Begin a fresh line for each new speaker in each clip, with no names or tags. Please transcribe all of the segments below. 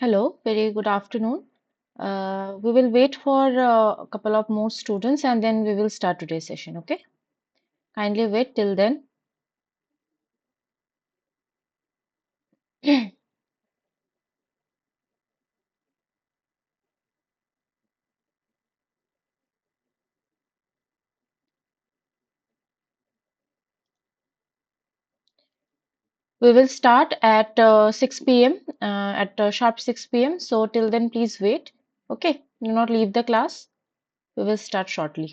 Hello, very good afternoon. We will wait for a couple of more students and then we will start today's session, okay? Kindly wait till then. We will start at 6 p.m. At sharp 6 p.m. So till then, please wait. Okay, do not leave the class. We will start shortly.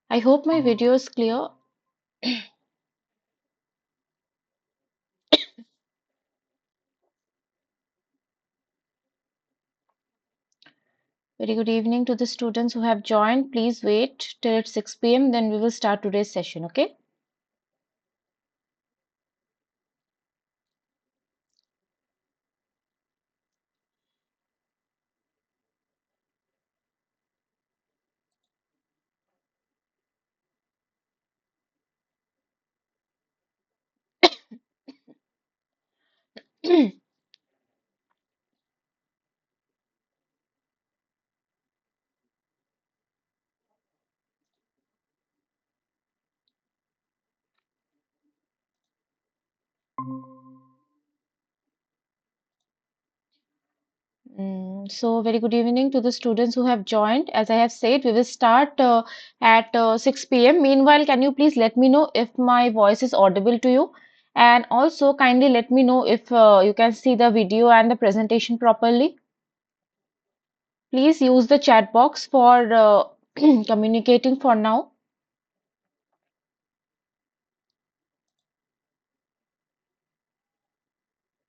I hope my video is clear. Very good evening to the students who have joined. Please wait till it's 6 p.m. Then we will start today's session, okay? So, very good evening to the students who have joined. As I have said, we will start at 6 p.m. Meanwhile, can you please let me know if my voice is audible to you? And also, kindly let me know if you can see the video and the presentation properly. Please use the chat box for communicating for now.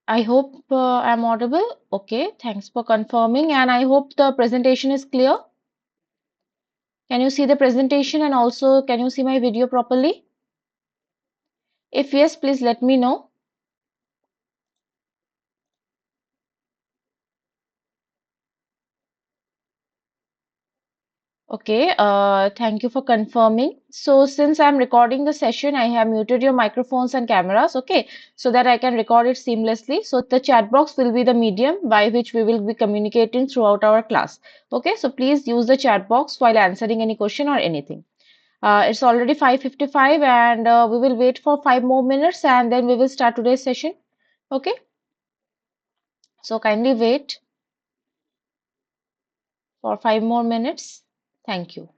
I hope I'm audible. Okay, thanks for confirming. And I hope the presentation is clear. Can you see the presentation and also can you see my video properly? If yes, please let me know. Okay, thank you for confirming. So since I'm recording the session, I have muted your microphones and cameras, okay, so that I can record it seamlessly. So the chat box will be the medium by which we will be communicating throughout our class. Okay, so please use the chat box while answering any question or anything. It's already 5:55 and we will wait for 5 more minutes and then we will start today's session. Okay, so kindly wait for 5 more minutes. Thank you.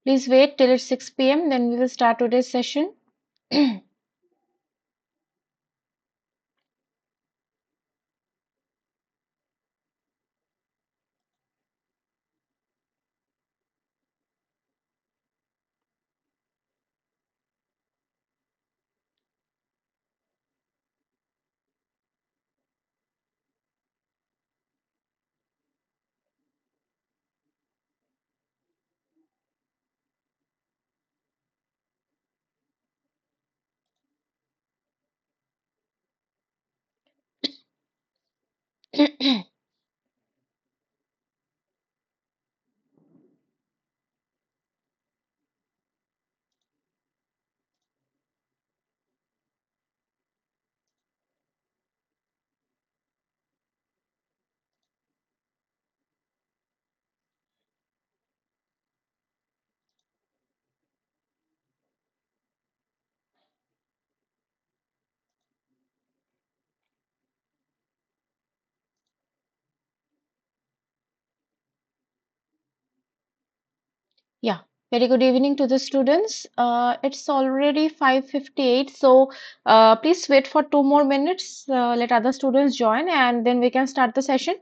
Please wait till it's 6 p.m. Then we will start today's session. Yeah, very good evening to the students. It's already 5:58, so please wait for 2 more minutes. Let other students join, and then we can start the session.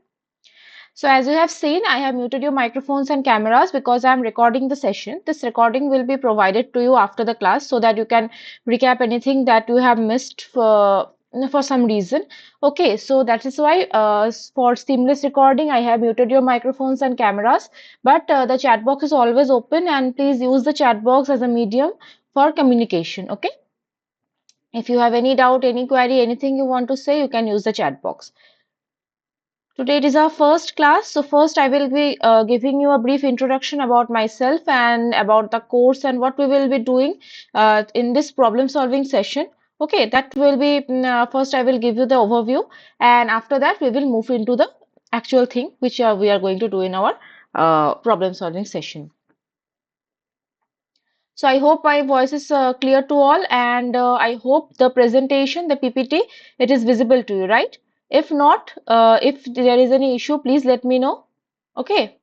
So as you have seen, I have muted your microphones and cameras because I am recording the session. This recording will be provided to you after the class so that you can recap anything that you have missed for some reason. Okay, so that is why for seamless recording, I have muted your microphones and cameras, but the chat box is always open and please use the chat box as a medium for communication. Okay, if you have any doubt, any query, anything you want to say, you can use the chat box. Today it is our first class, so first I will be giving you a brief introduction about myself and about the course and what we will be doing in this problem solving session. Okay, that will be first I will give you the overview, and after that we will move into the actual thing which we are going to do in our problem solving session. So I hope my voice is clear to all, and I hope the presentation, the PPT, it is visible to you, right? If not, if there is any issue, please let me know. Okay.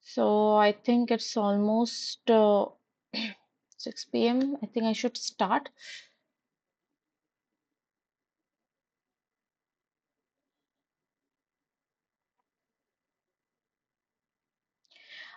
So I think it's almost 6 p.m. I think I should start.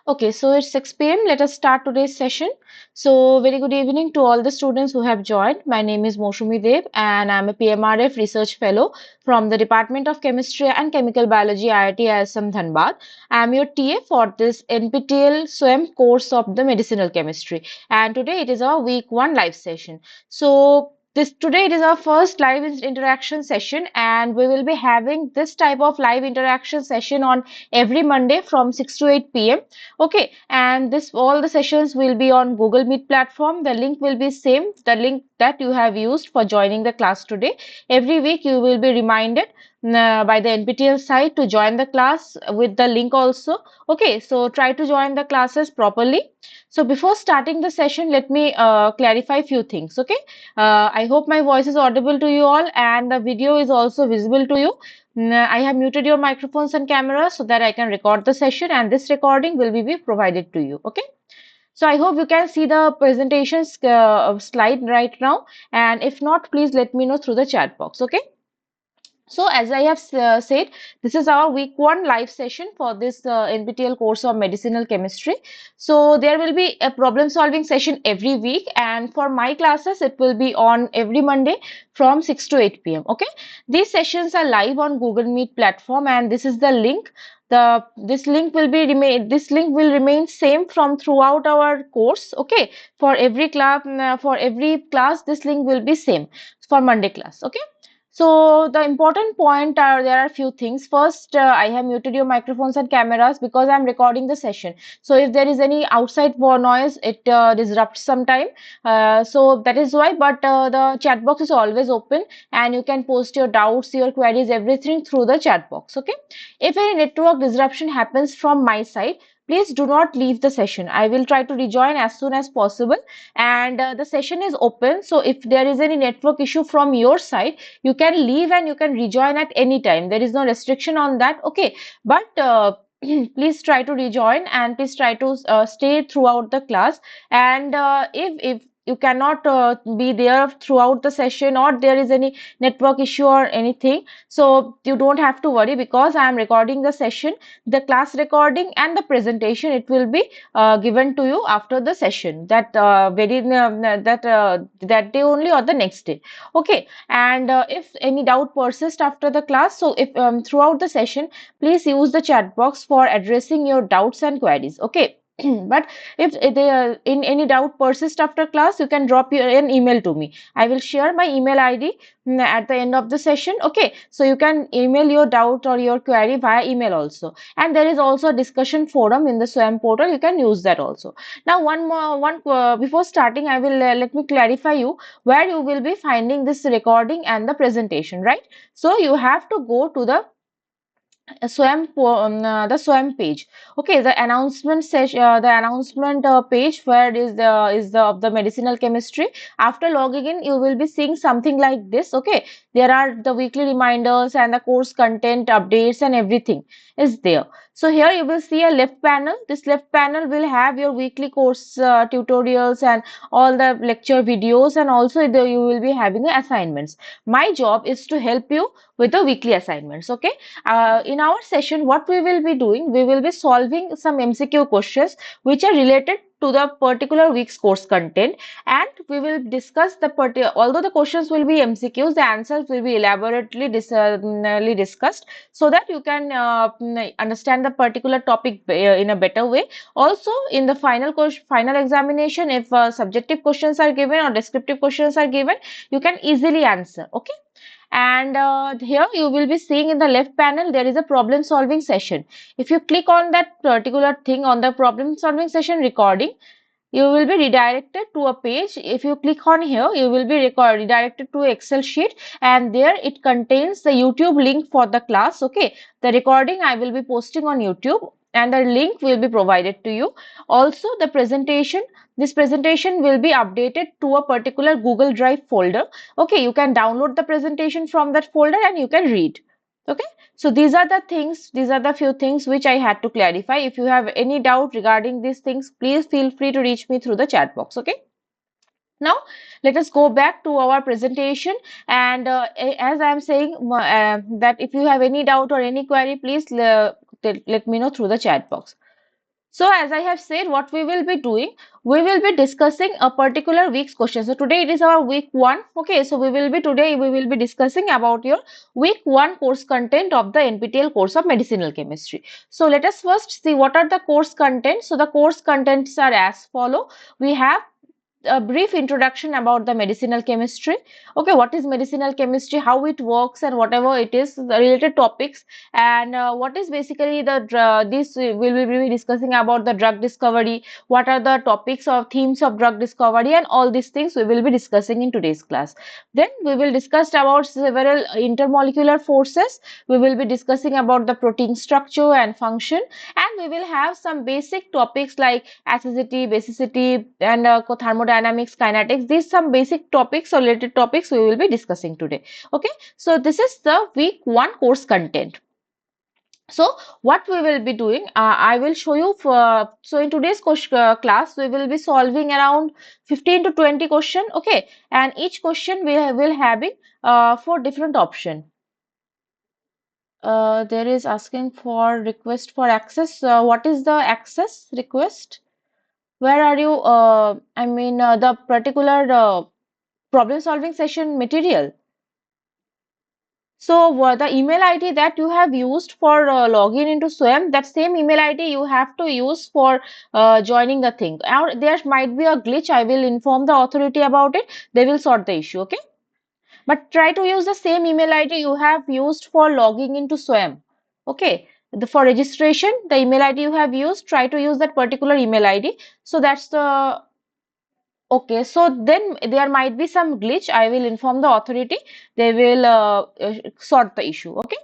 Okay, so it's 6 p.m. Let us start today's session. So, very good evening to all the students who have joined. My name is Mousumi Deb, and I'm a PMRF Research Fellow from the Department of Chemistry and Chemical Biology, IIT ISM Dhanbad. I'm your TA for this NPTEL SWAM course of the Medicinal Chemistry, and today it is our week one live session. So, this today it is our first live interaction session, and we will be having this type of live interaction session on every Monday from 6 to 8 p.m. Okay, and this all the sessions will be on Google Meet platform. The link will be same, the link that you have used for joining the class today. Every week you will be reminded by the NPTEL site to join the class with the link also. Okay, so try to join the classes properly. So before starting the session, let me clarify few things. Okay, I hope my voice is audible to you all and the video is also visible to you. I have muted your microphones and cameras so that I can record the session, and this recording will be provided to you. Okay. So I hope you can see the presentations slide right now. And if not, please let me know through the chat box. Okay. So as I have said, this is our week one live session for this NPTEL course of medicinal chemistry. So there will be a problem solving session every week, and for my classes it will be on every Monday from 6 to 8 p.m. Okay, these sessions are live on Google Meet platform, and this is the link. This link will remain same from throughout our course. Okay, for every class this link will be same for Monday class. Okay. So the important point are there are few things. First, I have muted your microphones and cameras because I'm recording the session. So if there is any outside noise, it disrupts sometime. So that is why. But the chat box is always open, and you can post your doubts, your queries, everything through the chat box. Okay. If any network disruption happens from my side, please do not leave the session. I will try to rejoin as soon as possible, and the session is open. So if there is any network issue from your side, you can leave and you can rejoin at any time. There is no restriction on that. Okay, but please try to rejoin and please try to stay throughout the class. And if you cannot be there throughout the session, or there is any network issue or anything, so you don't have to worry, because I am recording the session, the class recording and the presentation, it will be given to you after the session, that day only or the next day. Okay, and if any doubt persists after the class, so if throughout the session, please use the chat box for addressing your doubts and queries. Okay. But if they in any doubt persist after class, you can drop an email to me. I will share my email ID at the end of the session. Okay, so you can email your doubt or your query via email also, and there is also a discussion forum in the SWAM portal. You can use that also. Now one before starting, I will let me clarify you where you will be finding this recording and the presentation, right? So you have to go to the the SWAM page. Okay, the announcement session, the announcement page where is the of the medicinal chemistry. After logging in, you will be seeing something like this. Okay, there are the weekly reminders and the course content updates and everything is there. So here you will see a left panel. This left panel will have your weekly course tutorials and all the lecture videos, and also you will be having the assignments. My job is to help you with the weekly assignments. Okay, in our session, what we will be doing, we will be solving some MCQ questions which are related to the particular week's course content, and we will discuss although the questions will be MCQs, the answers will be elaborately discussed, so that you can understand the particular topic in a better way. Also, in the final examination, if subjective questions are given or descriptive questions are given, you can easily answer. Okay, and here you will be seeing in the left panel there is a problem solving session. If you click on that particular thing on the problem solving session recording, you will be redirected to a page. If you click on here, you will be redirected to Excel sheet, and there it contains the YouTube link for the class. Okay, the recording I will be posting on YouTube, and the link will be provided to you. Also, the presentation, this presentation will be updated to a particular Google Drive folder. Okay, you can download the presentation from that folder and you can read. Okay, so these are the things, these are the few things which I had to clarify. If you have any doubt regarding these things, please feel free to reach me through the chat box. Okay, now let us go back to our presentation, and as I am saying that if you have any doubt or any query, please let me know through the chat box. So as I have said, what we will be doing, we will be discussing a particular week's question. So today it is our week one. Okay, so we will be discussing about your week one course content of the NPTEL course of medicinal chemistry. So let us first see what are the course contents. So the course contents are as follow. We have a brief introduction about the medicinal chemistry. Okay, what is medicinal chemistry, how it works, and whatever it is, the related topics, and what is basically this we will be discussing about the drug discovery, what are the topics or themes of drug discovery, and all these things we will be discussing in today's class. Then we will discuss about several intermolecular forces. We will be discussing about the protein structure and function, and we will have some basic topics like acidity, basicity, and thermodynamics, kinetics. These some basic topics or related topics we will be discussing today. Okay, so this is the week one course content. So what we will be doing, I will show you for, so in today's class we will be solving around 15 to 20 question. Okay, and each question we will having four different option. There is asking for request for access. What is the access request? Where are you? I mean, the particular problem solving session material. So, the email ID that you have used for login into SWAYAM, that same email ID you have to use for joining the thing. Or there might be a glitch. I will inform the authority about it. They will sort the issue. Okay. But try to use the same email ID you have used for logging into SWAYAM. Okay. For registration, the email ID you have used, try to use that particular email ID. So that's the okay. So then there might be some glitch. I will inform the authority. They will sort the issue. Okay.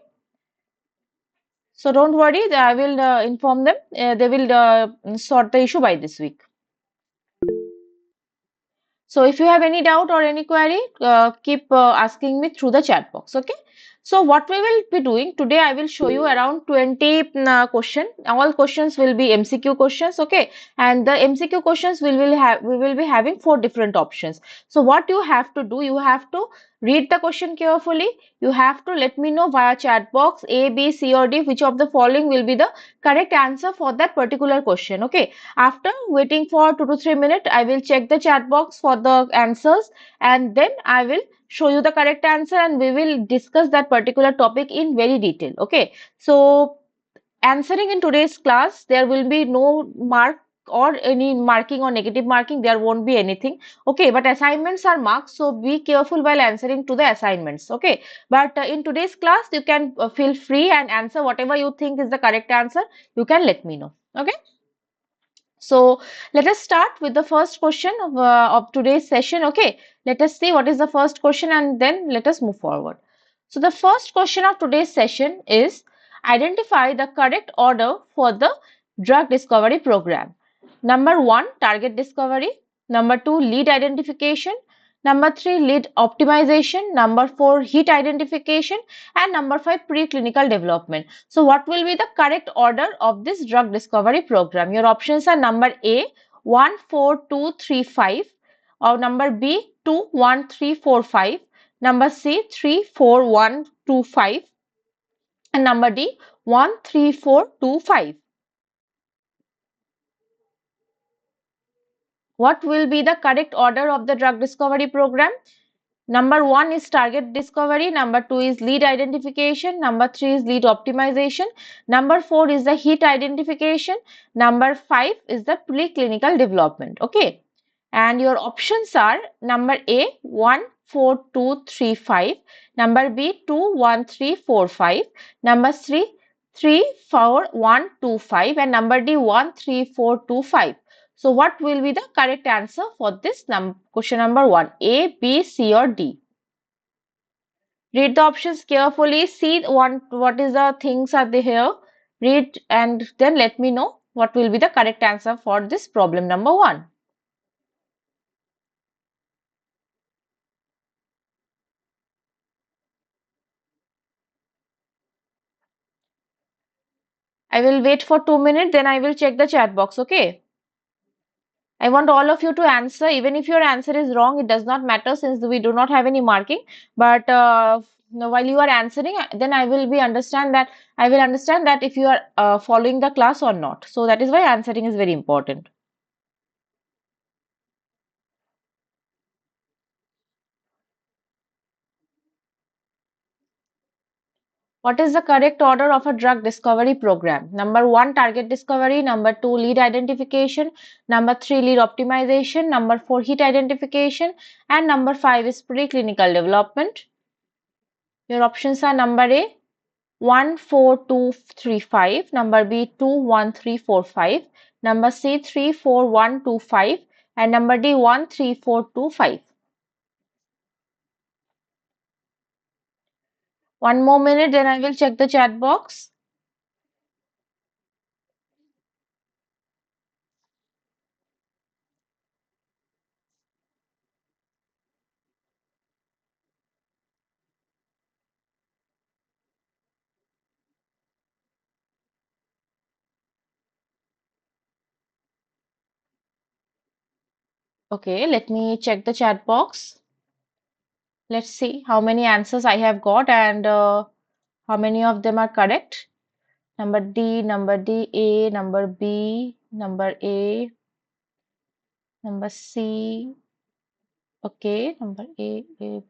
So don't worry. I will inform them. They will sort the issue by this week. So if you have any doubt or any query, keep asking me through the chat box. Okay. So what we will be doing today, I will show you around 20 question. All questions will be MCQ questions. Okay. And the MCQ questions we will be having four different options. So what you have to do, you have to read the question carefully. You have to let me know via chat box A, B, C or D which of the following will be the correct answer for that particular question. Okay. After waiting for 2 to 3 minutes, I will check the chat box for the answers, and then I will show you the correct answer and we will discuss that particular topic in very detail. Okay. So answering in today's class, there will be no mark or any marking or negative marking. There won't be anything. Okay. But assignments are marked. So be careful while answering to the assignments. Okay. But in today's class, you can feel free and answer whatever you think is the correct answer. You can let me know. Okay. So let us start with the first question of today's session. Okay, let us see what is the first question and then let us move forward. So the first question of today's session is identify the correct order for the drug discovery program. Number one, target discovery. Number two, lead identification. Number three, lead optimization. Number four, hit identification. And number five, preclinical development. So what will be the correct order of this drug discovery program? Your options are number A, 1, 4, 2, 3, 5, or number B, 2, 1, 3, 4, 5, number C, 3, 4, 1, 2, 5, and number D, 1, 3, 4, 2, 5. What will be the correct order of the drug discovery program? Number one is target discovery, number two is lead identification, number three is lead optimization, number four is the hit identification, number five is the preclinical development. Okay. And your options are number A 1, 4, 2, 3, 5, number B 2, 1, 3, 4, 5, number C 3, 4, 1, 2, 5, and number D 1, 3, 4, 2, 5. So what will be the correct answer for this question number one? A, B, C or D? Read the options carefully. See what is the things are there here. Read and then let me know what will be the correct answer for this problem number one. I will wait for 2 minutes, then I will check the chat box. Okay. I want all of you to answer. Even if your answer is wrong, it does not matter since we do not have any marking. But Now, while you are answering, then I will understand that if you are following the class or not. So that is why answering is very important. What is the correct order of a drug discovery program? Number one, target discovery. Number two, lead identification. Number three, lead optimization. Number four, hit identification. And number five is preclinical development. Your options are number A, 14235, number B, 21345, number C, 34125, and number D, 13425. One more minute, then I will check the chat box. Okay, let me check the chat box. Let's see how many answers I have got and how many of them are correct. Number D, A, number B, number A, number C. Okay, number A,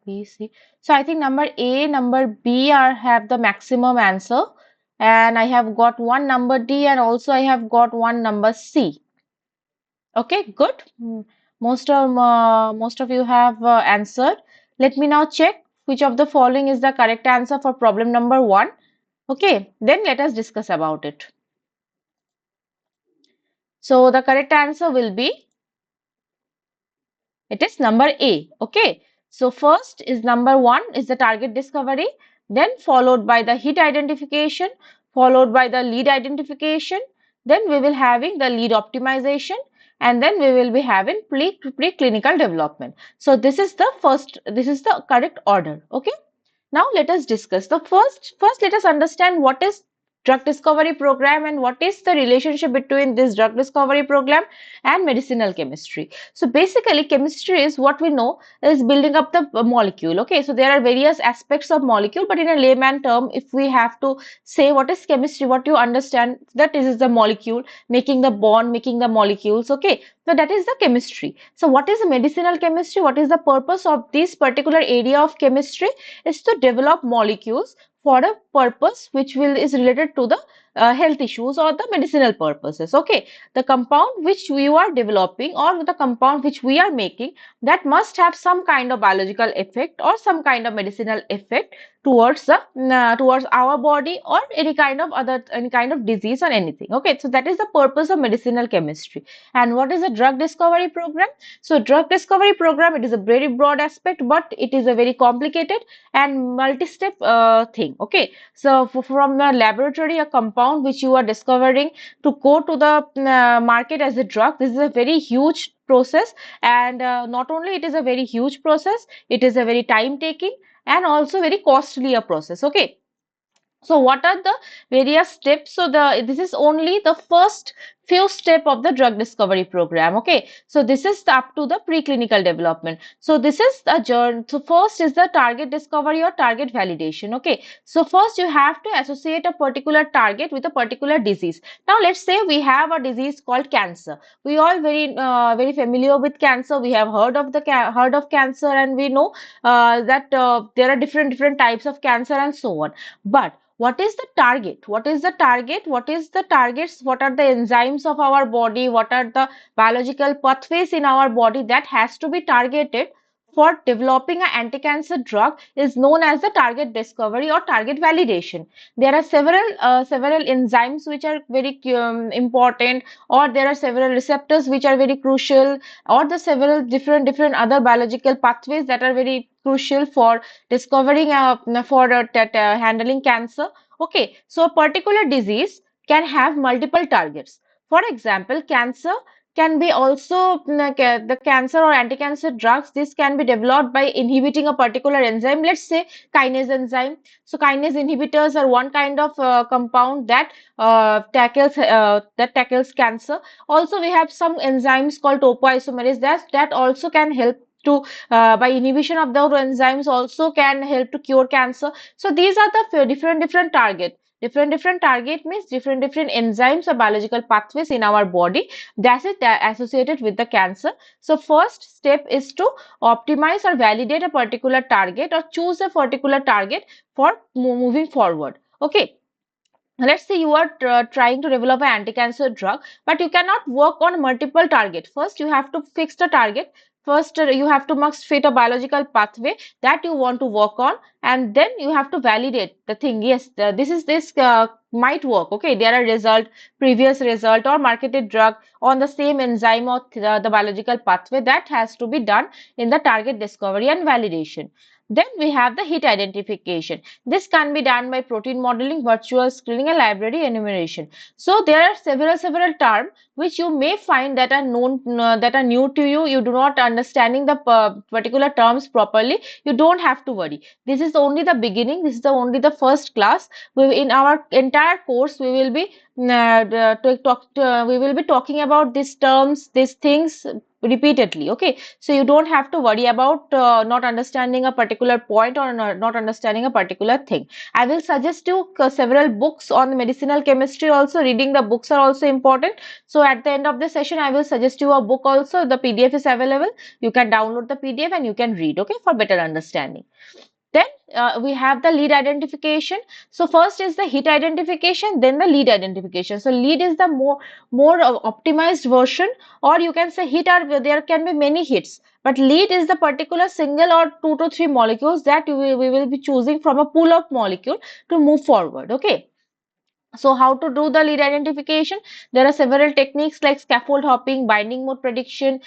B, C. So I think number A, number B are have the maximum answer, and I have got one number D, and also I have got one number C. Okay, good. Most of you have answered. Let me now check which of the following is the correct answer for problem number one. Okay, then let us discuss about it. So the correct answer will be, it is number A. Okay. So first is number one is the target discovery, then followed by the hit identification, followed by the lead identification, then we will having the lead optimization, and then we will be having preclinical development. So this is the correct order. Okay. Now let us discuss the first let us understand what is drug discovery program and what is the relationship between this drug discovery program and medicinal chemistry. So basically chemistry is what we know is building up the molecule. Okay, so there are various aspects of molecule, but in a layman term, if we have to say what is chemistry, what you understand that is the molecule making the bond, making the molecules. Okay, so that is the chemistry. So what is the medicinal chemistry? What is the purpose of this particular area of chemistry? Is to develop molecules for a purpose which will is related to the health issues or the medicinal purposes. Okay, the compound which we are developing or the compound which we are making, that must have some kind of biological effect or some kind of medicinal effect towards the towards our body or any kind of disease or anything. Okay, so that is the purpose of medicinal chemistry. And what is a drug discovery program? So drug discovery program, it is a very broad aspect, but it is a very complicated and multi-step thing. Okay, so from the laboratory, a compound which you are discovering to go to the market as a drug, this is a very huge process, and not only it is a very huge process, it is a very time taking and also very costly a process. Okay, so what are the various steps? So this is only the first few step of the drug discovery program. Okay, so this is up to the preclinical development. So this is the journey. So first is the target discovery or target validation. Okay, so first you have to associate a particular target with a particular disease. Now let's say we have a disease called cancer. We all very familiar with cancer. We have heard of heard of cancer, and we know that there are different types of cancer and so on. But what is the target? What is the target? What is the targets? What are the enzymes of our body? What are the biological pathways in our body that has to be targeted for developing an anti-cancer drug is known as the target discovery or target validation. There are several enzymes which are very important, or there are several receptors which are very crucial, or the several different other biological pathways that are very crucial for discovering handling cancer. Okay, so a particular disease can have multiple targets. For example, cancer can be also the cancer or anti-cancer drugs. This can be developed by inhibiting a particular enzyme. Let's say kinase enzyme. So kinase inhibitors are one kind of compound that tackles cancer. Also, we have some enzymes called topoisomerase that also can help to by inhibition of those enzymes also can help to cure cancer. So these are the different target. Different target means different enzymes or biological pathways in our body that is associated with the cancer. So first step is to optimize or validate a particular target or choose a particular target for moving forward. Okay, let's say you are trying to develop an anti-cancer drug, but you cannot work on multiple targets. First you have to fix the target. First you have to must fit a biological pathway that you want to work on, and then you have to validate the thing. Yes, this might work. Okay, there are result, previous result or marketed drug on the same enzyme or the biological pathway. That has to be done in the target discovery and validation. Then we have the hit identification. This can be done by protein modeling, virtual screening, and library enumeration. So there are several terms which you may find that are known that are new to you. You do not understanding the particular terms properly. You don't have to worry. This is only the beginning. This is only the first class. In our entire course, we will be we will be talking about these terms, these things repeatedly. Okay, so you don't have to worry about not understanding a particular point or not understanding a particular thing. I will suggest you several books on medicinal chemistry also. Reading the books are also important. So at the end of the session, I will suggest you a book also. The PDF is available. You can download the PDF and you can read, okay, for better understanding. Then we have the lead identification. So first is the hit identification, then the lead identification. So lead is the more optimized version, or you can say hit are there can be many hits, but lead is the particular single or 2 to 3 molecules that we will be choosing from a pool of molecule to move forward. Okay. So how to do the lead identification? There are several techniques like scaffold hopping, binding mode prediction,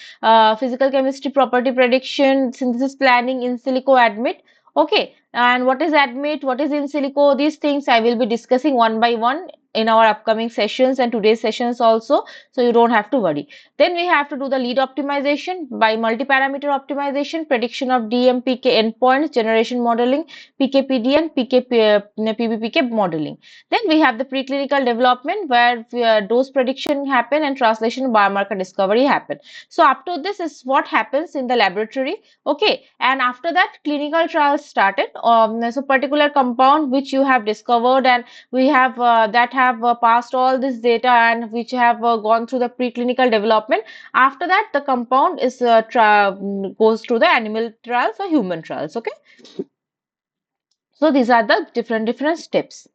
physical chemistry property prediction, synthesis planning, in silico admit. Okay, and what is admit, what is in silico? These things I will be discussing one by one in our upcoming sessions and today's sessions also. So you don't have to worry. Then we have to do the lead optimization by multi-parameter optimization, prediction of DMPK endpoints, generation modeling, PKPD and PBPK modeling. Then we have the preclinical development where dose prediction happen and translation biomarker discovery happen. So up to this is what happens in the laboratory. Okay, and after that clinical trials started. So particular compound which you have discovered and we have that have passed all this data and which have gone through the preclinical development. After that the compound is goes through the animal trials or human trials. Okay, so these are the different steps.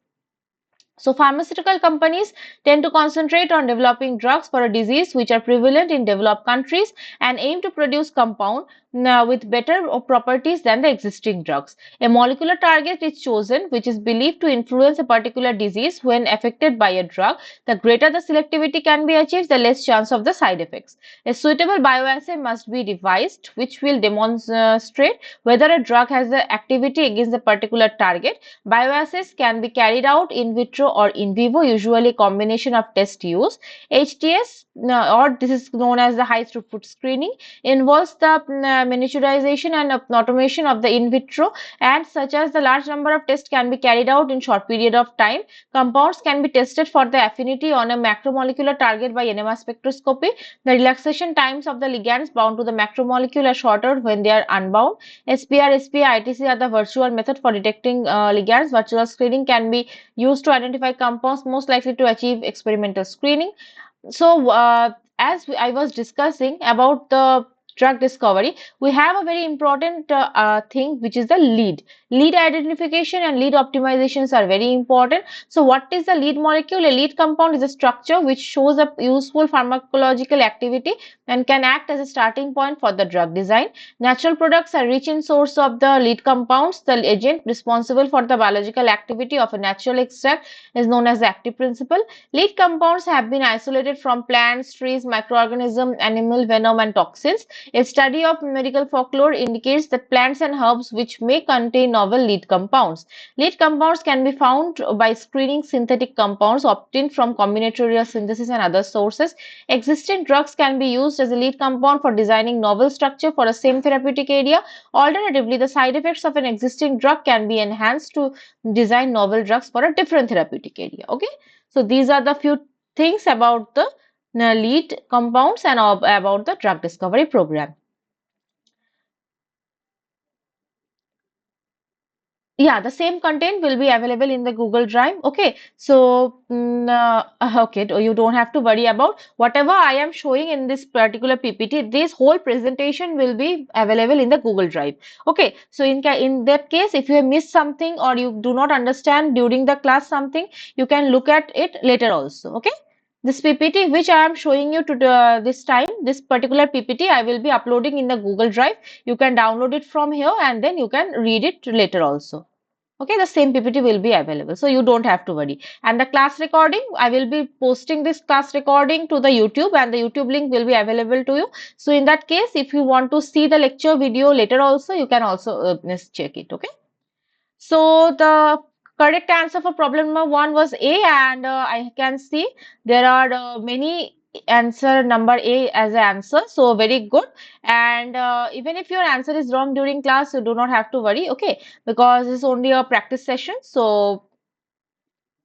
So pharmaceutical companies tend to concentrate on developing drugs for a disease which are prevalent in developed countries and aim to produce compound with better properties than the existing drugs. A molecular target is chosen which is believed to influence a particular disease when affected by a drug. The greater the selectivity can be achieved, the less chance of the side effects. A suitable bioassay must be devised which will demonstrate whether a drug has the activity against a particular target. Bioassays can be carried out in vitro or in vivo, usually a combination of test use. HTS, or this is known as the high throughput screening, involves the miniaturization and automation of the in vitro, and such as the large number of tests can be carried out in short period of time. Compounds can be tested for the affinity on a macromolecular target by NMR spectroscopy. The relaxation times of the ligands bound to the macromolecule are shorter when they are unbound. SPR, SPI, ITC are the virtual method for detecting ligands. Virtual screening can be used to identify compounds most likely to achieve experimental screening. So, as I was discussing about the drug discovery, we have a very important thing which is the lead. Lead identification and lead optimizations are very important. So, what is the lead molecule? A lead compound is a structure which shows a useful pharmacological activity and can act as a starting point for the drug design. Natural products are rich in source of the lead compounds. The agent responsible for the biological activity of a natural extract is known as the active principle. Lead compounds have been isolated from plants, trees, microorganisms, animal venom, and toxins. A study of medical folklore indicates that plants and herbs which may contain novel lead compounds. Lead compounds can be found by screening synthetic compounds obtained from combinatorial synthesis and other sources. Existing drugs can be used as a lead compound for designing novel structure for a same therapeutic area. Alternatively, the side effects of an existing drug can be enhanced to design novel drugs for a different therapeutic area. Okay. So these are the few things about the lead compounds and about the drug discovery program. Yeah, the same content will be available in the Google Drive. Okay, so okay, you don't have to worry about whatever I am showing in this particular PPT. This whole presentation will be available in the Google Drive. Okay, so in that case, if you have missed something or you do not understand during the class something, you can look at it later also. Okay. This PPT which I am showing you to this time, this particular PPT I will be uploading in the Google Drive. You can download it from here and then you can read it later also. Okay, the same PPT will be available, so you don't have to worry. And the class recording, I will be posting this class recording to the YouTube, and the YouTube link will be available to you. So in that case, if you want to see the lecture video later also, you can also just check it. Okay. So the correct answer for problem number one was A, and I can see there are many answer number A as an answer. So very good. And even if your answer is wrong during class, you do not have to worry. Okay, because it's only a practice session, so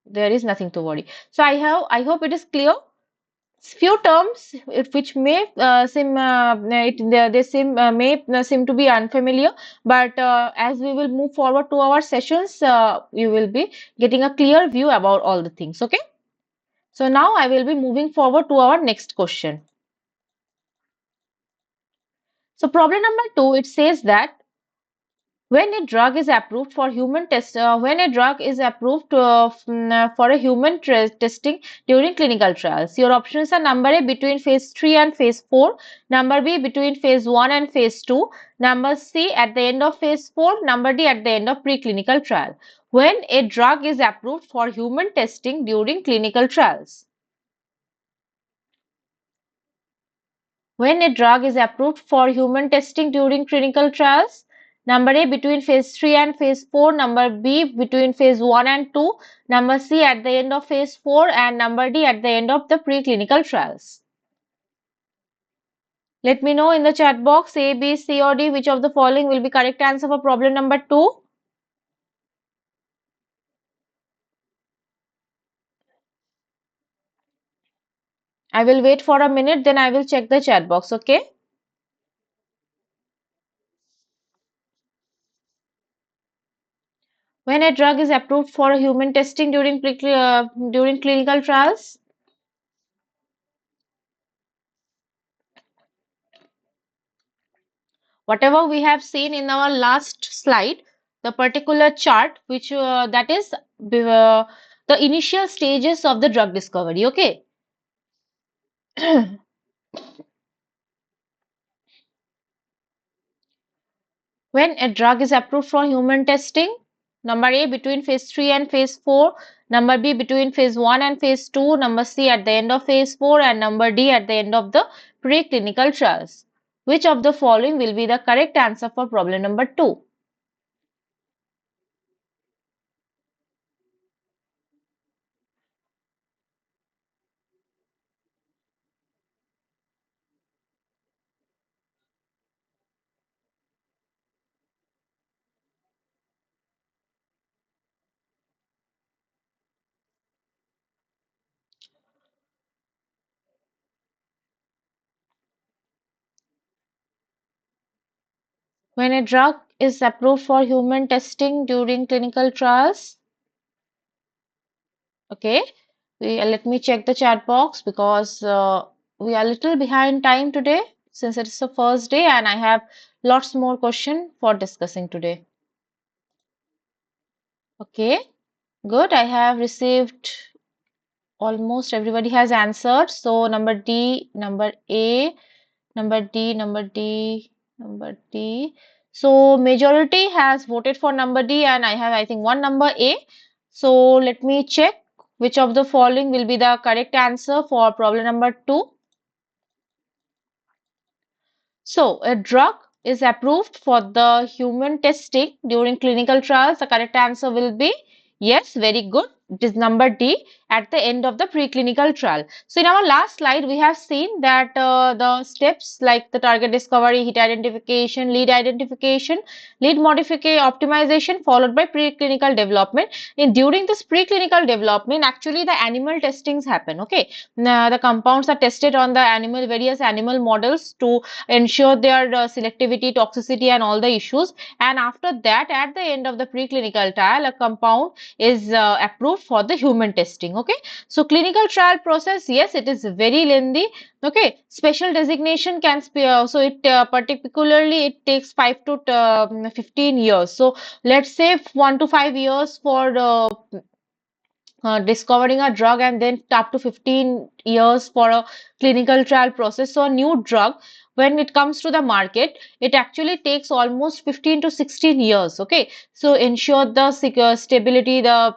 there is nothing to worry. So I hope it is clear. Few terms which may they seem may seem to be unfamiliar, but as we will move forward to our sessions, you will be getting a clear view about all the things. Okay. So now I will be moving forward to our next question. So problem number two, it says that when a drug is approved for human test, when a drug is approved for a human testing during clinical trials, your options are number A between phase 3 and phase 4, number B between phase 1 and phase 2, number C at the end of phase 4, number D at the end of preclinical trial. When a drug is approved for human testing during clinical trials. When a drug is approved for human testing during clinical trials, number A between phase 3 and phase 4, number B between phase 1 and 2, number C at the end of phase 4, and number D at the end of the preclinical trials. Let me know in the chat box A, B, C or D which of the following will be correct answer for problem number 2. I will wait for a minute, then I will check the chat box, okay? When a drug is approved for human testing during clinical trials, whatever we have seen in our last slide, the particular chart which that is the initial stages of the drug discovery. Okay. When a drug is approved for human testing, number A between phase 3 and phase 4, number B between phase 1 and phase 2, number C at the end of phase 4, and number D at the end of the preclinical trials. Which of the following will be the correct answer for problem number 2? When a drug is approved for human testing during clinical trials, okay, let me check the chat box because we are a little behind time today since it's the first day and I have lots more question for discussing today. Okay, good. I have received almost everybody has answered. So number D, number A, number D, number D, number D. So majority has voted for number D and I have I think one number A. So let me check which of the following will be the correct answer for problem number 2. So a drug is approved for the human testing during clinical trials. The correct answer will be yes, very good. it is number D at the end of the preclinical trial. So in our last slide, we have seen that the steps like the target discovery, hit identification, lead modification, optimization, followed by preclinical development. In during this preclinical development, actually the animal testings happen. Okay, now, the compounds are tested on the various animal models to ensure their selectivity, toxicity, and all the issues. And after that, at the end of the preclinical trial, a compound is approved for the human testing. Okay, so clinical trial process, yes, it is very lengthy. Okay, special designation can so it particularly it takes 5 to 15 years. So let's say 1 to 5 years for discovering a drug, and then up to 15 years for a clinical trial process. So a new drug, when it comes to the market, it actually takes almost 15 to 16 years. Okay, so ensure the secure stability, the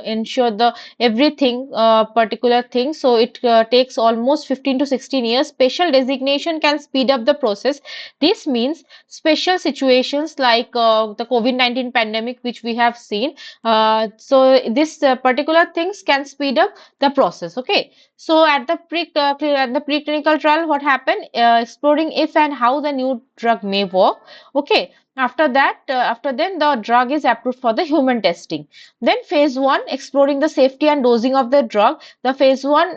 ensure the everything particular thing. So it takes almost 15 to 16 years. Special designation can speed up the process. This means special situations like the COVID-19 pandemic, which we have seen, so this particular things can speed up the process. Okay, so at the preclinical trial, what happened? Exploring if and how the new drug may work. Okay, after that, after then the drug is approved for the human testing. Then phase one, exploring the safety and dosing of the drug. The phase one,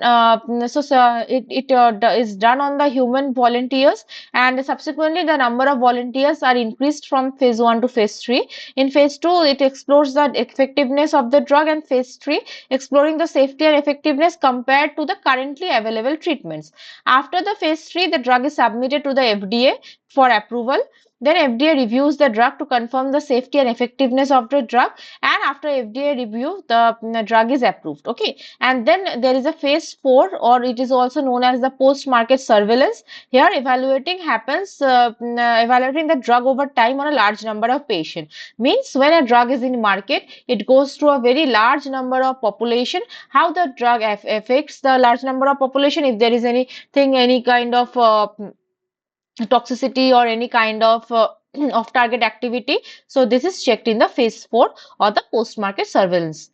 is done on the human volunteers, and subsequently the number of volunteers are increased from phase one to phase three. In phase two, it explores the effectiveness of the drug, and phase three, exploring the safety and effectiveness compared to the currently available treatments. After the phase three, the drug is submitted to the FDA for approval. Then FDA reviews the drug to confirm the safety and effectiveness of the drug, and after FDA review, the drug is approved. Okay, and then there is a phase four, or it is also known as the post-market surveillance. Here, evaluating the drug over time on a large number of patients. Means when a drug is in market, it goes through a very large number of population. How the drug affects the large number of population, if there is anything, any kind of toxicity or any kind of off target activity. So this is checked in the phase 4 or the post market surveillance.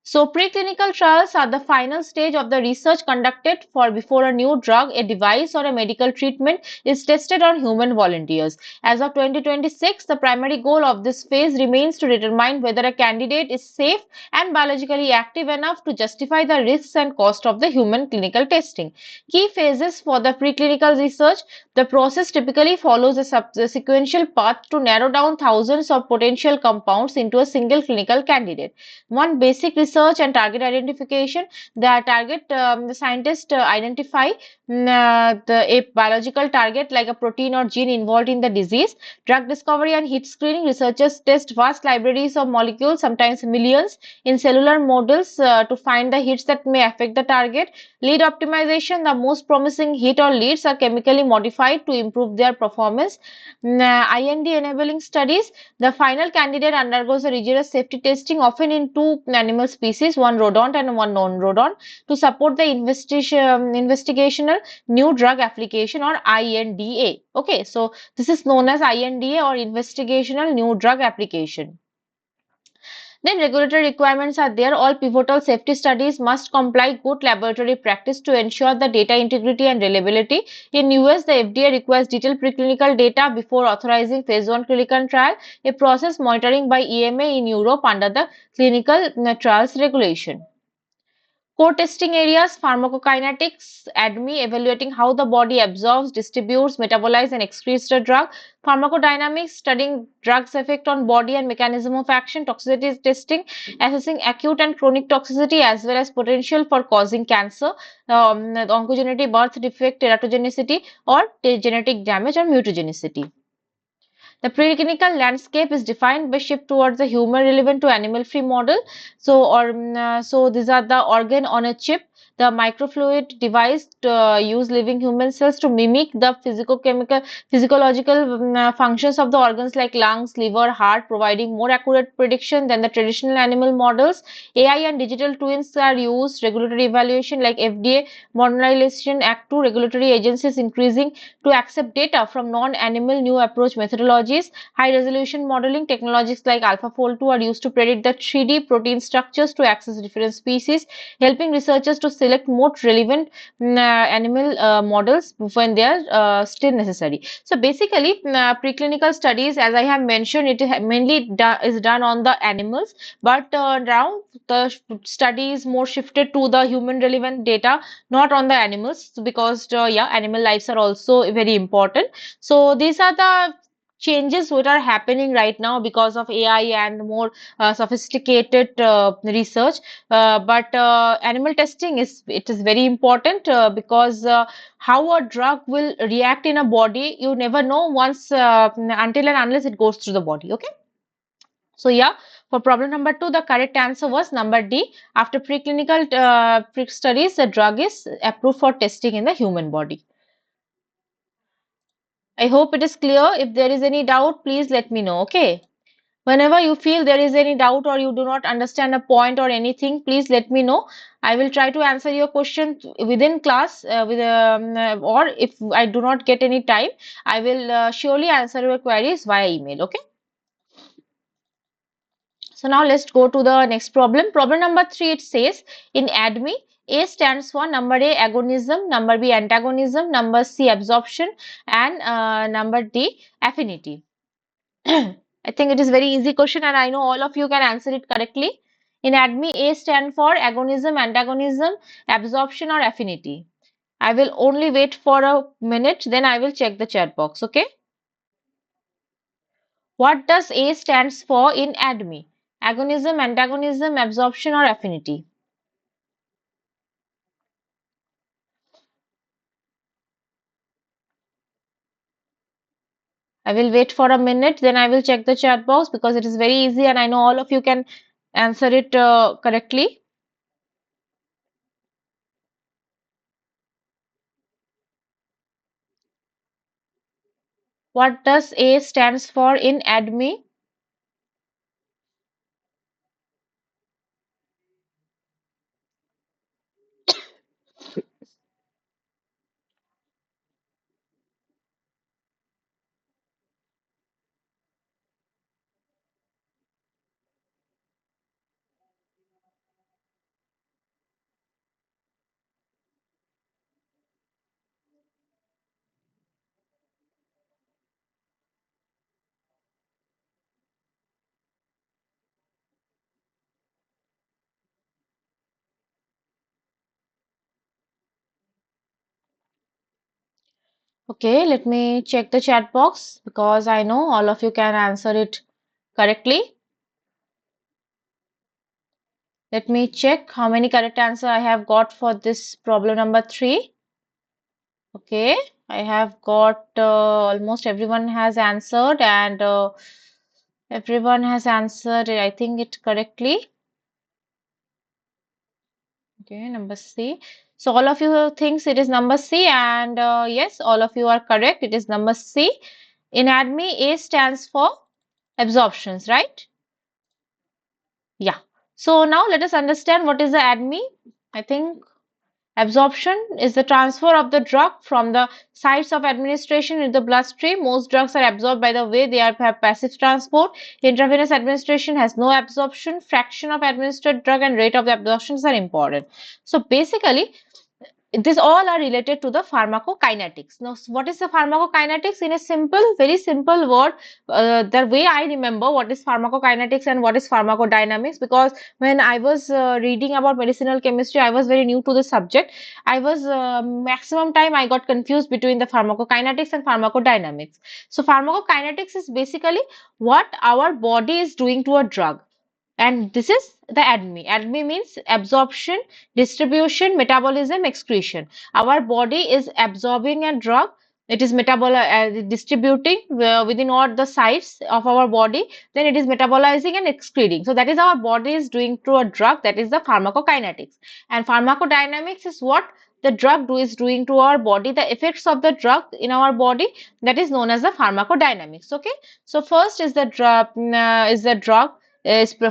So preclinical trials are the final stage of the research conducted for before a new drug, a device, or a medical treatment is tested on human volunteers. As of 2026, the primary goal of this phase remains to determine whether a candidate is safe and biologically active enough to justify the risks and cost of the human clinical testing. Key phases for the preclinical research. The process typically follows a sequential path to narrow down thousands of potential compounds into a single clinical candidate. One, basic research and target identification. The scientists identify a biological target like a protein or gene involved in the disease. Drug discovery and hit screening. Researchers test vast libraries of molecules, sometimes millions, in cellular models to find the hits that may affect the target. Lead optimization. The most promising hit or leads are chemically modified to improve their performance. IND enabling studies. The final candidate undergoes a rigorous safety testing, often in two animal species, one rodent and one non-rodent, to support the investigational new drug application, or INDA. Okay, so this is known as INDA, or investigational new drug application. Then regulatory requirements are there. All pivotal safety studies must comply good laboratory practice to ensure the data integrity and reliability. In US, the FDA requires detailed preclinical data before authorizing phase 1 clinical trial, a process monitoring by EMA in Europe under the clinical trials regulation. Core testing areas: pharmacokinetics, ADME, evaluating how the body absorbs, distributes, metabolize, and excretes the drug. Pharmacodynamics, studying drugs' effect on body and mechanism of action. Toxicity testing, assessing acute and chronic toxicity as well as potential for causing cancer, oncogeneity, birth defect, teratogenicity, or genetic damage or mutagenicity. The preclinical landscape is defined by shift towards the human relevant to animal free model. So these are the organ on a chip. The microfluid device use living human cells to mimic the physiological functions of the organs like lungs, liver, heart, providing more accurate prediction than the traditional animal models. AI and digital twins are used. Regulatory evaluation like FDA Modernization Act 2 regulatory agencies increasing to accept data from non-animal new approach methodologies. High resolution modeling technologies like AlphaFold 2 are used to predict the 3D protein structures to access different species, helping researchers to select more relevant animal models when they are still necessary. So basically, preclinical studies, as I have mentioned, it mainly is done on the animals, but now the study is more shifted to the human relevant data, not on the animals, because yeah, animal lives are also very important. So these are the changes what are happening right now because of AI and more sophisticated research. But animal testing is very important because how a drug will react in a body, you never know once until and unless it goes through the body. Okay. So yeah, for problem number two, the correct answer was number D. After preclinical studies, the drug is approved for testing in the human body. I hope it is clear. If there is any doubt, please let me know. Okay. Whenever you feel there is any doubt or you do not understand a point or anything, please let me know. I will try to answer your question within class or if I do not get any time, I will surely answer your queries via email. Okay. So now let's go to the next problem. Problem number three, it says in ADME, A stands for number A agonism, number B antagonism, number C absorption, and number D affinity. I think it is very easy question and I know all of you can answer it correctly. In ADME, A stand for agonism, antagonism, absorption or affinity. I will only wait for a minute, then I will check the chat box. Okay. What does A stands for in ADME? Agonism, antagonism, absorption or affinity? I will wait for a minute, then I will check the chat box because it is very easy and I know all of you can answer it correctly. What does A stands for in ADME? Okay, let me check the chat box because I know all of you can answer it correctly. Let me check how many correct answer I have got for this problem number three. Okay, I have got almost everyone has answered and everyone has answered, I think it correctly. Okay, number C. So all of you thinks it is number C and yes, all of you are correct. It is number C. In ADME, A stands for absorptions, right? Yeah. So now let us understand what is the ADME. I think absorption is the transfer of the drug from the sites of administration in the bloodstream. Most drugs are absorbed by the way they are have passive transport. Intravenous administration has no absorption. Fraction of administered drug and rate of the absorptions are important. So basically, these all are related to the pharmacokinetics. Now, what is the pharmacokinetics? In a simple, very simple word, the way I remember what is pharmacokinetics and what is pharmacodynamics, because when I was reading about medicinal chemistry, I was very new to the subject. I was maximum time I got confused between the pharmacokinetics and pharmacodynamics. So, pharmacokinetics is basically what our body is doing to a drug. And this is the ADME. ADME means absorption, distribution, metabolism, excretion. Our body is absorbing a drug it is distributing within all the sites of our body, then it is metabolizing and excreting. So that is our body is doing through a drug, that is the pharmacokinetics. And pharmacodynamics is what the drug is doing to our body, the effects of the drug in our body, that is known as the pharmacodynamics. Okay, so first is the drug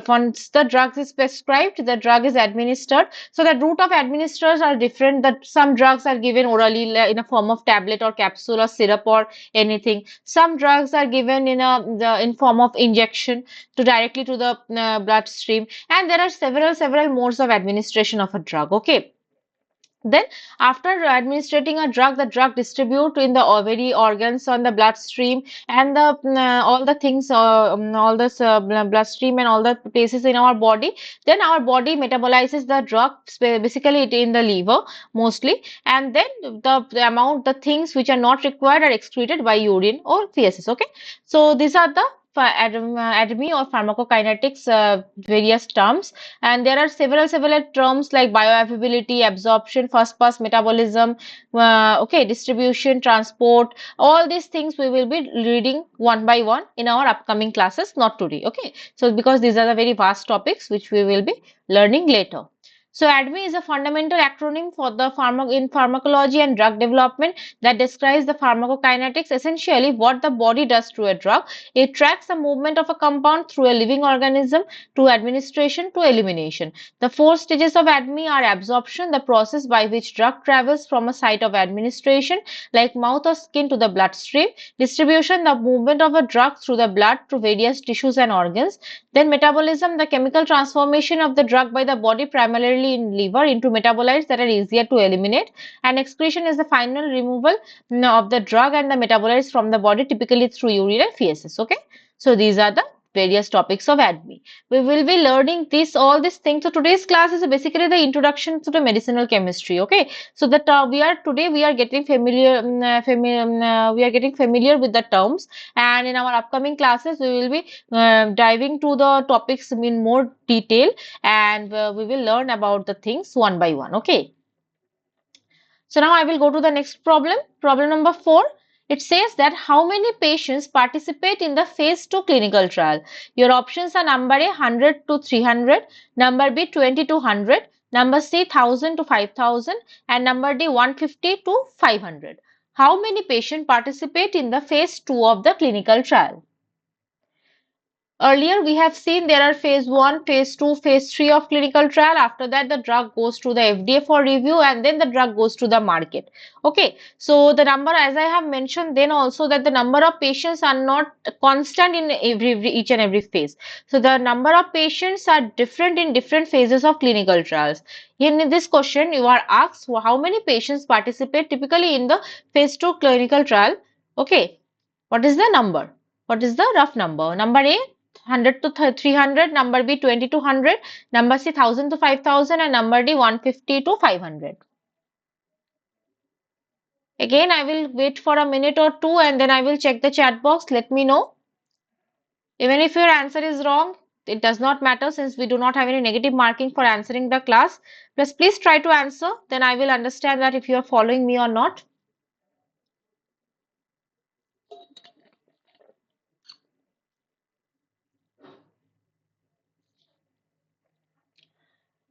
once the drug is prescribed, the drug is administered. So the route of administers are different. That some drugs are given orally in a form of tablet or capsule or syrup or anything. Some drugs are given in form of injection to directly to the bloodstream, and there are several modes of administration of a drug. Okay. Then, after administrating a drug, the drug distribute in the ovary organs on the bloodstream and the all the things, all this bloodstream and all the places in our body. Then our body metabolizes the drug, basically it in the liver mostly, and then the amount, the things which are not required are excreted by urine or feces. Okay, so these are the ADME or pharmacokinetics various terms, and there are several terms like bioavailability, absorption, first pass metabolism, okay, distribution, transport. All these things we will be reading one by one in our upcoming classes, not today. Okay, so because these are the very vast topics which we will be learning later. So ADME is a fundamental acronym for the in pharmacology and drug development that describes the pharmacokinetics, essentially what the body does to a drug. It tracks the movement of a compound through a living organism to administration to elimination. The four stages of ADME are absorption, the process by which drug travels from a site of administration like mouth or skin to the bloodstream; distribution, the movement of a drug through the blood to various tissues and organs; then metabolism, the chemical transformation of the drug by the body primarily in liver into metabolites that are easier to eliminate; and excretion is the final removal of the drug and the metabolites from the body, typically through urine and feces. Okay, so these are the various topics of ADME. We will be learning this all these things. So today's class is basically the introduction to the medicinal chemistry. Okay, so that we are getting familiar, we are getting familiar with the terms, and in our upcoming classes we will be diving to the topics in more detail, and we will learn about the things one by one. Okay. So now I will go to the next problem. Problem number 4. It says that how many patients participate in the phase 2 clinical trial? Your options are number A 100 to 300, number B 20 to 100, number C 1000 to 5000, and number D 150 to 500. How many patients participate in the phase 2 of the clinical trial? Earlier, we have seen there are phase 1, phase 2, phase 3 of clinical trial. After that, the drug goes to the FDA for review, and then the drug goes to the market. Okay, so the number, as I have mentioned then also, that the number of patients are not constant in each and every phase. So the number of patients are different in different phases of clinical trials. In this question, you are asked how many patients participate typically in the phase 2 clinical trial. Okay, what is the number? What is the rough number? Number A 100 to 300, number B 20 to 100, number C 1000 to 5000, and number D 150 to 500. Again, I will wait for a minute or two and then I will check the chat box. Let me know. Even if your answer is wrong, it does not matter since we do not have any negative marking for answering the class. Plus, please try to answer, then I will understand that if you are following me or not.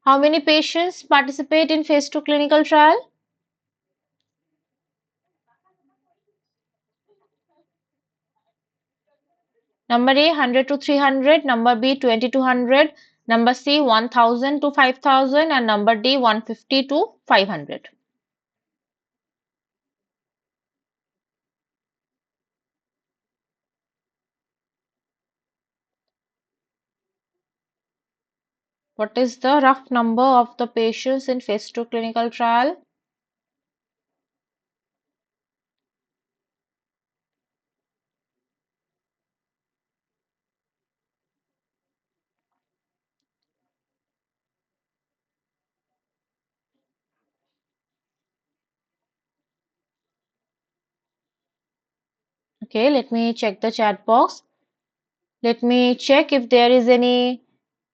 How many patients participate in phase 2 clinical trial? Number A 100 to 300, number B 20 to 100, number C 1000 to 5000, and number D 150 to 500. What is the rough number of the patients in phase 2 clinical trial? Okay, let me check the chat box. Let me check if there is any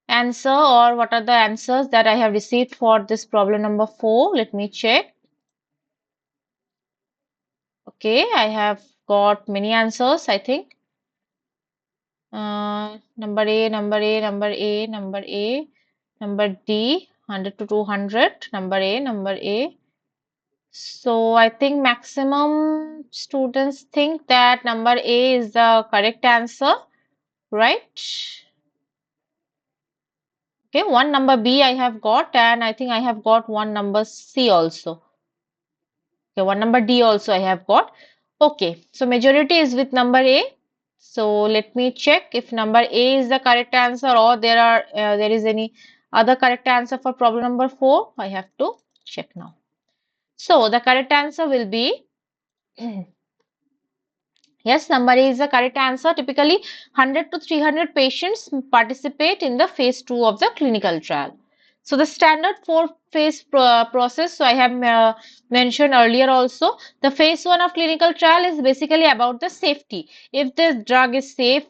answer or what are the answers that I have received for this problem number 4. Let me check. Okay, I have got many answers, I think. Number A, number A, number A, number A, number D, 100 to 200, number A, number A. So I think maximum students think that number A is the correct answer, right? Okay, one number B I have got, and I think I have got one number C also. Okay, one number D also I have got. Okay, so majority is with number A. So let me check if number A is the correct answer or there is any other correct answer for problem number 4. I have to check now. So the correct answer will be yes, number A is the correct answer. Typically, 100 to 300 patients participate in the phase 2 of the clinical trial. So the standard four phase process, so I have mentioned earlier also, the phase 1 of clinical trial is basically about the safety. If the drug is safe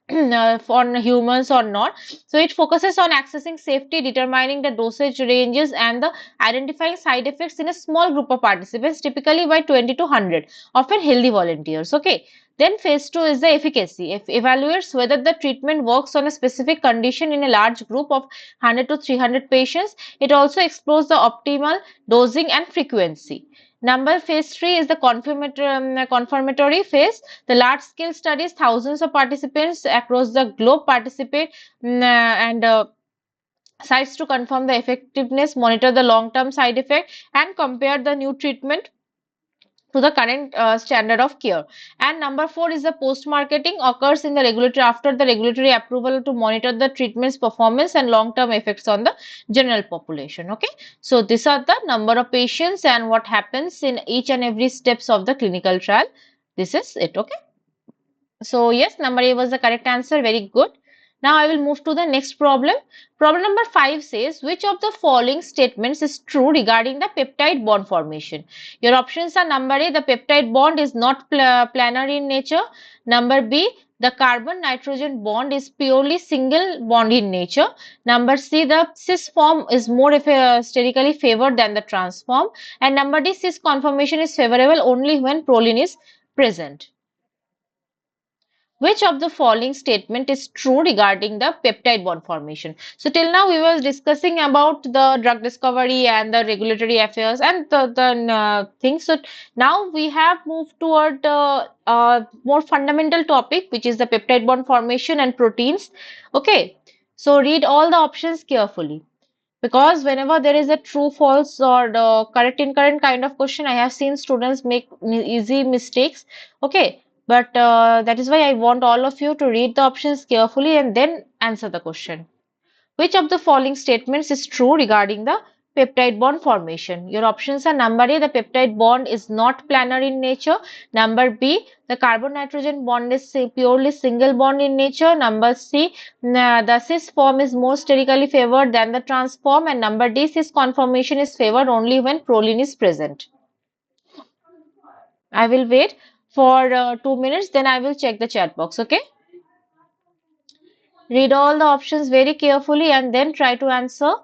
on humans or not. So it focuses on accessing safety, determining the dosage ranges and the identifying side effects in a small group of participants, typically by 20 to 100, often healthy volunteers. Okay. Then phase 2 is the efficacy. It evaluates whether the treatment works on a specific condition in a large group of 100 to 300 patients. It also explores the optimal dosing and frequency. Number phase 3 is the confirmatory phase. The large scale studies, thousands of participants across the globe participate and sites to confirm the effectiveness, monitor the long term side effect, and compare the new treatment to the current standard of care. And number 4 is the post marketing, occurs in the regulatory after the regulatory approval to monitor the treatment's performance and long term effects on the general population. Okay, so these are the number of patients and what happens in each and every steps of the clinical trial. This is it. Okay, so yes, number A was the correct answer. Very good. Now I will move to the next problem. Problem number 5 says, which of the following statements is true regarding the peptide bond formation? Your options are: number A, the peptide bond is not planar in nature. Number B, the carbon nitrogen bond is purely single bond in nature. Number C, the cis form is more sterically favored than the trans form. And number D, cis conformation is favorable only when proline is present. Which of the following statement is true regarding the peptide bond formation? So till now we were discussing about the drug discovery and the regulatory affairs and the things. So now we have moved toward a more fundamental topic, which is the peptide bond formation and proteins. Okay, so read all the options carefully, because whenever there is a true false or the correct incorrect kind of question, I have seen students make easy mistakes. Okay, but that is why I want all of you to read the options carefully and then answer the question. Which of the following statements is true regarding the peptide bond formation? Your options are: number A, the peptide bond is not planar in nature. Number B, the carbon nitrogen bond is purely single bond in nature. Number C, the cis form is more sterically favored than the trans form. And number D, cis conformation is favored only when proline is present. I will wait for 2 minutes, then I will check the chat box. Okay. Read all the options very carefully and then try to answer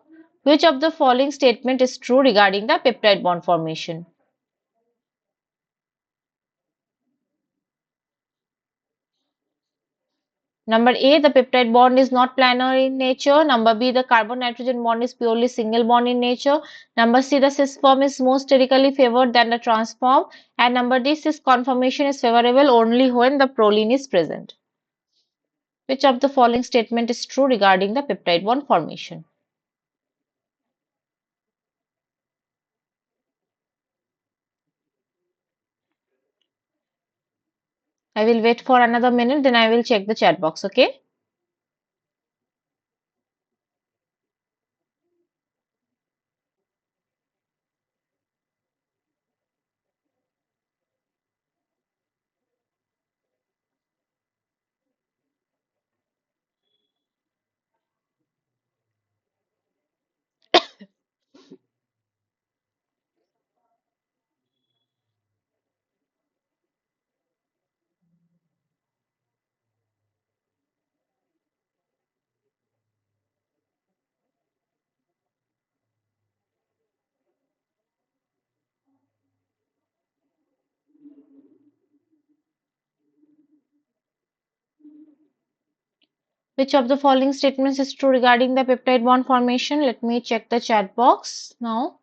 which of the following statement is true regarding the peptide bond formation. Number A, the peptide bond is not planar in nature. Number B, the carbon nitrogen bond is purely single bond in nature. Number C, the cis form is more sterically favored than the trans form. And number D, cis conformation is favorable only when the proline is present. Which of the following statement is true regarding the peptide bond formation? I will wait for another minute, then I will check the chat box. Okay. Which of the following statements is true regarding the peptide bond formation? Let me check the chat box now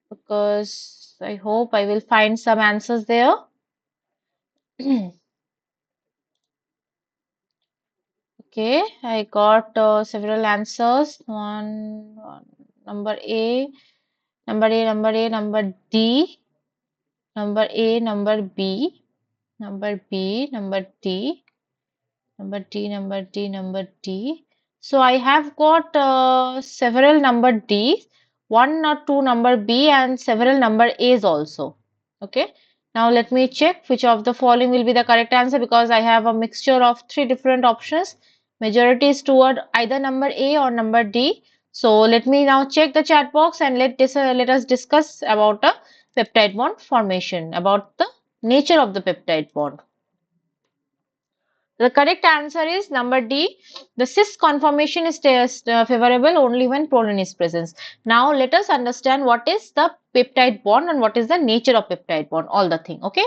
because I hope I will find some answers there. Okay, I got several answers. One, number A, number A, number A, number D, number A, number B, number B, number D, number D, number D, number D. So I have got several number D's, one or two number B, and several number A's also. Okay. Now let me check which of the following will be the correct answer because I have a mixture of three different options. Majority is toward either number A or number D. So let me now check the chat box and let us discuss about a peptide bond formation, about the nature of the peptide bond. The correct answer is number D. The cis conformation is favorable only when proline is present. Now let us understand what is the peptide bond and what is the nature of peptide bond, all the thing. Okay.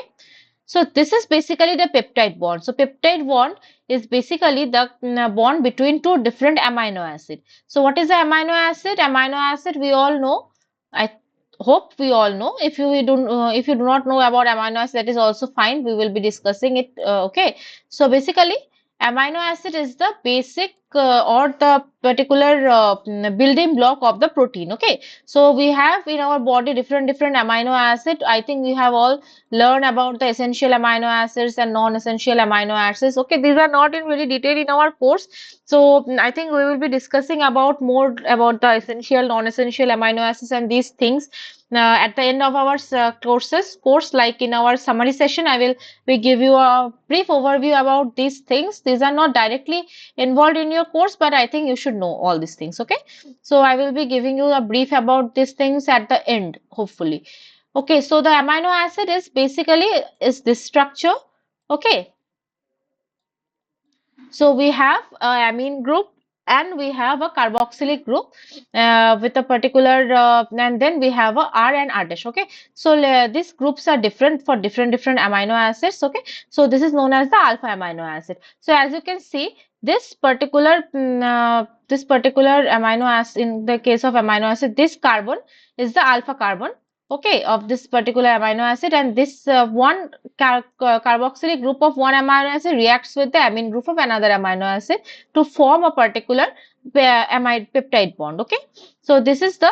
So this is basically the peptide bond. So peptide bond is basically the bond between two different amino acid. So what is the amino acid? Amino acid we all know. I hope we all know. If you do not know about amino acid, that is also fine. We will be discussing it. Okay. So basically, amino acid is the basic or the particular building block of the protein. Okay. So we have in our body different amino acid. I think we have all learn about the essential amino acids and non-essential amino acids. Okay, these are not in very detail in our course. So I think we will be discussing about more about the essential, non-essential amino acids and these things at the end of our course. Like in our summary session, we give you a brief overview about these things. These are not directly involved in your course, but I think you should know all these things. Okay, so I will be giving you a brief about these things at the end, hopefully. Okay, so the amino acid is basically is this structure. Okay, so we have a amine group and we have a carboxylic group with a particular and then we have a R and R dash. Okay, so these groups are different for different amino acids. Okay, so this is known as the alpha amino acid. So as you can see, this particular amino acid, in the case of amino acid, this carbon is the alpha carbon. Okay, of this particular amino acid, and this one carboxylic group of one amino acid reacts with the amine group of another amino acid to form a particular amide peptide bond. Okay, so this is the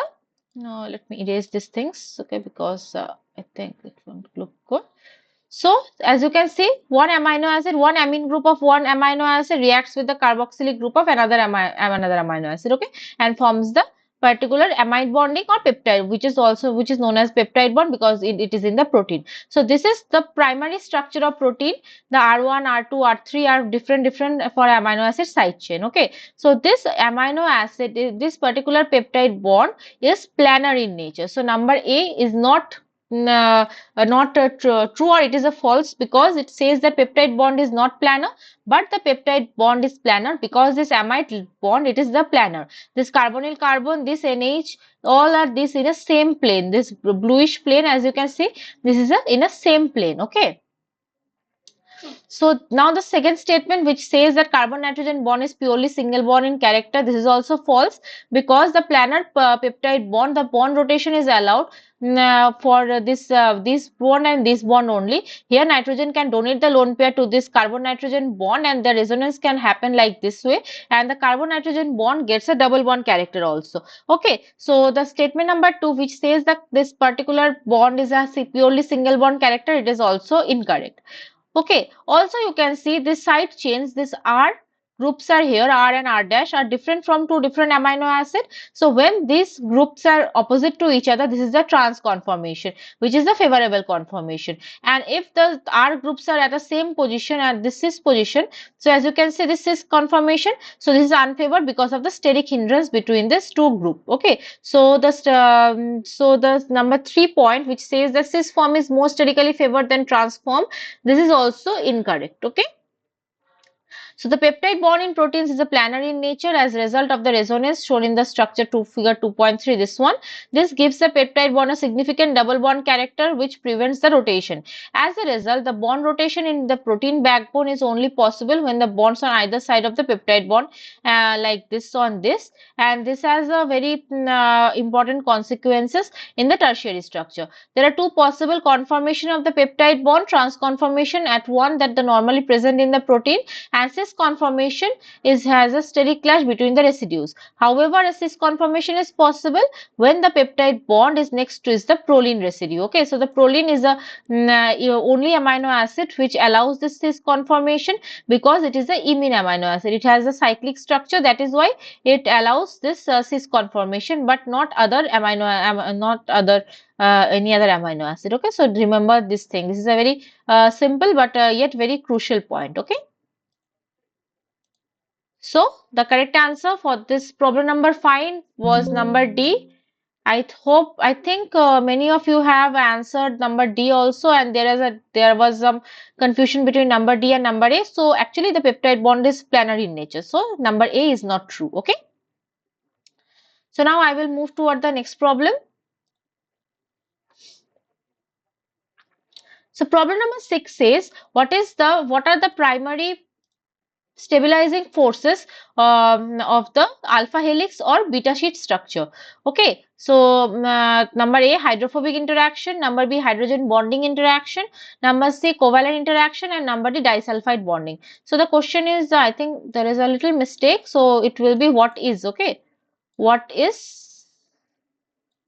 no, let me erase these things. Okay, because I think it won't look good. So as you can see, one amino acid, one amine group of one amino acid reacts with the carboxylic group of another amino acid, okay, and forms the particular amide bonding or peptide, which is known as peptide bond because it is in the protein. So this is the primary structure of protein. The R1, R2, R3 are different for amino acid side chain. Okay, so this amino acid, this particular peptide bond is planar in nature. So number A is not true or it is a false because it says that peptide bond is not planar, but the peptide bond is planar because this amide bond, it is the planar. This carbonyl carbon, this NH, all are this in a same plane. This bluish plane, as you can see, this is in a same plane. Okay. So now the second statement, which says that carbon nitrogen bond is purely single bond in character, this is also false because the planar peptide bond, the bond rotation is allowed for this bond and this bond only. Here nitrogen can donate the lone pair to this carbon nitrogen bond and the resonance can happen like this way, and the carbon nitrogen bond gets a double bond character also. Okay, so the statement number 2, which says that this particular bond is a purely single bond character, it is also incorrect. Okay, also you can see this side chains, this R groups are here, R and R dash are different from two different amino acid. So when these groups are opposite to each other, this is the trans conformation, which is the favorable conformation. And if the R groups are at the same position and this cis position, so as you can see this cis conformation, so this is unfavored because of the steric hindrance between these two group. Okay, so the number 3 point, which says the cis form is more sterically favored than trans form, this is also incorrect. Okay, So the peptide bond in proteins is a planar in nature as a result of the resonance shown in the structure to figure 2.3. This one. This gives the peptide bond a significant double bond character which prevents the rotation. As a result, the bond rotation in the protein backbone is only possible when the bonds on either side of the peptide bond like this on this, and this has a very important consequences in the tertiary structure. There are two possible conformation of the peptide bond, trans conformation at one that the normally present in the protein, and cis conformation has a steric clash between the residues. However, a cis conformation is possible when the peptide bond is next to is the proline residue. Okay, so the proline is a only amino acid which allows this cis conformation because it is a imine amino acid. It has a cyclic structure, that is why it allows this cis conformation, but not other amino not other any other amino acid. Okay, so remember this thing. This is a very simple but yet very crucial point. Okay. So the correct answer for this problem number 5 was number D. I think many of you have answered number D also, and there was some confusion between number D and number A. So actually the peptide bond is planar in nature. So number A is not true. Okay. So now I will move toward the next problem. So problem number 6 says what are the primary stabilizing forces of the alpha helix or beta sheet structure. Okay, so number A, hydrophobic interaction, number B, hydrogen bonding interaction, number C, covalent interaction, and number D, disulfide bonding. So the question is, I think there is a little mistake, so it will be what is. Okay, what is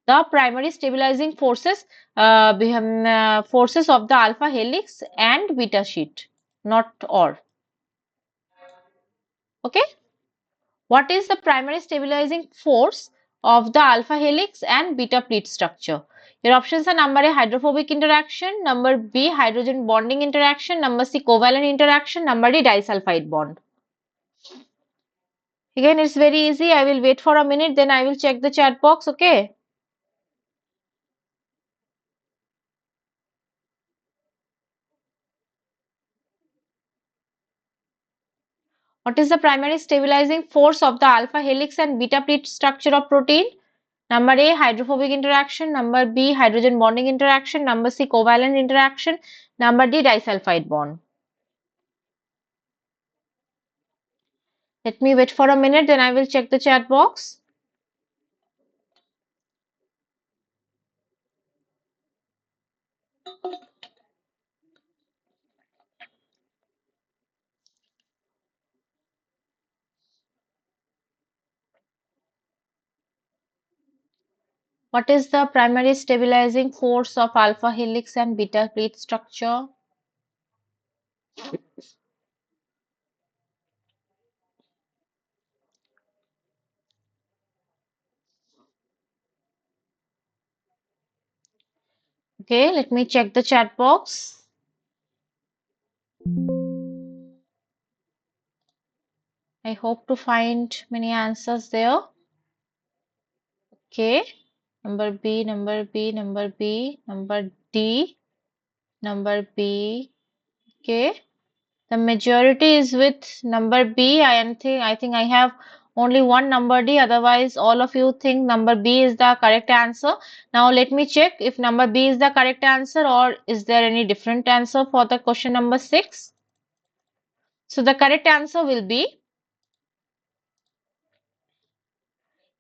the primary stabilizing forces forces of the alpha helix and beta sheet, not or. Okay. What is the primary stabilizing force of the alpha helix and beta pleat structure? Your options are number A, hydrophobic interaction, number B, hydrogen bonding interaction, number C, covalent interaction, number D, disulfide bond. Again, it's very easy. I will wait for a minute, then I will check the chat box. Okay. What is the primary stabilizing force of the alpha helix and beta pleat structure of protein? Number A, hydrophobic interaction. Number B, hydrogen bonding interaction. Number C, covalent interaction. Number D, disulfide bond. Let me wait for a minute, then I will check the chat box. What is the primary stabilizing force of alpha helix and beta pleat structure? Okay, let me check the chat box. I hope to find many answers there. Okay, number B, number B, number B, number D, number B. Okay, the majority is with number B. I think I have only one number D. Otherwise, all of you think number B is the correct answer. Now let me check if number B is the correct answer or is there any different answer for the question number 6. So the correct answer will be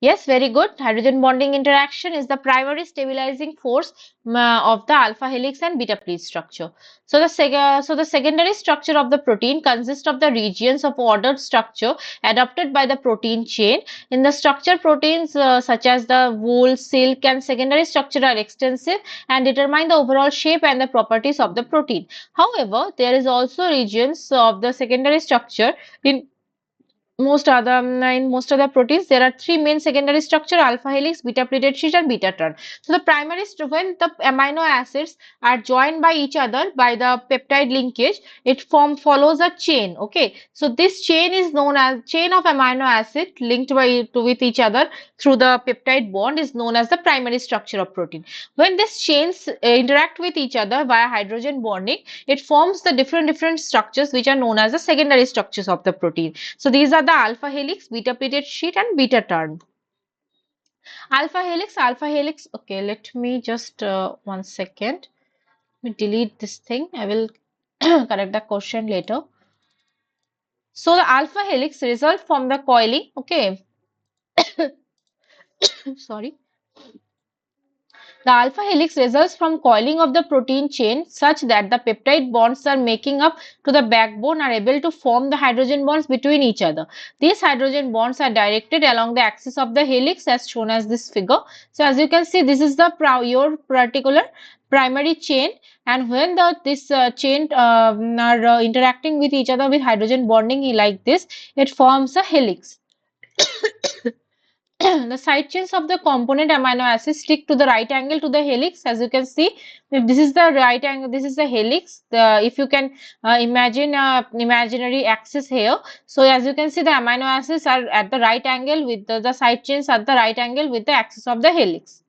yes, very good. Hydrogen bonding interaction is the primary stabilizing force of the alpha helix and beta pleat structure. So the secondary structure of the protein consists of the regions of ordered structure adopted by the protein chain. In the structure, proteins such as the wool, silk, and secondary structure are extensive and determine the overall shape and the properties of the protein. However, there is also regions of the secondary structure in In most other proteins there are three main secondary structure: alpha helix, beta pleated sheet, and beta turn. So the primary when the amino acids are joined by each other by the peptide linkage, it follows a chain. Okay, so this chain is known as chain of amino acid linked with each other through the peptide bond is known as the primary structure of protein. When these chains interact with each other via hydrogen bonding, it forms the different structures which are known as the secondary structures of the protein. So these are the alpha helix, beta pleated sheet, and beta turn. Alpha helix. Okay, let me just 1 second. Let me delete this thing. I will correct the question later. So the alpha helix result from the coiling. Okay, sorry. The alpha helix results from coiling of the protein chain such that the peptide bonds are making up to the backbone are able to form the hydrogen bonds between each other. These hydrogen bonds are directed along the axis of the helix as shown as this figure. So as you can see, this is the your particular primary chain, and when this chain are interacting with each other with hydrogen bonding like this, it forms a helix. The side chains of the component amino acids stick to the right angle to the helix. As you can see, if this is the right angle, this is the helix. If you can imagine imaginary axis here, so as you can see, the amino acids are at the right angle with the side chains at the right angle with the axis of the helix,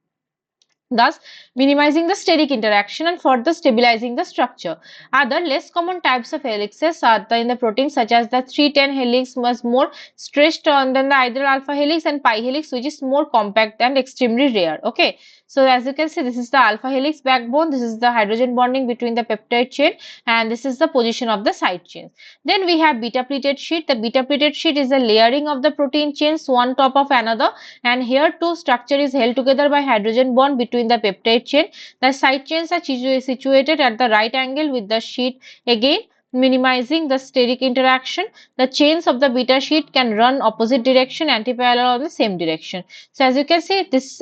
thus minimizing the steric interaction and further stabilizing the structure. Other less common types of helixes are in the protein such as the 310 helix was more stretched on than the ideal alpha helix, and pi helix which is more compact and extremely rare. Okay, so as you can see, this is the alpha helix backbone, this is the hydrogen bonding between the peptide chain, and this is the position of the side chains. Then we have beta pleated sheet. The beta pleated sheet is a layering of the protein chains one top of another, and here too structure is held together by hydrogen bond between the peptide chain. The side chains are situated at the right angle with the sheet, again minimizing the steric interaction. The chains of the beta sheet can run opposite direction, antiparallel or the same direction. So as you can see, this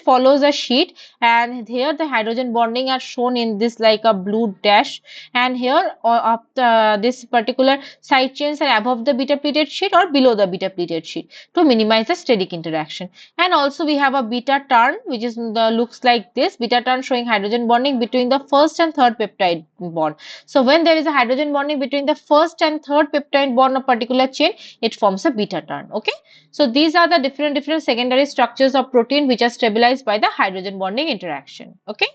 follows a sheet, and here the hydrogen bonding are shown in this like a blue dash, and here up this particular side chains are above the beta pleated sheet or below the beta pleated sheet to minimize the steric interaction. And also we have a beta turn, which is the looks like this beta turn, showing hydrogen bonding between the first and third peptide bond. So when there is a hydrogen bonding between the first and third peptide bond of particular chain, it forms a beta turn. Okay, so these are the different secondary structures of protein which are stabilized by the hydrogen bonding interaction. Okay,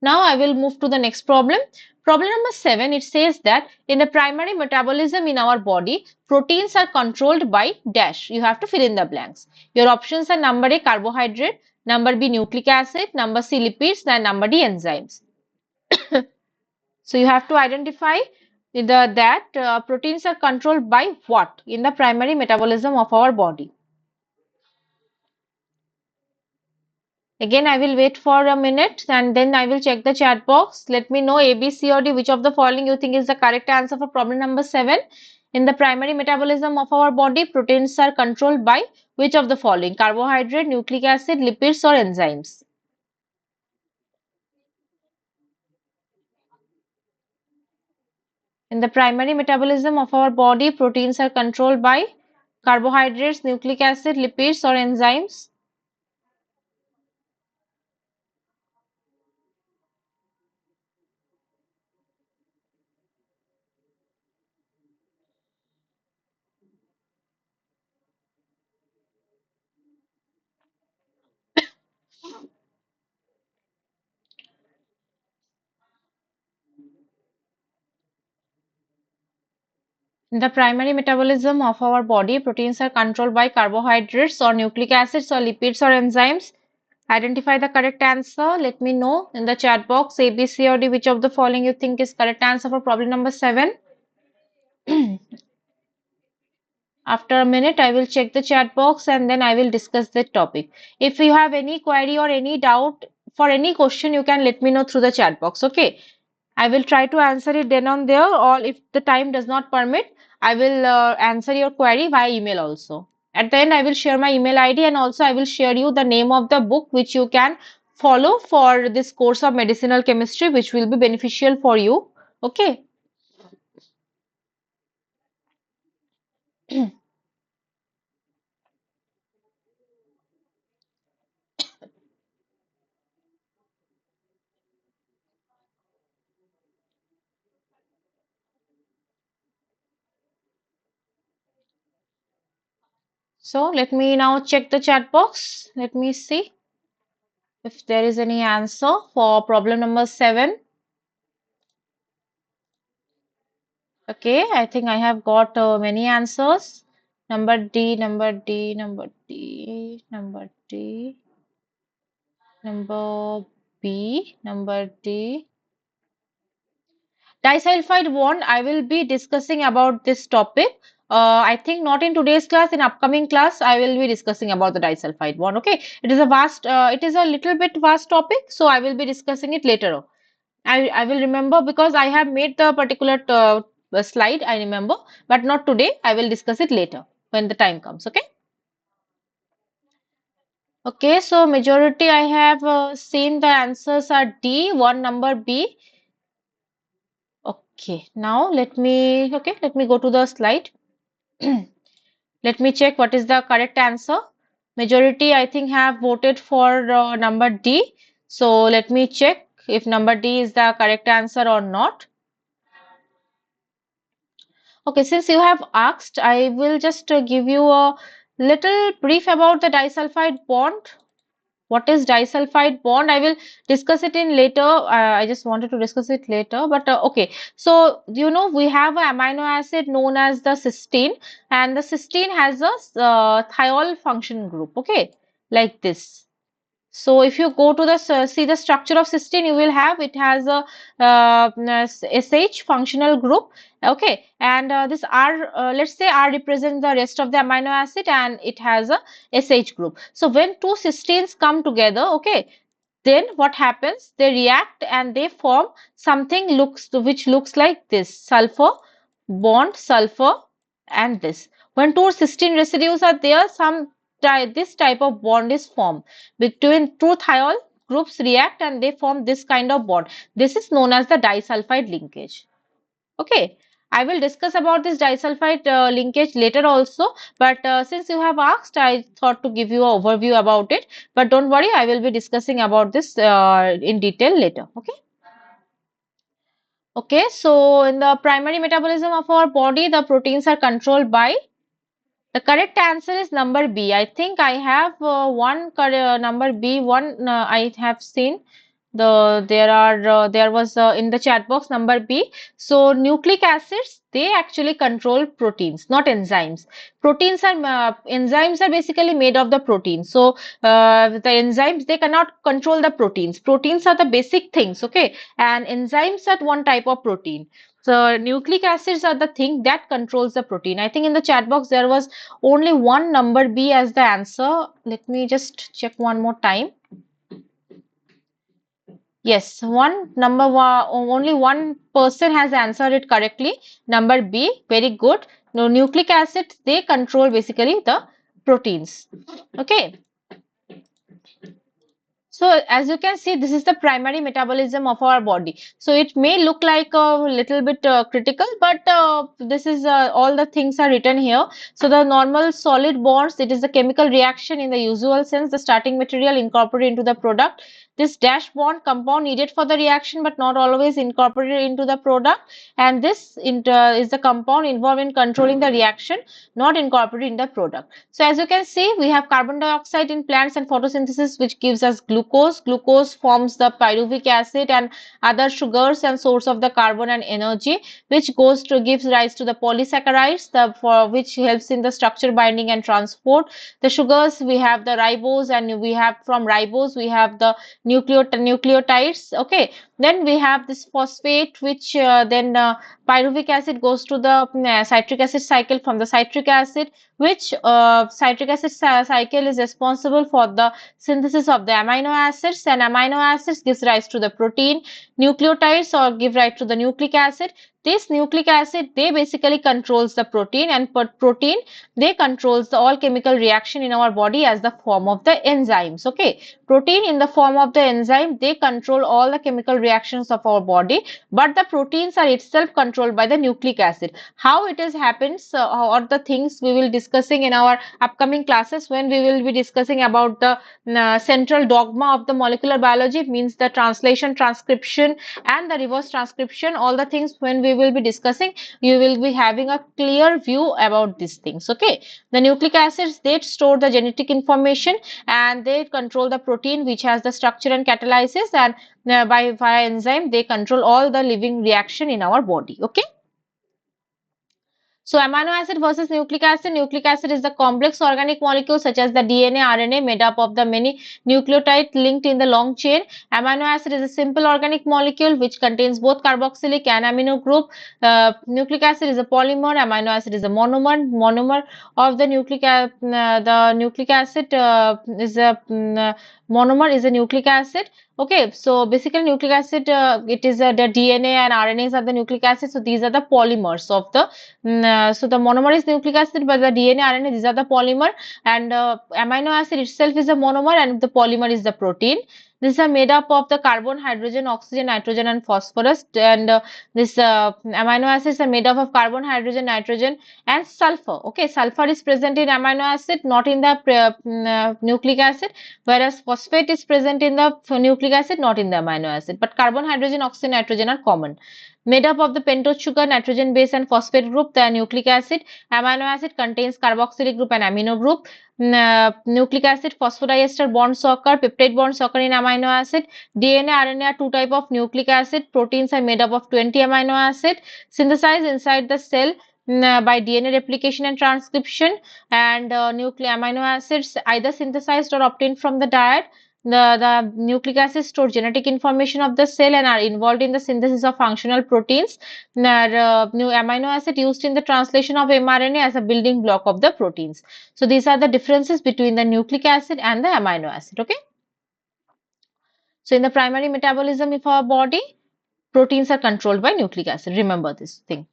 now I will move to the next problem. Problem number 7, it says that in the primary metabolism in our body, proteins are controlled by dash. You have to fill in the blanks. Your options are number A carbohydrate, number B nucleic acid, number C lipids, and number D enzymes. So you have to identify that proteins are controlled by what in the primary metabolism of our body. Again, I will wait for a minute and then I will check the chat box. Let me know A, B, C or D, which of the following you think is the correct answer for problem number 7. In the primary metabolism of our body, proteins are controlled by which of the following? Carbohydrate, nucleic acid, lipids or enzymes? In the primary metabolism of our body, proteins are controlled by carbohydrates, nucleic acid, lipids or enzymes. In the primary metabolism of our body, proteins are controlled by carbohydrates or nucleic acids or lipids or enzymes. Identify the correct answer. Let me know in the chat box A, B, C or D, which of the following you think is correct answer for problem number 7. After a minute, I will check the chat box and then I will discuss the topic. If you have any query or any doubt for any question, you can let me know through the chat box. Okay. I will try to answer it then on there, or if the time does not permit, I will answer your query via email also. At the end, I will share my email ID and also I will share you the name of the book which you can follow for this course of medicinal chemistry, which will be beneficial for you. Okay. So let me now check the chat box. Let me see if there is any answer for problem number 7. Okay, I think I have got many answers. Number D, number D, number D, number D, number B, number D. Disulfide bond, I will be discussing about this topic. I think not in today's class, in upcoming class, I will be discussing about the disulfide bond. Okay, it is a it is a little bit vast topic, so I will be discussing it later on. I will remember because I have made the particular slide, I remember, but not today. I will discuss it later when the time comes. Okay. Okay, so majority I have seen the answers are D, one number B. Okay, now let me go to the slide. Let me check what is the correct answer. Majority, I think, have voted for number D. So let me check if number D is the correct answer or not. Okay, since you have asked, I will just give you a little brief about the disulfide bond. What is disulfide bond? I will discuss it in later. I just wanted to discuss it later, but okay. So you know we have an amino acid known as the cysteine, and the cysteine has a thiol function group. Okay, like this. So if you go to the see the structure of cysteine, you will have it has a SH functional group. Okay, and this R, let's say R represents the rest of the amino acid, and it has a SH group. So when two cysteines come together, okay, then what happens? They react and they form something which looks like this: sulfur bond, sulfur, and this. When two cysteine residues are there, this type of bond is formed between two thiol groups react and they form this kind of bond. This is known as the disulfide linkage. Okay. I will discuss about this disulfide linkage later also, but since you have asked, I thought to give you an overview about it. But don't worry, I will be discussing about this in detail later. Okay. Okay, so in the primary metabolism of our body, the proteins are controlled by. The correct answer is number B. I think I have number B. One I have seen there was in the chat box number B. So nucleic acids they actually control proteins, not enzymes. Enzymes are basically made of the protein. So the enzymes they cannot control the proteins. Proteins are the basic things, okay, and enzymes are one type of protein. So nucleic acids are the thing that controls the protein. I think in the chat box there was only one number B as the answer. Let me just check one more time. Yes, only one person has answered it correctly. Number B, very good. No, nucleic acids, they control basically the proteins. Okay. So as you can see, this is the primary metabolism of our body. So it may look like a little bit critical, but this is all the things are written here. So the normal solid bonds, it is a chemical reaction in the usual sense, the starting material incorporated into the product. This dash bond compound needed for the reaction, but not always incorporated into the product. And this is the compound involved in controlling the reaction, not incorporated in the product. So as you can see, we have carbon dioxide in plants and photosynthesis, which gives us glucose. Glucose forms the pyruvic acid and other sugars and source of the carbon and energy, which gives rise to the polysaccharides, for which helps in the structure binding and transport. The sugars we have the ribose, and we have from ribose we have the nucleotides. Okay, then we have this phosphate, which then pyruvic acid goes to the citric acid cycle. From the citric acid, which citric acid cycle is responsible for the synthesis of the amino acids, and amino acids gives rise to the protein. Nucleotides or give rise to the nucleic acid. This nucleic acid they basically controls the protein, and protein they controls the all chemical reaction in our body as the form of the enzymes. Okay, protein in the form of the enzyme they control all the chemical reactions of our body, but the proteins are itself controlled by the nucleic acid. How it is happens, or the things we will discussing in our upcoming classes when we will be discussing about the central dogma of the molecular biology, means the translation, transcription, and the reverse transcription. All the things when we will be discussing, you will be having a clear view about these things. Okay, the nucleic acids, they store the genetic information and they control the protein which has the structure and catalysis, and by via enzyme they control all the living reaction in our body. Okay. So amino acid versus nucleic acid. Nucleic acid is the complex organic molecule such as the DNA, RNA made up of the many nucleotides linked in the long chain. Amino acid is a simple organic molecule which contains both carboxylic and amino group. Nucleic acid is a polymer. Amino acid is a monomer. Monomer of the nucleic acid is a monomer is a nucleic acid. Okay, so basically nucleic acid, it is the DNA and RNAs are the nucleic acid. So these are the polymers of the so the monomer is nucleic acid, but the DNA, RNA, these are the polymer, and amino acid itself is a monomer, and the polymer is the protein. These are made up of the carbon, hydrogen, oxygen, nitrogen, and phosphorus. And this amino acids are made up of carbon, hydrogen, nitrogen, and sulfur. Okay, sulfur is present in amino acid, not in the nucleic acid, whereas phosphate is present in the nucleic acid, not in the amino acid. But carbon, hydrogen, oxygen, nitrogen are common. Made up of the pentose sugar, nitrogen base, and phosphate group, the nucleic acid. Amino acid contains carboxylic group and amino group. Nucleic acid, phosphodiester bonds occur, peptide bonds occur in amino acid. DNA, RNA are two type of nucleic acid. Proteins are made up of 20 amino acid, synthesized inside the cell by DNA replication and transcription. And amino acids either synthesized or obtained from the diet. The nucleic acids store genetic information of the cell and are involved in the synthesis of functional proteins. New amino acid used in the translation of mRNA as a building block of the proteins. So these are the differences between the nucleic acid and the amino acid. Okay. So in the primary metabolism of our body, proteins are controlled by nucleic acid. Remember this thing.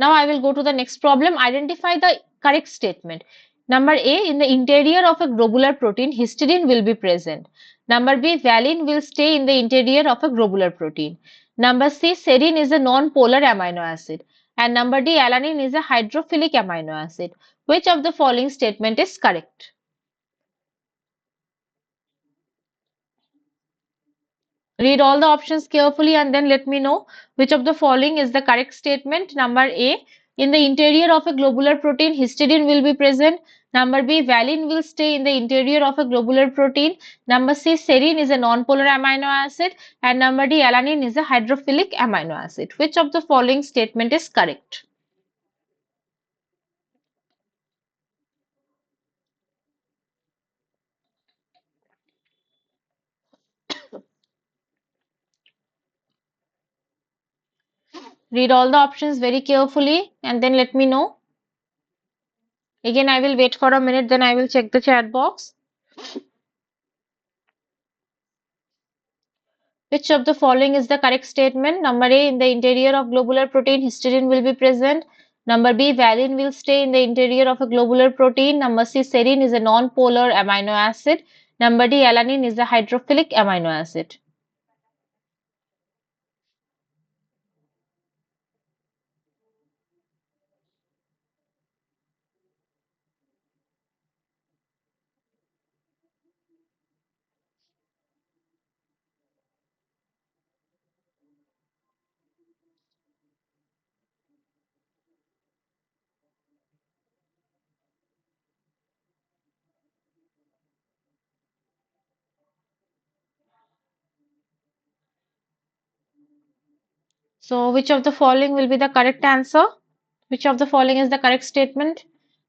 Now I will go to the next problem. Identify the correct statement. Number A, in the interior of a globular protein, histidine will be present. Number B, valine will stay in the interior of a globular protein. Number C, serine is a non-polar amino acid. And number D, alanine is a hydrophilic amino acid. Which of the following statement is correct? Read all the options carefully and then let me know which of the following is the correct statement. Number A, in the interior of a globular protein, histidine will be present. Number B, valine will stay in the interior of a globular protein. Number C, serine is a non-polar amino acid. And number D, alanine is a hydrophilic amino acid. Which of the following statement is correct? Read all the options very carefully and then let me know. Again, I will wait for a minute, then I will check the chat box. Which of the following is the correct statement? Number A, in the interior of globular protein, histidine will be present. Number B, valine will stay in the interior of a globular protein. Number C, serine is a non-polar amino acid. Number D, alanine is a hydrophilic amino acid. So, which of the following will be the correct answer? Which of the following is the correct statement?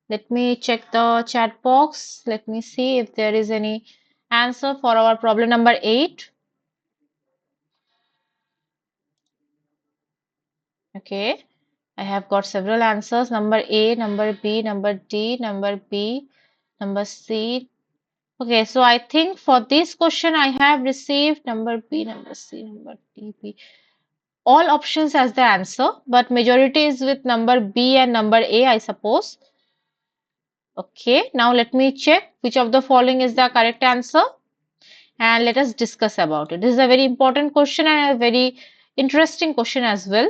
Let me check the chat box. Let me see if there is any answer for our problem number 8. Okay, I have got several answers. Number A, number B, number D, number B, number C. Okay, so I think for this question I have received number B, number C, number D, B. All options as the answer, but majority is with number B and number A, I suppose. Okay, now let me check which of the following is the correct answer. and let us discuss about it. This is a very important question and a very interesting question as well.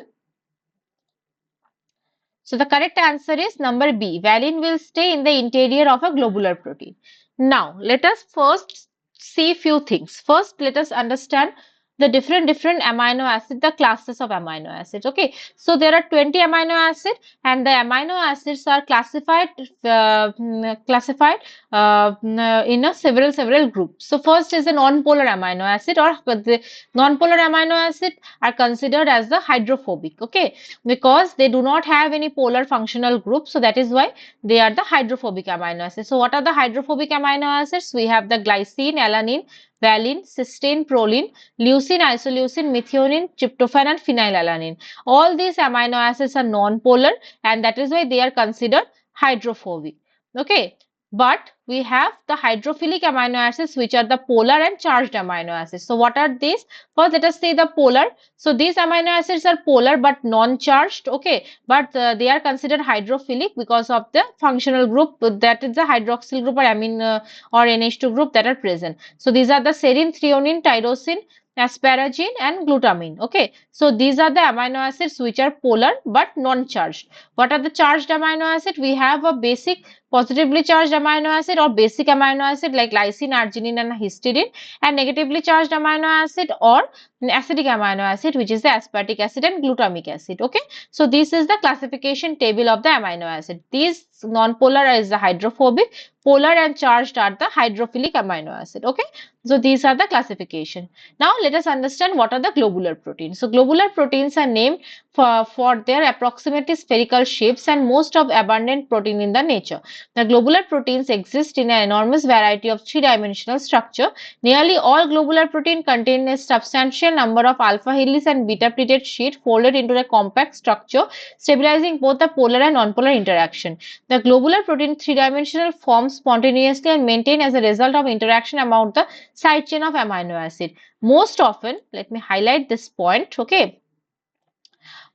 So the correct answer is number B. Valine will stay in the interior of a globular protein. Now, let us first see few things. First, let us understand the different amino acid, the classes of amino acids. Okay, so there are 20 amino acids, and the amino acids are in a several groups. So first is a non-polar amino acid, or the non-polar amino acid are considered as the hydrophobic. Okay, because they do not have any polar functional group, so that is why they are the hydrophobic amino acids. So what are the hydrophobic amino acids? We have the glycine, alanine, valine, cysteine, proline, leucine, isoleucine, methionine, tryptophan, and phenylalanine. All these amino acids are non-polar, and that is why they are considered hydrophobic. Okay, but we have the hydrophilic amino acids, which are the polar and charged amino acids. So what are these? First, let us say the polar. So these amino acids are polar but non-charged, okay, but they are considered hydrophilic because of the functional group, that is the hydroxyl group or amine or NH2 group that are present. So these are the serine, threonine, tyrosine, asparagine, and glutamine. Okay, so these are the amino acids which are polar but non-charged. What are the charged amino acids? We have a basic positively charged amino acid or basic amino acid like lysine, arginine, and histidine, and negatively charged amino acid or acidic amino acid, which is the aspartic acid and glutamic acid. Okay, so this is the classification table of the amino acid. These non-polar is the hydrophobic, polar and charged are the hydrophilic amino acid. Okay, so these are the classification. Now let us understand what are the globular proteins. So globular proteins are named for their approximately spherical shapes and most of abundant protein in the nature. The globular proteins exist in an enormous variety of three-dimensional structure. Nearly all globular protein contain a substantial number of alpha helix and beta pleated sheet folded into a compact structure, stabilizing both the polar and nonpolar interaction. The globular protein three-dimensional form spontaneously and maintain as a result of interaction among the side chain of amino acid. Most often, let me highlight this point, okay.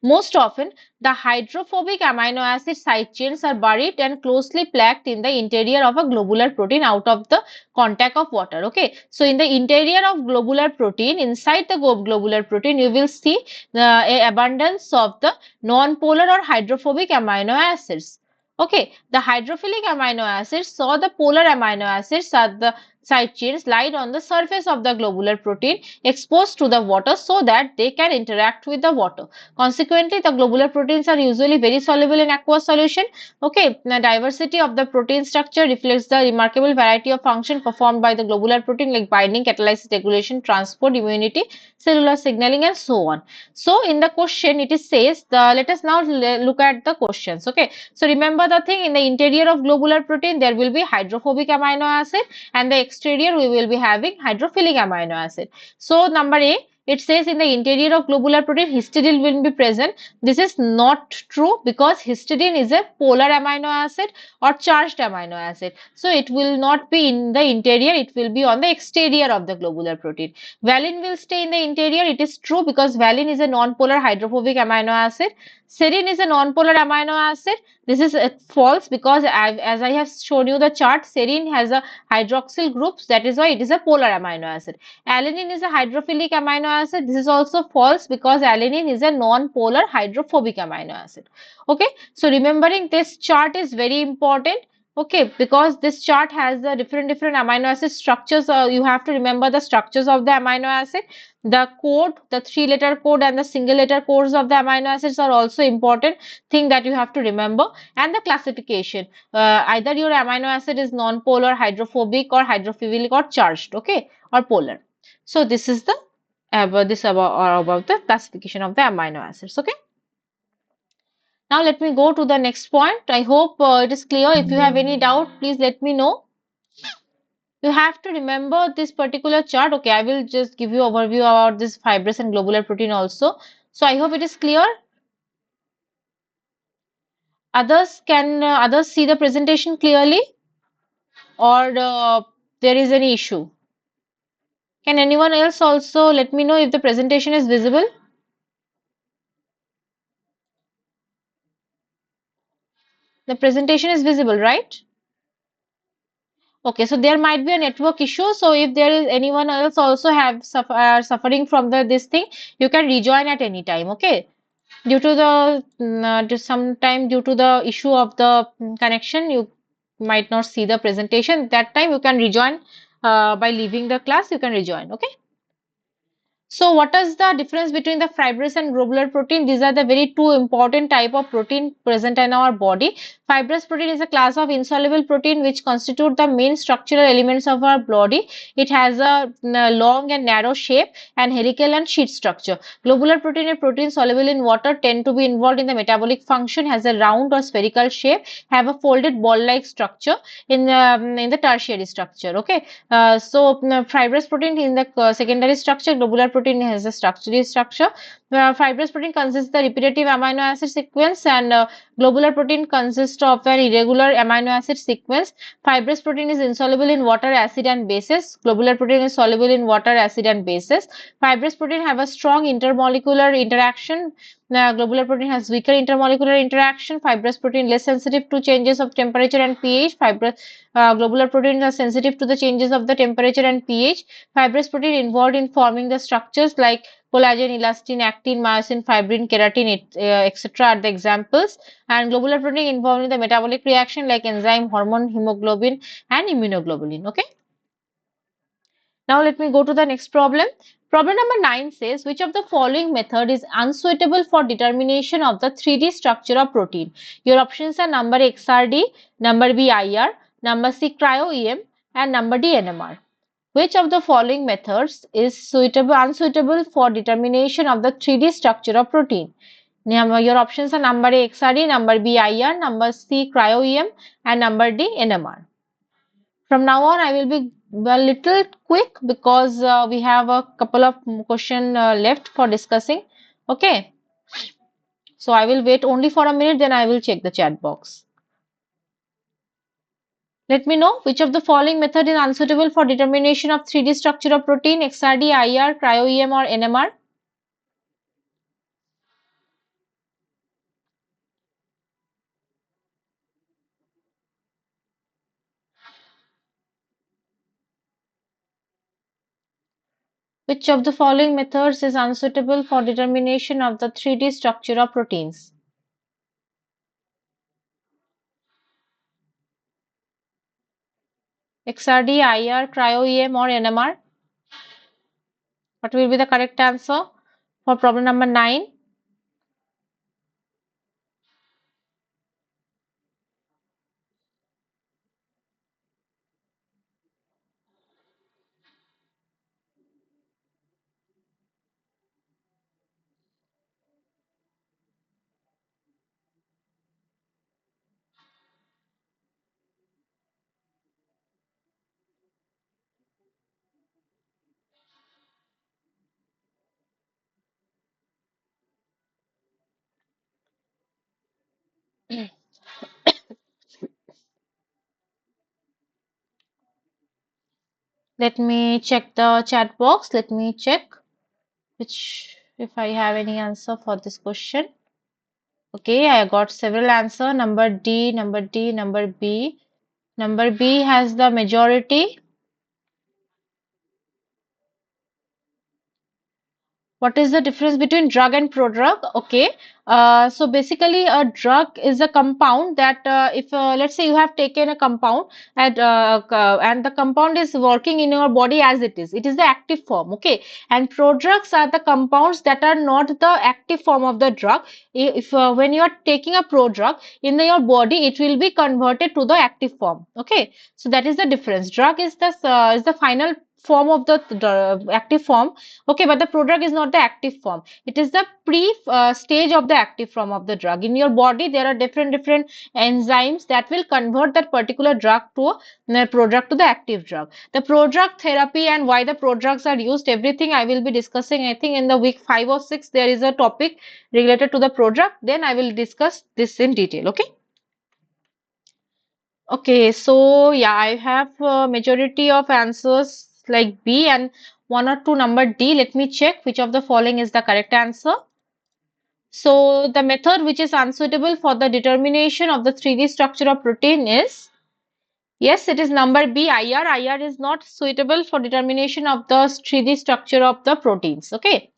Most often, the hydrophobic amino acid side chains are buried and closely packed in the interior of a globular protein out of the contact of water. Okay, so in the interior of globular protein, inside the globular protein, you will see the abundance of the non-polar or hydrophobic amino acids. Okay, the hydrophilic amino acids saw the polar amino acids at the side chains lied on the surface of the globular protein exposed to the water so that they can interact with the water. Consequently, the globular proteins are usually very soluble in aqueous solution. Okay, the diversity of the protein structure reflects the remarkable variety of function performed by the globular protein like binding, catalysis, regulation, transport, immunity, cellular signaling, and so on. So, in the question, it is says let us now look at the questions. Okay, so remember the thing, in the interior of globular protein there will be hydrophobic amino acid, and the exterior we will be having hydrophilic amino acid. So, number A, it says in the interior of globular protein histidine will be present. This is not true because histidine is a polar amino acid or charged amino acid. So it will not be in the interior, it will be on the exterior of the globular protein. Valine will stay in the interior. It is true because valine is a non-polar hydrophobic amino acid. Serine is a non-polar amino acid. This is false because as I have shown you the chart, serine has a hydroxyl groups, that is why it is a polar amino acid. Alanine is a hydrophilic amino acid. This is also false because alanine is a non-polar hydrophobic amino acid. Okay, so remembering this chart is very important. Okay, because this chart has the different amino acid structures. You have to remember the structures of the amino acid. The code, the three-letter code and the single-letter codes of the amino acids are also important thing that you have to remember. And the classification. Either your amino acid is non-polar, hydrophobic, or hydrophilic, or charged. Okay, or polar. So this is the about the classification of the amino acids. Okay. Now let me go to the next point. I hope it is clear. If you have any doubt, please let me know. You have to remember this particular chart. Okay, I will just give you overview about this fibrous and globular protein also. So I hope it is clear. Others see the presentation clearly, or there is any issue? Can anyone else also let me know if the presentation is visible? The presentation is visible, right? Okay, so there might be a network issue. So if there is anyone else also suffering from the this thing, you can rejoin at any time. Okay. Due to the sometime due to the issue of the connection, you might not see the presentation. That time you can rejoin by leaving the class. You can rejoin. Okay. So what is the difference between the fibrous and globular protein? These are the very two important type of protein present in our body. Fibrous protein is a class of insoluble protein which constitute the main structural elements of our body. It has a long and narrow shape and helical and sheet structure. Globular protein, a protein soluble in water, tend to be involved in the metabolic function, has a round or spherical shape, have a folded ball-like structure in the tertiary structure. Okay. Fibrous protein in the secondary structure, globular protein has a structural structure. Fibrous protein consists of the repetitive amino acid sequence, and globular protein consists of an irregular amino acid sequence. Fibrous protein is insoluble in water, acid, and bases. Globular protein is soluble in water, acid, and bases. Fibrous protein have a strong intermolecular interaction. Globular protein has weaker intermolecular interaction. Fibrous protein less sensitive to changes of temperature and pH. Globular proteins are sensitive to the changes of the temperature and pH. Fibrous protein involved in forming the structures like collagen, elastin, actin, myosin, fibrin, keratin, etc. are the examples. And globular protein involved in the metabolic reaction like enzyme, hormone, hemoglobin, and immunoglobulin. Okay. Now let me go to the next problem. Problem number 9 says, which of the following method is unsuitable for determination of the 3D structure of protein? Your options are number A XRD, number B IR, number C cryo-EM, and number D NMR. Which of the following methods is unsuitable for determination of the 3D structure of protein? Your options are number A XRD, number B IR, number C cryo-EM, and number D NMR. From now on, I will be a little quick because we have a couple of question left for discussing. Okay, so I will wait only for a minute, then I will check the chat box. Let me know which of the following method is unsuitable for determination of 3D structure of protein: XRD, IR, cryo-EM, or NMR. Which of the following methods is unsuitable for determination of the 3D structure of proteins? XRD, IR, cryo-EM, or NMR? What will be the correct answer for problem number 9? Let me check the chat box. Let me check which if I have any answer for this question. Okay, I got several answer. Number D, number D, number B. Number B has the majority. What is the difference between drug and prodrug? Okay, so basically a drug is a compound that if let's say you have taken a compound and the compound is working in your body as it is the active form. Okay, and prodrugs are the compounds that are not the active form of the drug. If when you are taking a prodrug in your body, it will be converted to the active form. Okay, so that is the difference. Drug is the final form of the active form. Okay, but the prodrug is not the active form. It is the pre stage of the active form of the drug. In your body, there are different enzymes that will convert that particular drug to a prodrug to the active drug. The prodrug therapy and why the prodrugs are used, everything I will be discussing. I think in the week 5 or 6 there is a topic related to the prodrug. Then I will discuss this in detail. Okay. Okay, so yeah, I have majority of answers like B and one or two number D. Let me check which of the following is the correct answer. So the method which is unsuitable for the determination of the 3D structure of protein is Yes, it is number B, IR. IR is not suitable for determination of the 3D structure of the proteins. Okay.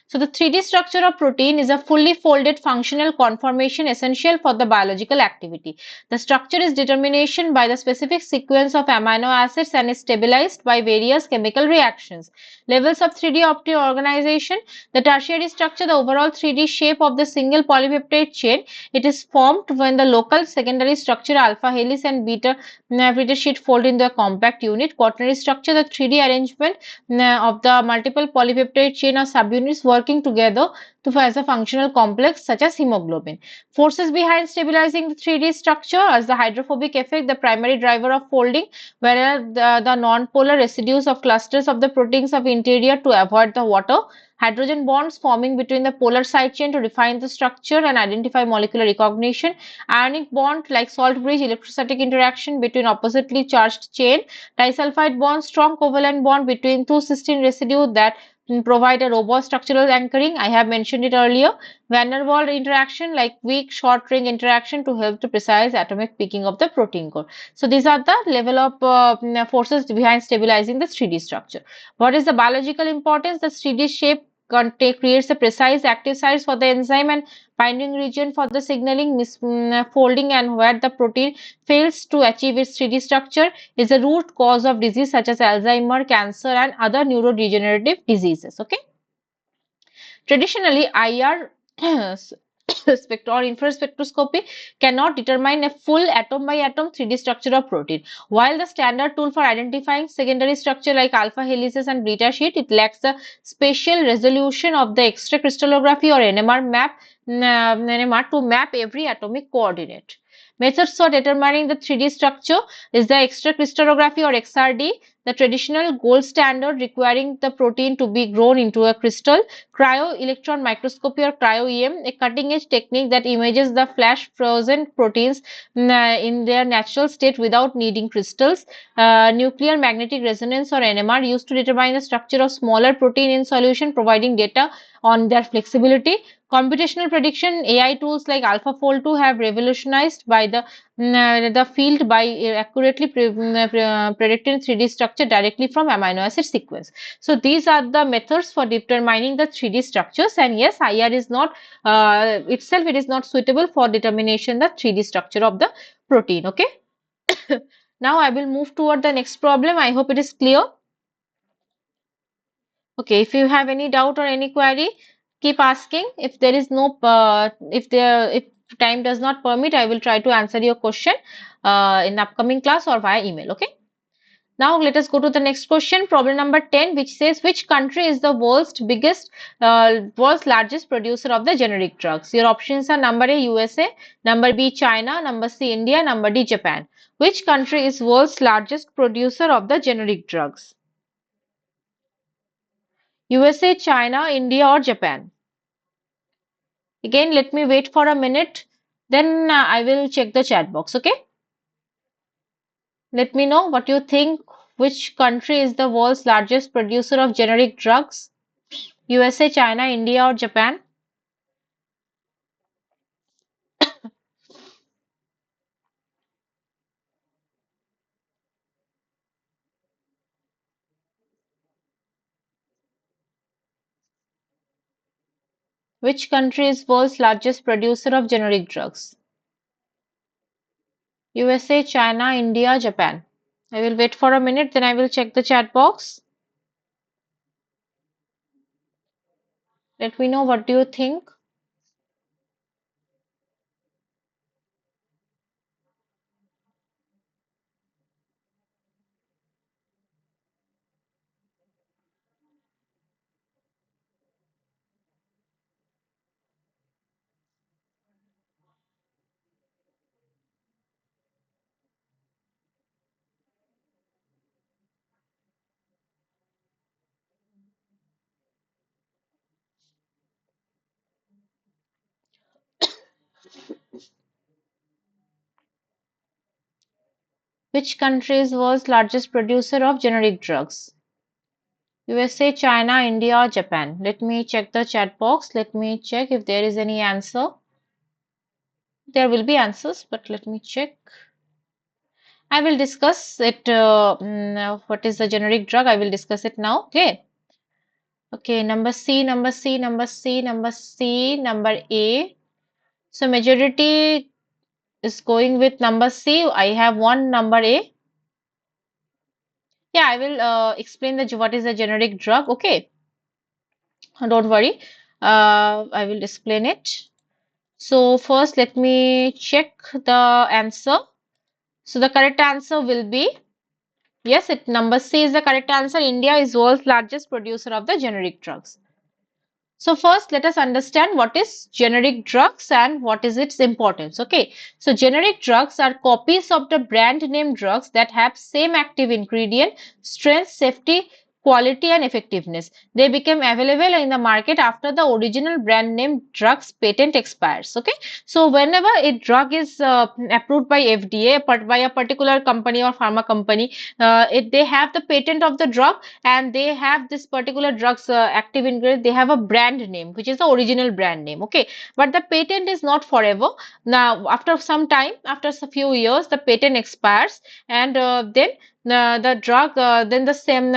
So the 3D structure of protein is a fully folded functional conformation essential for the biological activity. The structure is determination by the specific sequence of amino acids and is stabilized by various chemical reactions. Levels of 3D opti organization. The tertiary structure, the overall 3D shape of the single polypeptide chain. It is formed when the local secondary structure alpha helix and beta Navigator sheet fold into a compact unit. Quaternary structure, the 3D arrangement of the multiple polypeptide chain or subunits working together to as a functional complex such as hemoglobin. Forces behind stabilizing the 3D structure as the hydrophobic effect, the primary driver of folding, whereas the non-polar residues of clusters of the proteins of interior to avoid the water. Hydrogen bonds forming between the polar side chain to define the structure and identify molecular recognition. Ionic bond like salt bridge, electrostatic interaction between oppositely charged chain. Disulfide bond, strong covalent bond between two cysteine residues that provide a robust structural anchoring. I have mentioned it earlier. Van der Waals interaction like weak short ring interaction to help to precise atomic peaking of the protein core. So these are the level of forces behind stabilizing the 3D structure. What is the biological importance? The 3D shape creates a precise active sites for the enzyme and binding region for the signaling misfolding, and where the protein fails to achieve its 3D structure is a root cause of disease such as Alzheimer, cancer, and other neurodegenerative diseases. Okay. Traditionally, IR or infrared spectroscopy cannot determine a full atom by atom 3D structure of protein. While the standard tool for identifying secondary structure like alpha helices and beta sheet, it lacks the spatial resolution of the X-ray crystallography or NMR to map every atomic coordinate. Methods for determining the 3D structure is the X-ray crystallography or XRD, the traditional gold standard requiring the protein to be grown into a crystal. Cryo-electron microscopy or cryo-EM, a cutting-edge technique that images the flash-frozen proteins in their natural state without needing crystals. Nuclear magnetic resonance or NMR used to determine the structure of smaller protein in solution, providing data on their flexibility. Computational prediction, AI tools like AlphaFold 2 have revolutionized by the field by accurately predicting 3D structure directly from amino acid sequence. So these are the methods for determining the 3D structures, and yes, IR is not itself, it is not suitable for determination the 3D structure of the protein. Okay. Now I will move toward the next problem. I hope it is clear. Okay, if you have any doubt or any query, keep asking. If there is no, if time does not permit, I will try to answer your question in upcoming class or via email. Okay. Now let us go to the next question, problem number 10, which says which country is the world's largest producer of the generic drugs? Your options are number A USA, number B China, number C India, number D Japan. Which country is world's largest producer of the generic drugs? USA, China, India or Japan? Again, let me wait for a minute. Then I will check the chat box. Okay. Let me know what you think. Which country is the world's largest producer of generic drugs? USA, China, India or Japan? Which country is world's largest producer of generic drugs? USA, China, India, Japan. I will wait for a minute, then I will check the chat box. Let me know what do you think. Which country is world's largest producer of generic drugs? USA, China, India or Japan? Let me check the chat box. Let me check if there is any answer. There will be answers, but let me check. I will discuss it. What is the generic drug? I will discuss it now. Okay. Okay. Number C, number C, number C, number C, number A. So majority is going with number C. I have one number A. Yeah, I will explain the what is the generic drug. Okay. Don't worry. I will explain it. So first, let me check the answer. So the correct answer will be yes. It number C is the correct answer. India is world's largest producer of the generic drugs. So first, let us understand what is generic drugs and what is its importance. Okay, so generic drugs are copies of the brand name drugs that have same active ingredient, strength, safety, quality, and effectiveness. They became available in the market after the original brand name drug's patent expires. Okay, so whenever a drug is approved by FDA, but by a particular company or pharma company, they have the patent of the drug and they have this particular drugs active ingredient, they have a brand name which is the original brand name. Okay, but the patent is not forever. Now after some time, after a few years, the patent expires, and then the drug then the same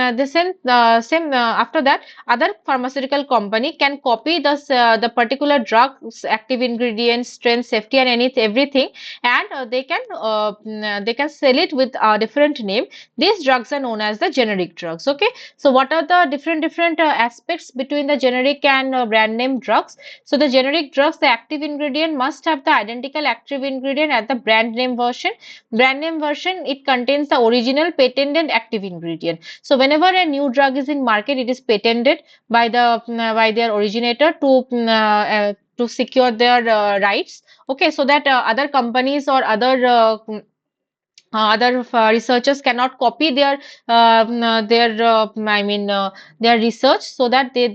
after that other pharmaceutical company can copy the particular drug's active ingredients, strength, safety, and everything, and they can sell it with a different name. These drugs are known as the generic drugs. Okay, so what are the different aspects between the generic and brand name drugs? So the generic drugs, the active ingredient must have the identical active ingredient at the brand name version. Brand name version, it contains the original patented active ingredient. So whenever a new drug is in market, it is patented by by their originator to secure their rights. Okay, so that other companies or other researchers cannot copy their research, so that they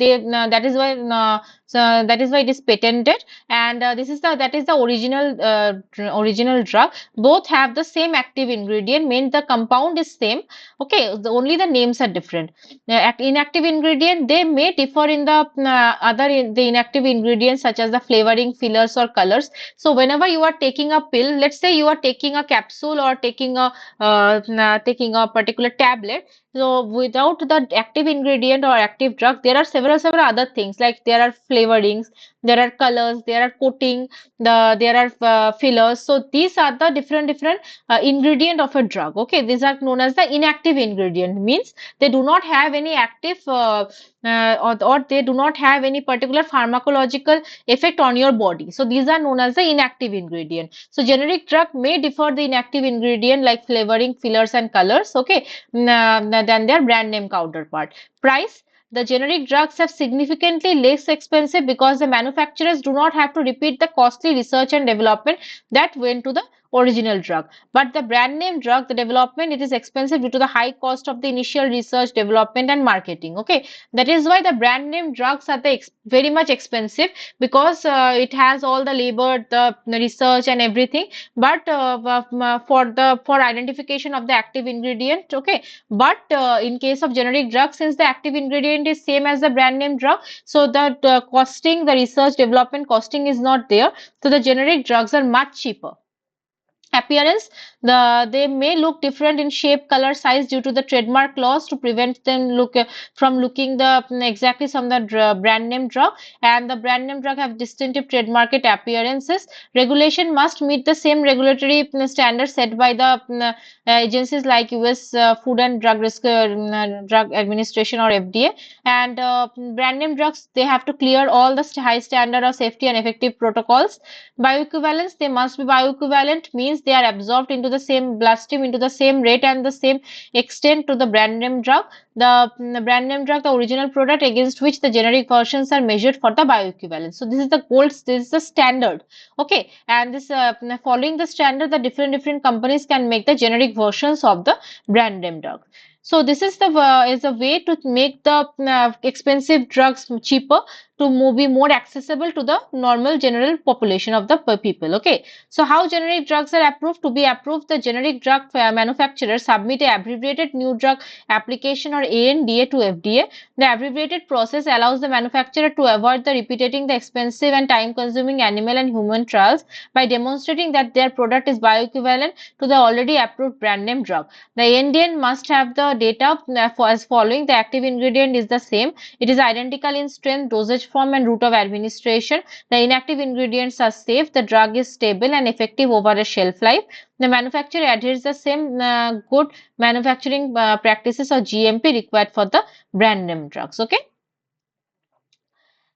so that is why it is patented, and this is the that is the original drug. Both have the same active ingredient, means the compound is same. Okay, only the names are different. Inactive ingredient, they may differ in the the inactive ingredients such as the flavoring, fillers, or colors. So whenever you are taking a pill, let's say you are taking a capsule or taking a particular tablet. So without the active ingredient or active drug, there are several other things, like there are flavorings, there are colors, there are coating, there are fillers. So these are the different ingredient of a drug. Okay, these are known as the inactive ingredient. Means they do not have any active or they do not have any particular pharmacological effect on your body. So these are known as the inactive ingredient. So generic drug may differ the inactive ingredient like flavoring, fillers, and colors. Okay, than their brand name counterpart. Price. The generic drugs are significantly less expensive because the manufacturers do not have to repeat the costly research and development that went to the original drug. But the brand name drug, the development, it is expensive due to the high cost of the initial research, development, and marketing. Okay, that is why the brand name drugs are very much expensive, because it has all the labor, the research, and everything. But for identification of the active ingredient. Okay, but in case of generic drugs, since the active ingredient is same as the brand name drug, so that costing, the research development costing is not there. So the generic drugs are much cheaper. Appearance, they may look different in shape, color, size due to the trademark laws to prevent them from looking exactly from the brand name drug, and the brand name drug have distinctive trademark appearances. Regulation must meet the same regulatory standards set by the agencies like US Food and Drug Administration or FDA, and brand name drugs, they have to clear all the high standard of safety and effective protocols. Bioequivalence, they must be bioequivalent, means they are absorbed into the same bloodstream into the same rate and the same extent to the brand name drug. The brand name drug, the original product against which the generic versions are measured for the bioequivalence. So this is the gold, this is the standard. Okay, and this following the standard, the different companies can make the generic versions of the brand name drug. So this is a way to make the expensive drugs cheaper, be more accessible to the normal general population of the people. Okay, so how generic drugs are approved? To be approved, the generic drug manufacturers submit a abbreviated new drug application or ANDA to FDA. The abbreviated process allows the manufacturer to avoid the repeating the expensive and time-consuming animal and human trials by demonstrating that their product is bioequivalent to the already approved brand name drug. The ANDA must have the data as following: the active ingredient is the same, it is identical in strength, dosage form, and route of administration. The inactive ingredients are safe, the drug is stable and effective over a shelf life. The manufacturer adheres the same good manufacturing practices or GMP required for the brand name drugs. Okay.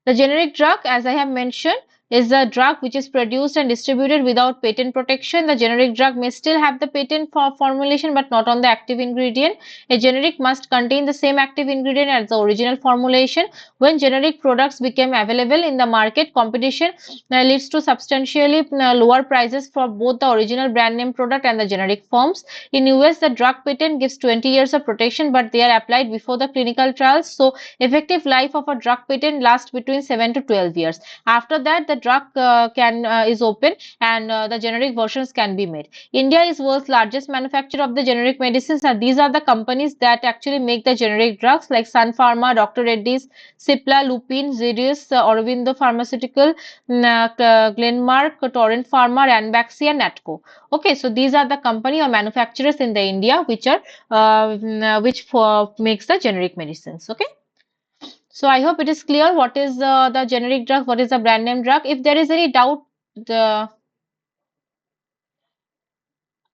The generic drug, as I have mentioned, is a drug which is produced and distributed without patent protection. The generic drug may still have the patent for formulation but not on the active ingredient. A generic must contain the same active ingredient as the original formulation. When generic products became available in the market, competition leads to substantially lower prices for both the original brand name product and the generic forms. In US, the drug patent gives 20 years of protection, but they are applied before the clinical trials. So effective life of a drug patent lasts between 7 to 12 years. After that, the drug is open and the generic versions can be made. India is world's largest manufacturer of the generic medicines, and these are the companies that actually make the generic drugs like Sun Pharma, Dr. Reddy's, Cipla, Lupin, Zirius, Aurobindo Pharmaceutical, Glenmark, Torrent Pharma, Ranbaxy, and Natco. Okay, so these are the company or manufacturers in the India which are makes the generic medicines. Okay. So I hope it is clear what is the generic drug, what is the brand name drug. If there is any doubt, the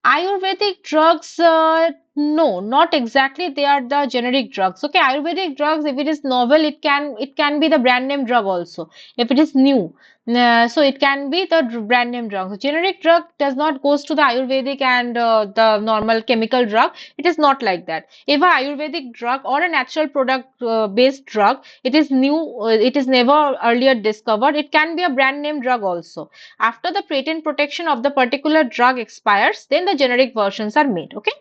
Ayurvedic drugs, no, not exactly. They are the generic drugs. Okay, Ayurvedic drugs, if it is novel, it can be the brand name drug also. If it is new, so it can be the brand name drug. So generic drug does not goes to the Ayurvedic and the normal chemical drug. It is not like that. If a Ayurvedic drug or a natural product based drug, it is new, it is never earlier discovered. It can be a brand name drug also. After the patent protection of the particular drug expires, then the generic versions are made. Okay.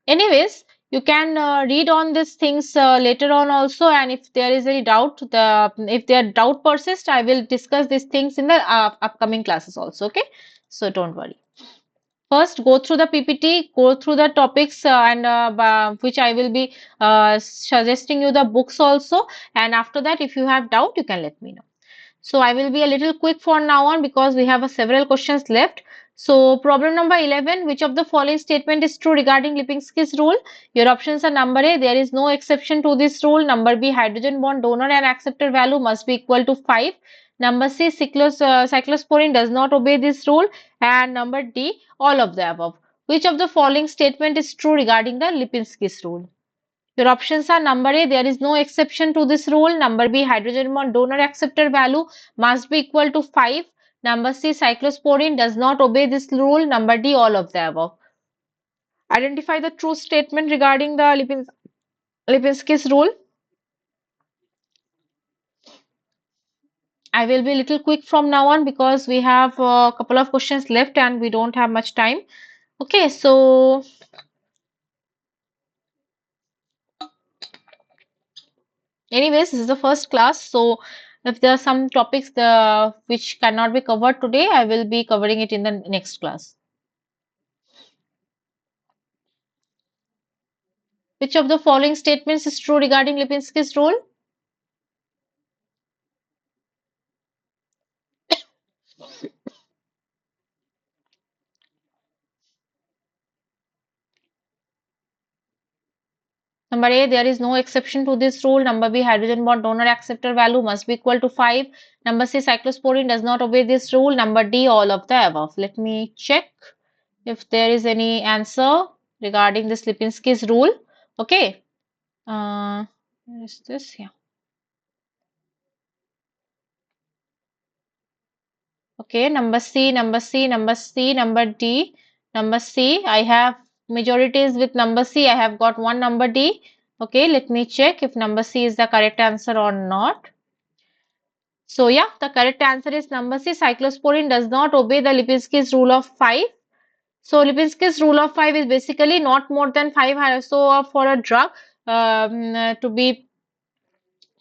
Anyways, you can read on these things later on also, and if there is any doubt, if their doubt persists, I will discuss these things in the upcoming classes also. Okay. So don't worry. First, go through the PPT, go through the topics, and which I will be suggesting you the books also. And after that, if you have doubt, you can let me know. So I will be a little quick for now on because we have several questions left. So problem number 11, which of the following statement is true regarding Lipinski's rule? Your options are: number A, there is no exception to this rule. Number B, hydrogen bond donor and acceptor value must be equal to 5. Number C, cyclosporine does not obey this rule. And number D, all of the above. Which of the following statement is true regarding the Lipinski's rule? Your options are: number A, there is no exception to this rule. Number B, hydrogen bond donor acceptor value must be equal to 5. Number C, cyclosporine does not obey this rule. Number D, all of the above. Identify the true statement regarding the Lipinski's rule. I will be a little quick from now on because we have a couple of questions left and we don't have much time. Okay, so anyways, this is the first class. So if there are some topics which cannot be covered today, I will be covering it in the next class. Which of the following statements is true regarding Lipinski's rule? Number A, there is no exception to this rule. Number B, hydrogen bond donor acceptor value must be equal to 5. Number C, cyclosporine does not obey this rule. Number D, all of the above. Let me check if there is any answer regarding this Lipinski's rule. Okay. Where is this? Yeah. Okay, number C, number C, number C, number D, number C. I have majorities with number C. I have got one number D. Okay, let me check if number C is the correct answer or not. So yeah, the correct answer is number C. Cyclosporine does not obey the Lipinski's rule of 5. So Lipinski's rule of 5 is basically not more than 5. So for a drug to be